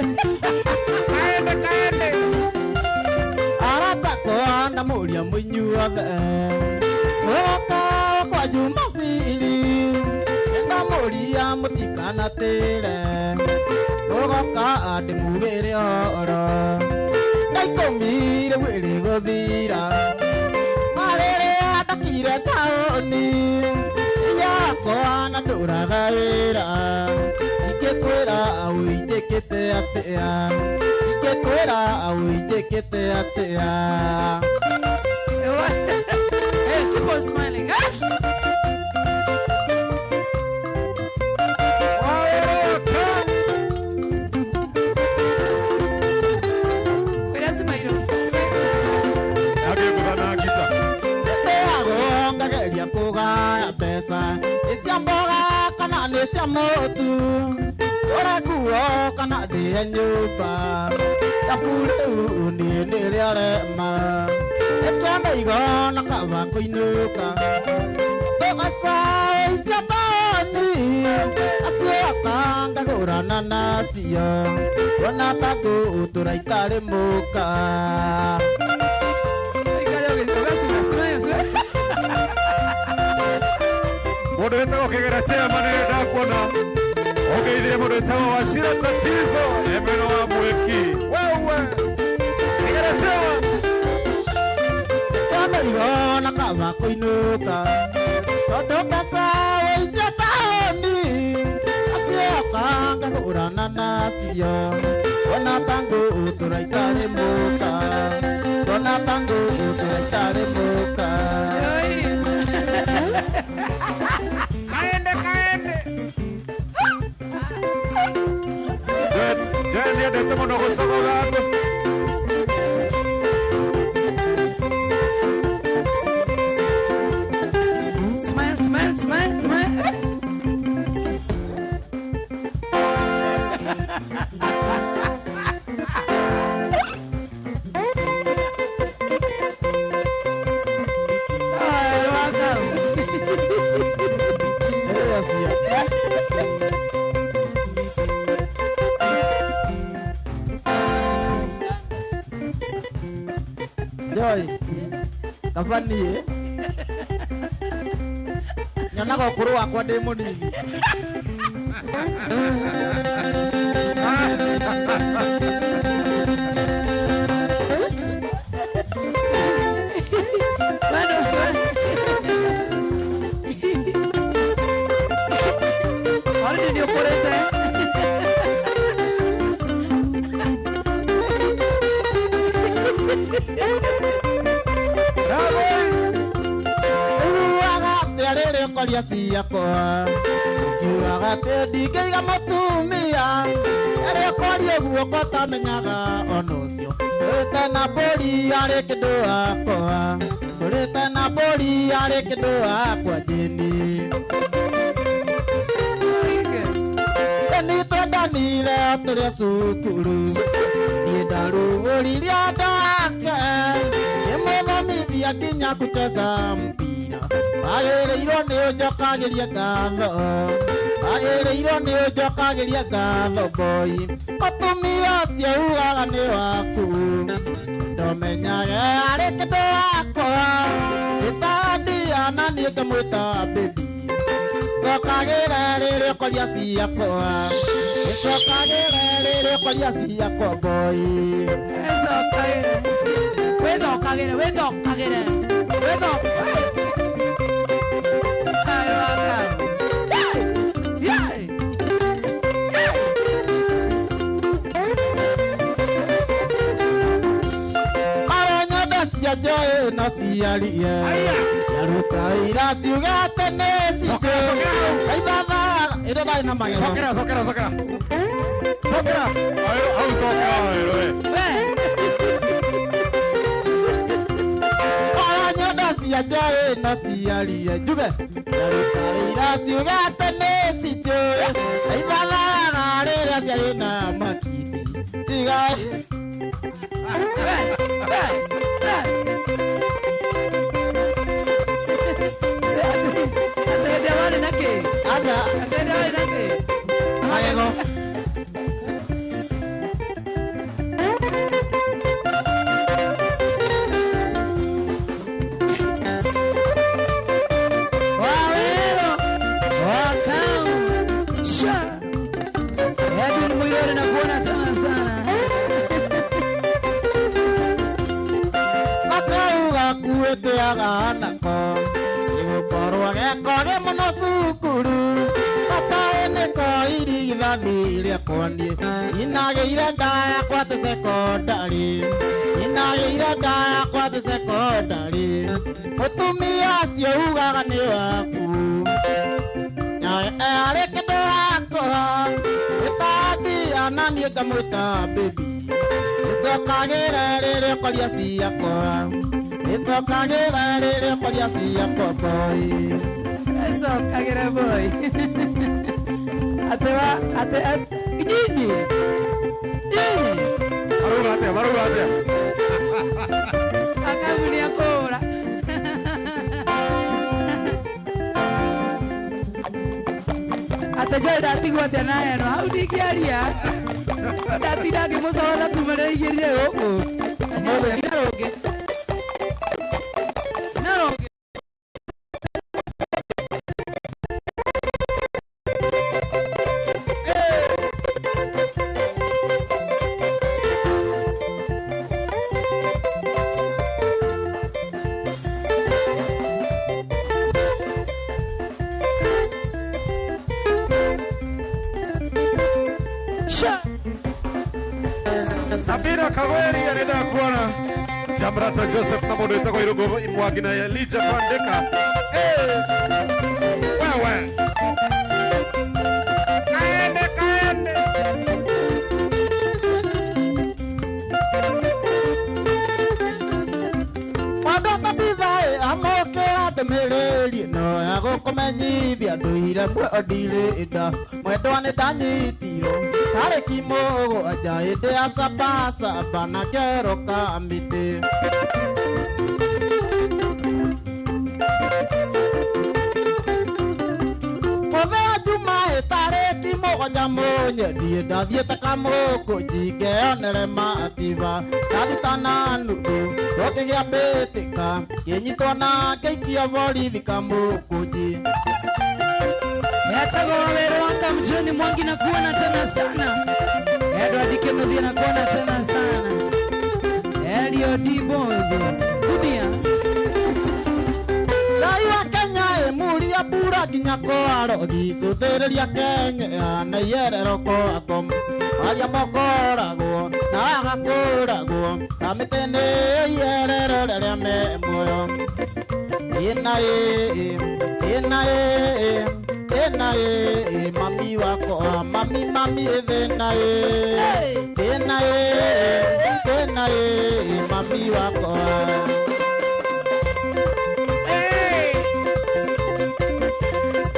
Speaker 2: Kaende.
Speaker 11: Arata na mũria mũinyuothe mũroka kwa Jumapili na mũria mũtikanatĩre mũgoka ndĩmugĩre ũhoro ndaikũmire wĩrĩ gũthira marĩrĩa ndakire taũni yakwa na ndũraga wĩra ingĩkwĩra ũitĩkĩte atĩa ingĩkwĩra ũitĩkĩte atĩa
Speaker 4: Hey, keep on smiling, huh?
Speaker 11: nĩ cia mũtu ũrĩa nguo kana ndĩe nyũmba thabu rĩu niĩ nĩ rĩarema ĩkĩanda igona kaba kũinũka tũgacaĩcia taoni atuoka ngagũrana nacio ona takũ tũraitarĩ mũka
Speaker 2: Mũndũ wĩtagwo Kĩgera Chairman ndakuona ũgeithie mũndũ wĩtagwo Wachira Tatizo Emeno wa Mweki wewe Kĩgera Chairman
Speaker 11: ĩkĩanda igona kaba kũinũka tondũ ngacaĩcia taoni atuoka ngagũrana nacio ona tango tũraitarĩ mũka ona tango tũraitarĩ mũka
Speaker 2: kaende ndiendete mũno gũcogoga andũ
Speaker 4: Smile.
Speaker 11: Joy, kafani nyonaga ũkũrũ wakwa ndĩ mũnini koria ciakwa ngiugaga atĩ ndingĩiga mũtumia ĩrĩa koria guoko tamenyaga ona ũcio kũrĩte na mbũri arĩ kĩndũ wakwa kũrĩte na mbũri arĩ kĩndũ wakwa njĩni ni twendanire tũrĩ cukuru niĩ ndarugũririe ndake nĩmũthomithia nginya kucheza mpira agĩrĩirwo nĩ ũnjokagĩria ngatho agĩrĩirwo nĩ ũnjokagĩria ngatho boy mũtumia ũcio ugaga nĩ waku ndomenyage arĩ kĩndũ wakwa ĩtandiana niĩ ngamwĩta baby njokagĩre rĩrĩ ũkoria ciakwa njokagĩre rĩrĩ ũkoria ciakwa boy
Speaker 4: wĩthokagĩre
Speaker 11: Joy na ciarie yaruta ira ciugate nĩ citũ aibaba ĩrĩa ndarĩ na magego
Speaker 2: sokera au sokera
Speaker 11: nyondo cia Joy na ciarie njuge yaruta ira ciugate nĩ citũ aibaba rĩrĩa ciarĩ na makindi tiga nako igũkorwo gekore mũno cukuru papa irigithani rĩakwa niĩ inagĩire nda yakwa atĩ sekondari inagĩire nda yakwa atĩ sekondari mũtumia ũcio ugaga nĩ waku arĩ kĩndũ wakwa gĩtandiana niĩ ngamwĩta baby ĩcokagĩre rĩrĩ ũkoria ciakwa ĩcokagĩre rĩrĩ ũkoria ciakwa boy
Speaker 4: ĩcokagĩre boy Nyinyi.
Speaker 2: Marugate.
Speaker 4: Akabuni akora. Ataja ndatigwo atĩa na heno hau ndingĩaria ndatinda ngĩmũcora kumĩrĩra igĩrire gũkũ naronge
Speaker 2: Sabina Kaweri anenda kuona Jamrata Joseph na modo itako irugo imwagi na Elijah Pandeka. Wewe. Kaende.
Speaker 11: Wadota bidhae amokera ndemereri no ya gukumenyithia nduire mwe odire ida mwendwa ni ndanyitiro harĩ kimũgwanja hĩndĩ ya sabasaba na kero ka mĩtĩ mũthenya njuma ĩtarĩki mũgwanja mũnyendie ndathiĩte kamũkũ njingeyonere mativa ndathitana nuthu rokĩgĩa mbĩtĩka kĩnyitwo na ngĩikio borithi kamũkũ nji
Speaker 4: Yatago wawero waka mjoni mwangi na kuona tena sana Edward Dikemuthia na kuona tena sana Elio Dibodho Kudia
Speaker 11: Raiwa Kenya emuria bura ginya kwaro gicũthĩrĩria Kenya na iyerero kwako aria mokoragwo na agakũragwo kamĩtĩ nĩ iyerero rĩrĩa me muoyo mami wako mami thina mami wako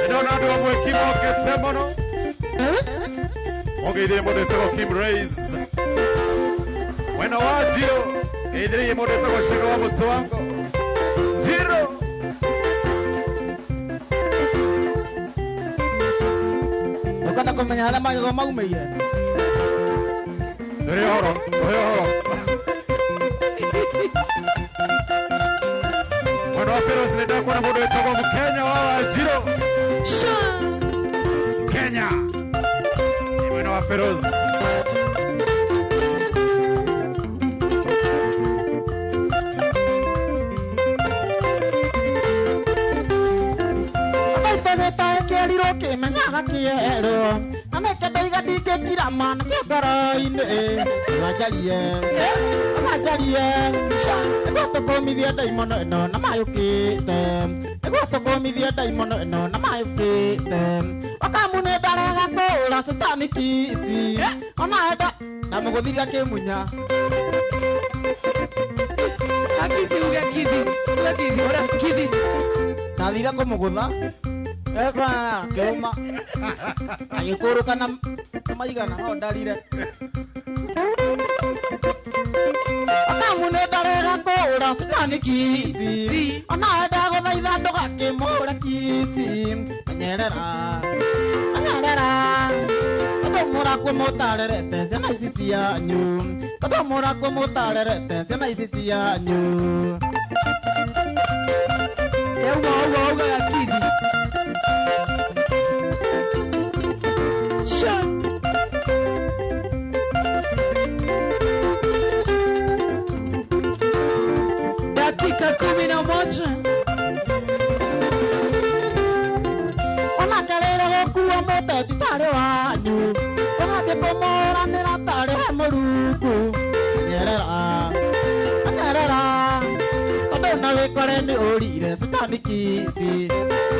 Speaker 2: Ndio mwe kimo ketemono. Ogede modo toko Kim Raise. Wena wajio. Edri modo toko shiro wa mtu wangu. Jiro.
Speaker 11: Ukanda kumenya harĩa magego maumĩire.
Speaker 2: Ndũrĩ horo. Mwena wa Feroz nenda kuona modo toko Mkenya wa Jiro. Kenya. Ni mwena wa Feroz.
Speaker 11: Kĩriro kĩmenyaga kĩero ameke ndaiga ndingĩkira mana cia ngoro-inĩ wanjarie nĩguo tũkũmithie ndaimono ĩno na mayũkĩte nĩguo tũkũmithie ndaimono ĩno na mayũkĩte wakamune ndarega kũũra citani kici ona enda na mũgũthiria kĩmunya
Speaker 4: Akisi uga kithi
Speaker 11: nathire kũmũgũtha eba keuma agĩkũrũka na maigana no ndarire akamune ndarega kũũra citani kici ona enda gũthaitha ndũgakĩmũũre kici menyerera tondũ mũrakwo mũtarerete ciana ici cianyu tondũ mũrakwo mũtarerete ciana ici cianyu
Speaker 4: uga kithi Dakika 11
Speaker 11: ona karere gũkuo mũteti tarĩ wanyu ũgathiĩ kũmũranĩra tarĩ we mũrungu nyerera tondũ na wĩkore nĩ ũrire citani kici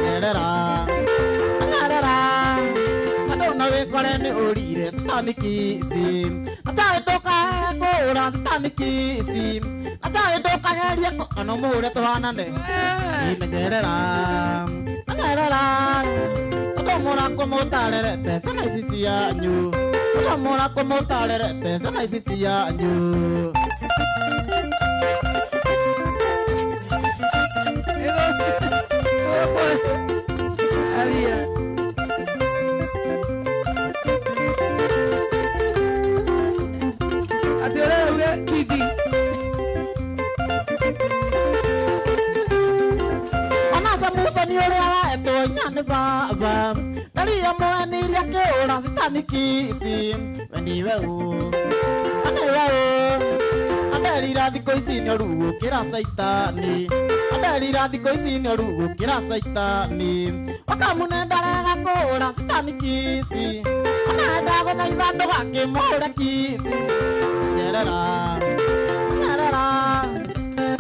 Speaker 11: nyerera tondũ na wĩkore nĩ ũrire citani kici atarĩ ndũkahe kũũra citani kici atarĩ ndũkaherie kana mũũre tũhanane imenyerera tondũ Mora como talerete, sana isisia nyu. Mora como talerete, sana isisia nyu.
Speaker 4: Había. Atiora uga kidi.
Speaker 11: Anasa musa ni ore ara eto nyane baba. Nari amo ni ria ke ora sitani kisi. Weni wewe. Ane wewe. Adeli radhi koisi ni rugo kira saitani. Adeli radhi koisi ni rugo kira saitani. Wakamune ndaraga kora sitani kisi. Anaenda guthaitha ndugake mora kisi. Nyerera. Nyerera.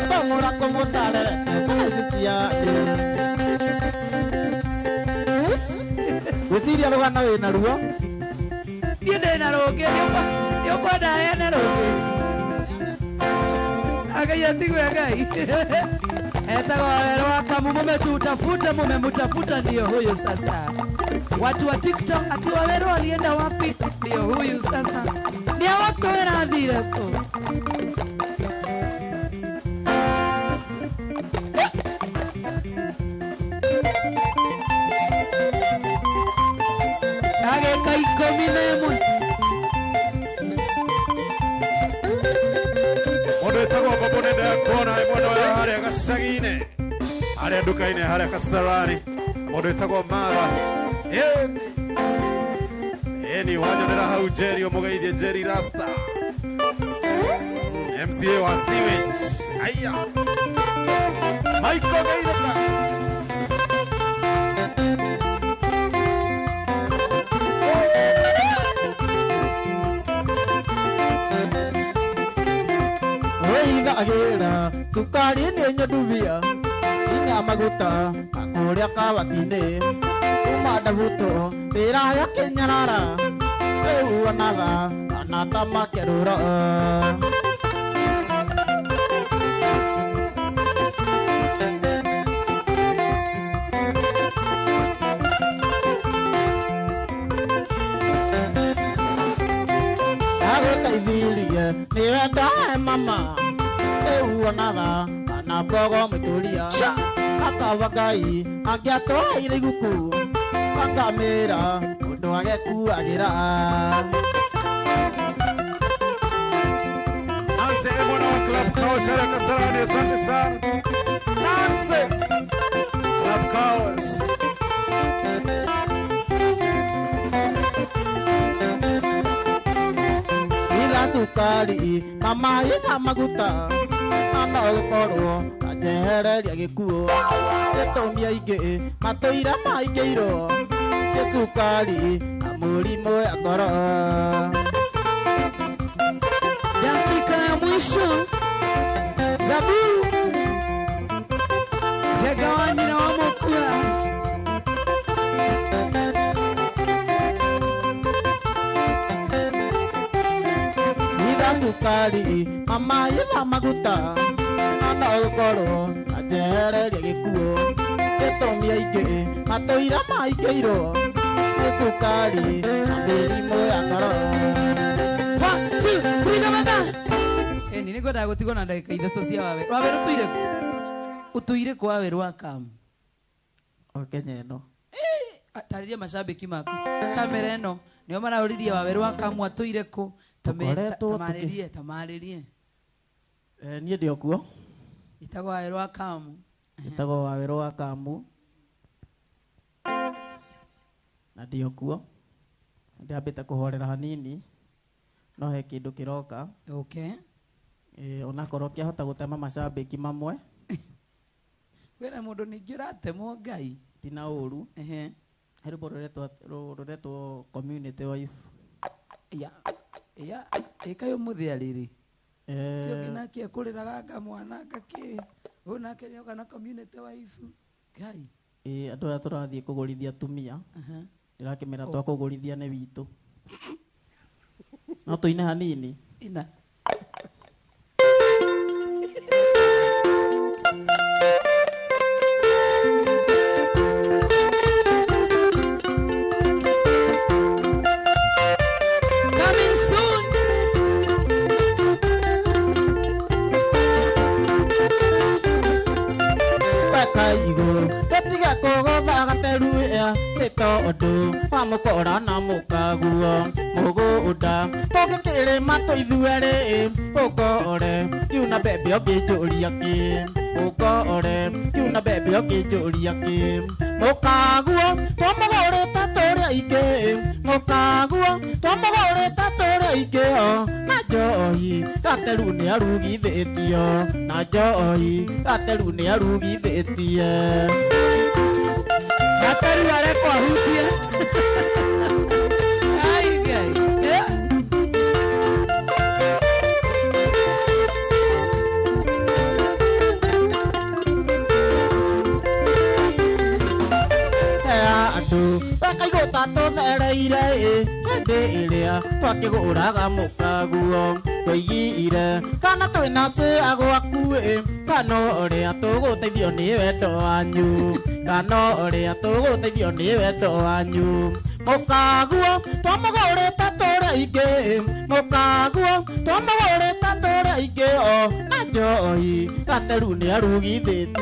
Speaker 11: Tomora como talerete sana isisia. Wesiria rugana wina ruo.
Speaker 4: Ndiende na roge yokwa ndae na roge. Agayatigo agai. Etagwa Waweru wa Kamu, mumemutafuta ndio huyu sasa. Watu wa TikTok ati Waweru walienda wapi? Ndio huyu sasa. Ndio watu werathire tu. Ageka 11.
Speaker 2: Mundu etagwo Bobo nenda kuona mwana wa haria gacagine haria nduka-ini haria Kasarani. Mundu etagwo Mara ni wanyonera hau Jerry omugeithie Jerry Rasta MCA wa Sewage. Aya Michael Gaidaka
Speaker 11: agera sukari ni nyoduvia inya maguta akuria kabatine umada buto bera ya kenyarara eu anaga anata makerura ageka ivilie ni wenda mama uonaga anabogo muturia akavagai angiatoa ire guku akamera undu agekuagira
Speaker 2: Nancy mwana wa Club Chaos haria Kasarani. Asante sana Nancy Club Chaos.
Speaker 11: ila sukari mama ina maguta ana gukoro ajehereria gikuo etomia ingi matoira maingiiro sukari na murimu ya ngoro.
Speaker 4: Dakika ya mwisho Gabu Jegawani na Wamokua.
Speaker 11: Sukari mama ina maguta ana gukoro ajehereria gikuo etomia ingi matoira maingiiro sukari na murimu ya ngoro.
Speaker 4: 1 2 3 kamata nini ngoda gutigwo na ndagika ithatu cia Waweru. Waweru tuire ku utuire ku Waweru wa Kamu
Speaker 11: Kenya ino
Speaker 4: tariria mashabiki maku kamera ino nio marauriria Waweru wa Kamu atuire ku tamaririe
Speaker 11: nie ndio kuo
Speaker 4: itagwo Waweru wa Kamu
Speaker 11: itagwo Waweru wa Kamu na ndio kuo ndiambite kuhorera hanini no he kindu kiroka.
Speaker 4: Okay.
Speaker 11: Onakorwo kiahota gutema mashabiki mamwe
Speaker 4: kwena mundu ningi uratemwo Ngai
Speaker 11: tina uru rwimbo ruretwo community wife ikayo muthia riri cio nginakia kuriraga ngamwana ngaki unake nioka na community wife Ngai andu aya turathie kugurithia tumia ndirakimera twakugurithia ni witu no tuine hanini
Speaker 4: ina
Speaker 11: kaigo tetiga kogotha gateru ya titondo pamukora na mukaguo mugunda togikire mato ithuere ukore kiuna bebe ogijuria ki ukore kiuna bebe ogijuria ki mukaguo tomugore tatore ike mukaguo tomugore tatore ike o na joyi gateru ni arugithitio na joyi gateru ni arugithitio
Speaker 4: gateru areko ahutie ai gai
Speaker 11: Bakaigo tato thereire hende iria twakiguraga mukaguo twigiire kana twina se agwaku kana uria tuguteithio ni wendo wanyu kana uria tuguteithio ni wendo wanyu mukaguo twamugure tatora ingi mukaguo twamugure tatora ingi o na joyi gateru ni arugithiti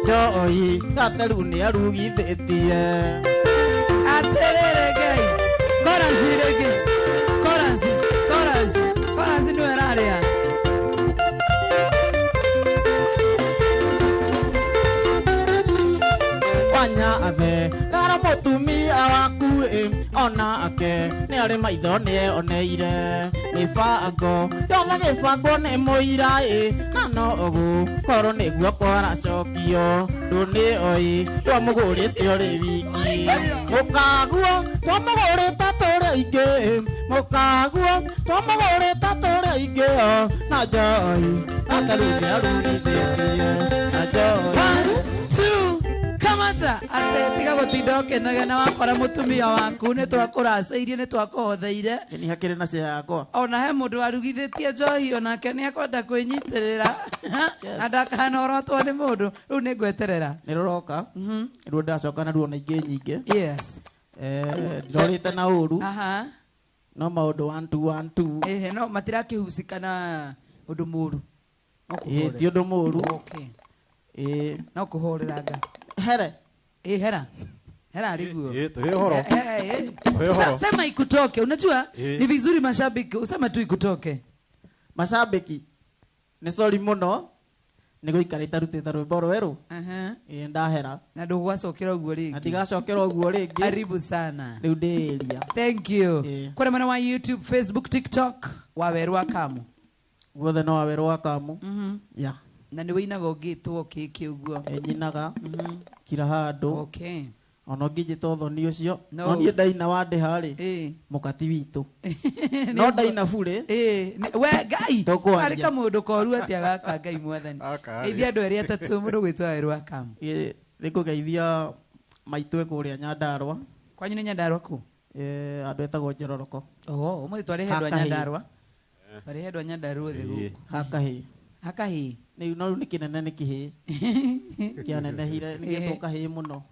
Speaker 11: Joy, gateru ni arugithitie.
Speaker 4: Aterere gai. Koransi rege. Koransi no eraria.
Speaker 11: Wanya ave, gara motumi awaku ona ake, ni ari maitho ni oneire. Gibango, yona gibango ni muira kana ogu, koro ni guo kwara cokio. Nduni oi, twamugurite uri wiki. Mukaguo, twamugurite turi ingi. Mukaguo, twamugurite turi ingi o. Na joy, gateru ni arugithĩtie. Na joy.
Speaker 4: 1, 2, kamata. Ate tiga gutinda ukenaga na wakora mutumia waku ni twakũracĩirie ni twakuhotheire.
Speaker 11: Ni hakiri na cia yakwa.
Speaker 4: Ona he mundu arugithĩtie njohi onake ni akwenda kwĩnyitĩrĩra. Andakana orotwo ni mundu riu ni ngweterera.
Speaker 11: Ni ruroka. Riu ndacoka na ruo na ingĩ nyingĩ.
Speaker 4: Yes.
Speaker 11: Ndorite na uru.
Speaker 4: Aha.
Speaker 11: No maundu 1 2 1 2.
Speaker 4: No matirakĩhucikana undu mũru.
Speaker 11: Ti undu mũru.
Speaker 4: Okay. No kuhoreraga.
Speaker 11: Here.
Speaker 4: Hera. Hera aliguo.
Speaker 2: Tuhe horo.
Speaker 4: Sema ikutoke. Unajua ni vizuri mashabiki usema tu ikutoke.
Speaker 11: Mashabiki ni sorry muno ni guikarita rutita rwimbo rweru. Ndahera.
Speaker 4: Na ndugwacokera uguo ringi.
Speaker 11: Na ndigacokera uguo ringi.
Speaker 4: Karibu sana.
Speaker 11: Riu ndiria.
Speaker 4: Thank you. Kwa maana wa YouTube, Facebook, TikTok Waweru wa Kamu.
Speaker 11: Guothe no Waweru wa Kamu. Ya.
Speaker 4: Na ni winaga ugitwo kiki uguo.
Speaker 11: Nyinaga. Kira handu.
Speaker 4: Okay.
Speaker 11: Ono ngijita uthoni ucio no nie ndaina wande hari mukati witu no ndaina bure
Speaker 4: we ngai ari kamundu koru atia gaka ngai mwathani geithia andu eri atatu mundu gwitwa Waweru wa Kamu
Speaker 11: nikugeithia maitwe kuria Nyandarua
Speaker 4: kwanyu ni Nyandarua ku
Speaker 11: andu etagwo Njororoko
Speaker 4: umuthi twari hendwa Nyandarua twari hendwa Nyandarua thigu hakahi
Speaker 11: ni no ni kinene ni kihi kianenehire ni gitoka hi muno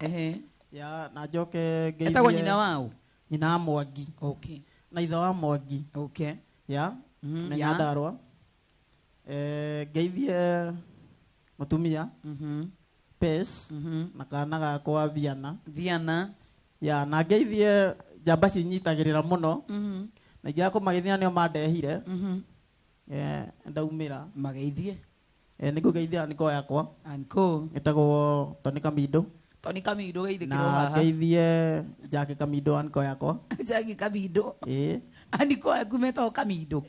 Speaker 11: ya na joke geithia
Speaker 4: etagwo nyina wao
Speaker 11: nyina Mwangi
Speaker 4: okay
Speaker 11: na ithe wa Mwangi
Speaker 4: okay
Speaker 11: ya na Nyandarua geithie mutumia Pes na kana gakwa Viana ya na geithie njamba cinyitagirira muno na igako magithina nio mandehire ndaumira
Speaker 4: mageithie
Speaker 11: nikugeithia niko yakwa
Speaker 4: anko
Speaker 11: etagwo Tony Kamindo
Speaker 4: geithikiro haha
Speaker 11: na geithie Jackie Kamindo anko yakwa
Speaker 4: Jackie Kamindo aniko akumeto Kamindo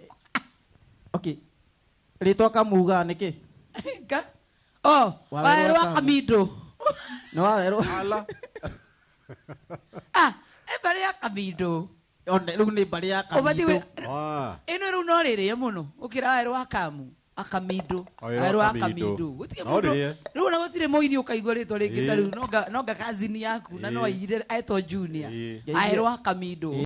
Speaker 11: okay ritwa kamuga niki
Speaker 4: ka Waweru wa Kamindo
Speaker 11: no Waweru
Speaker 4: bari ya Kamindo
Speaker 11: one riu ni bari ya Kamindo
Speaker 4: ino riu no riri muno ukira Waweru wa Kamu Akamindo Waweru wa Kamindo gutige mundu riu na gutire moini ukaigwa ritwa ringi ta riu no nga kazini yaku na no aire aitwo Junior Waweru wa Kamindo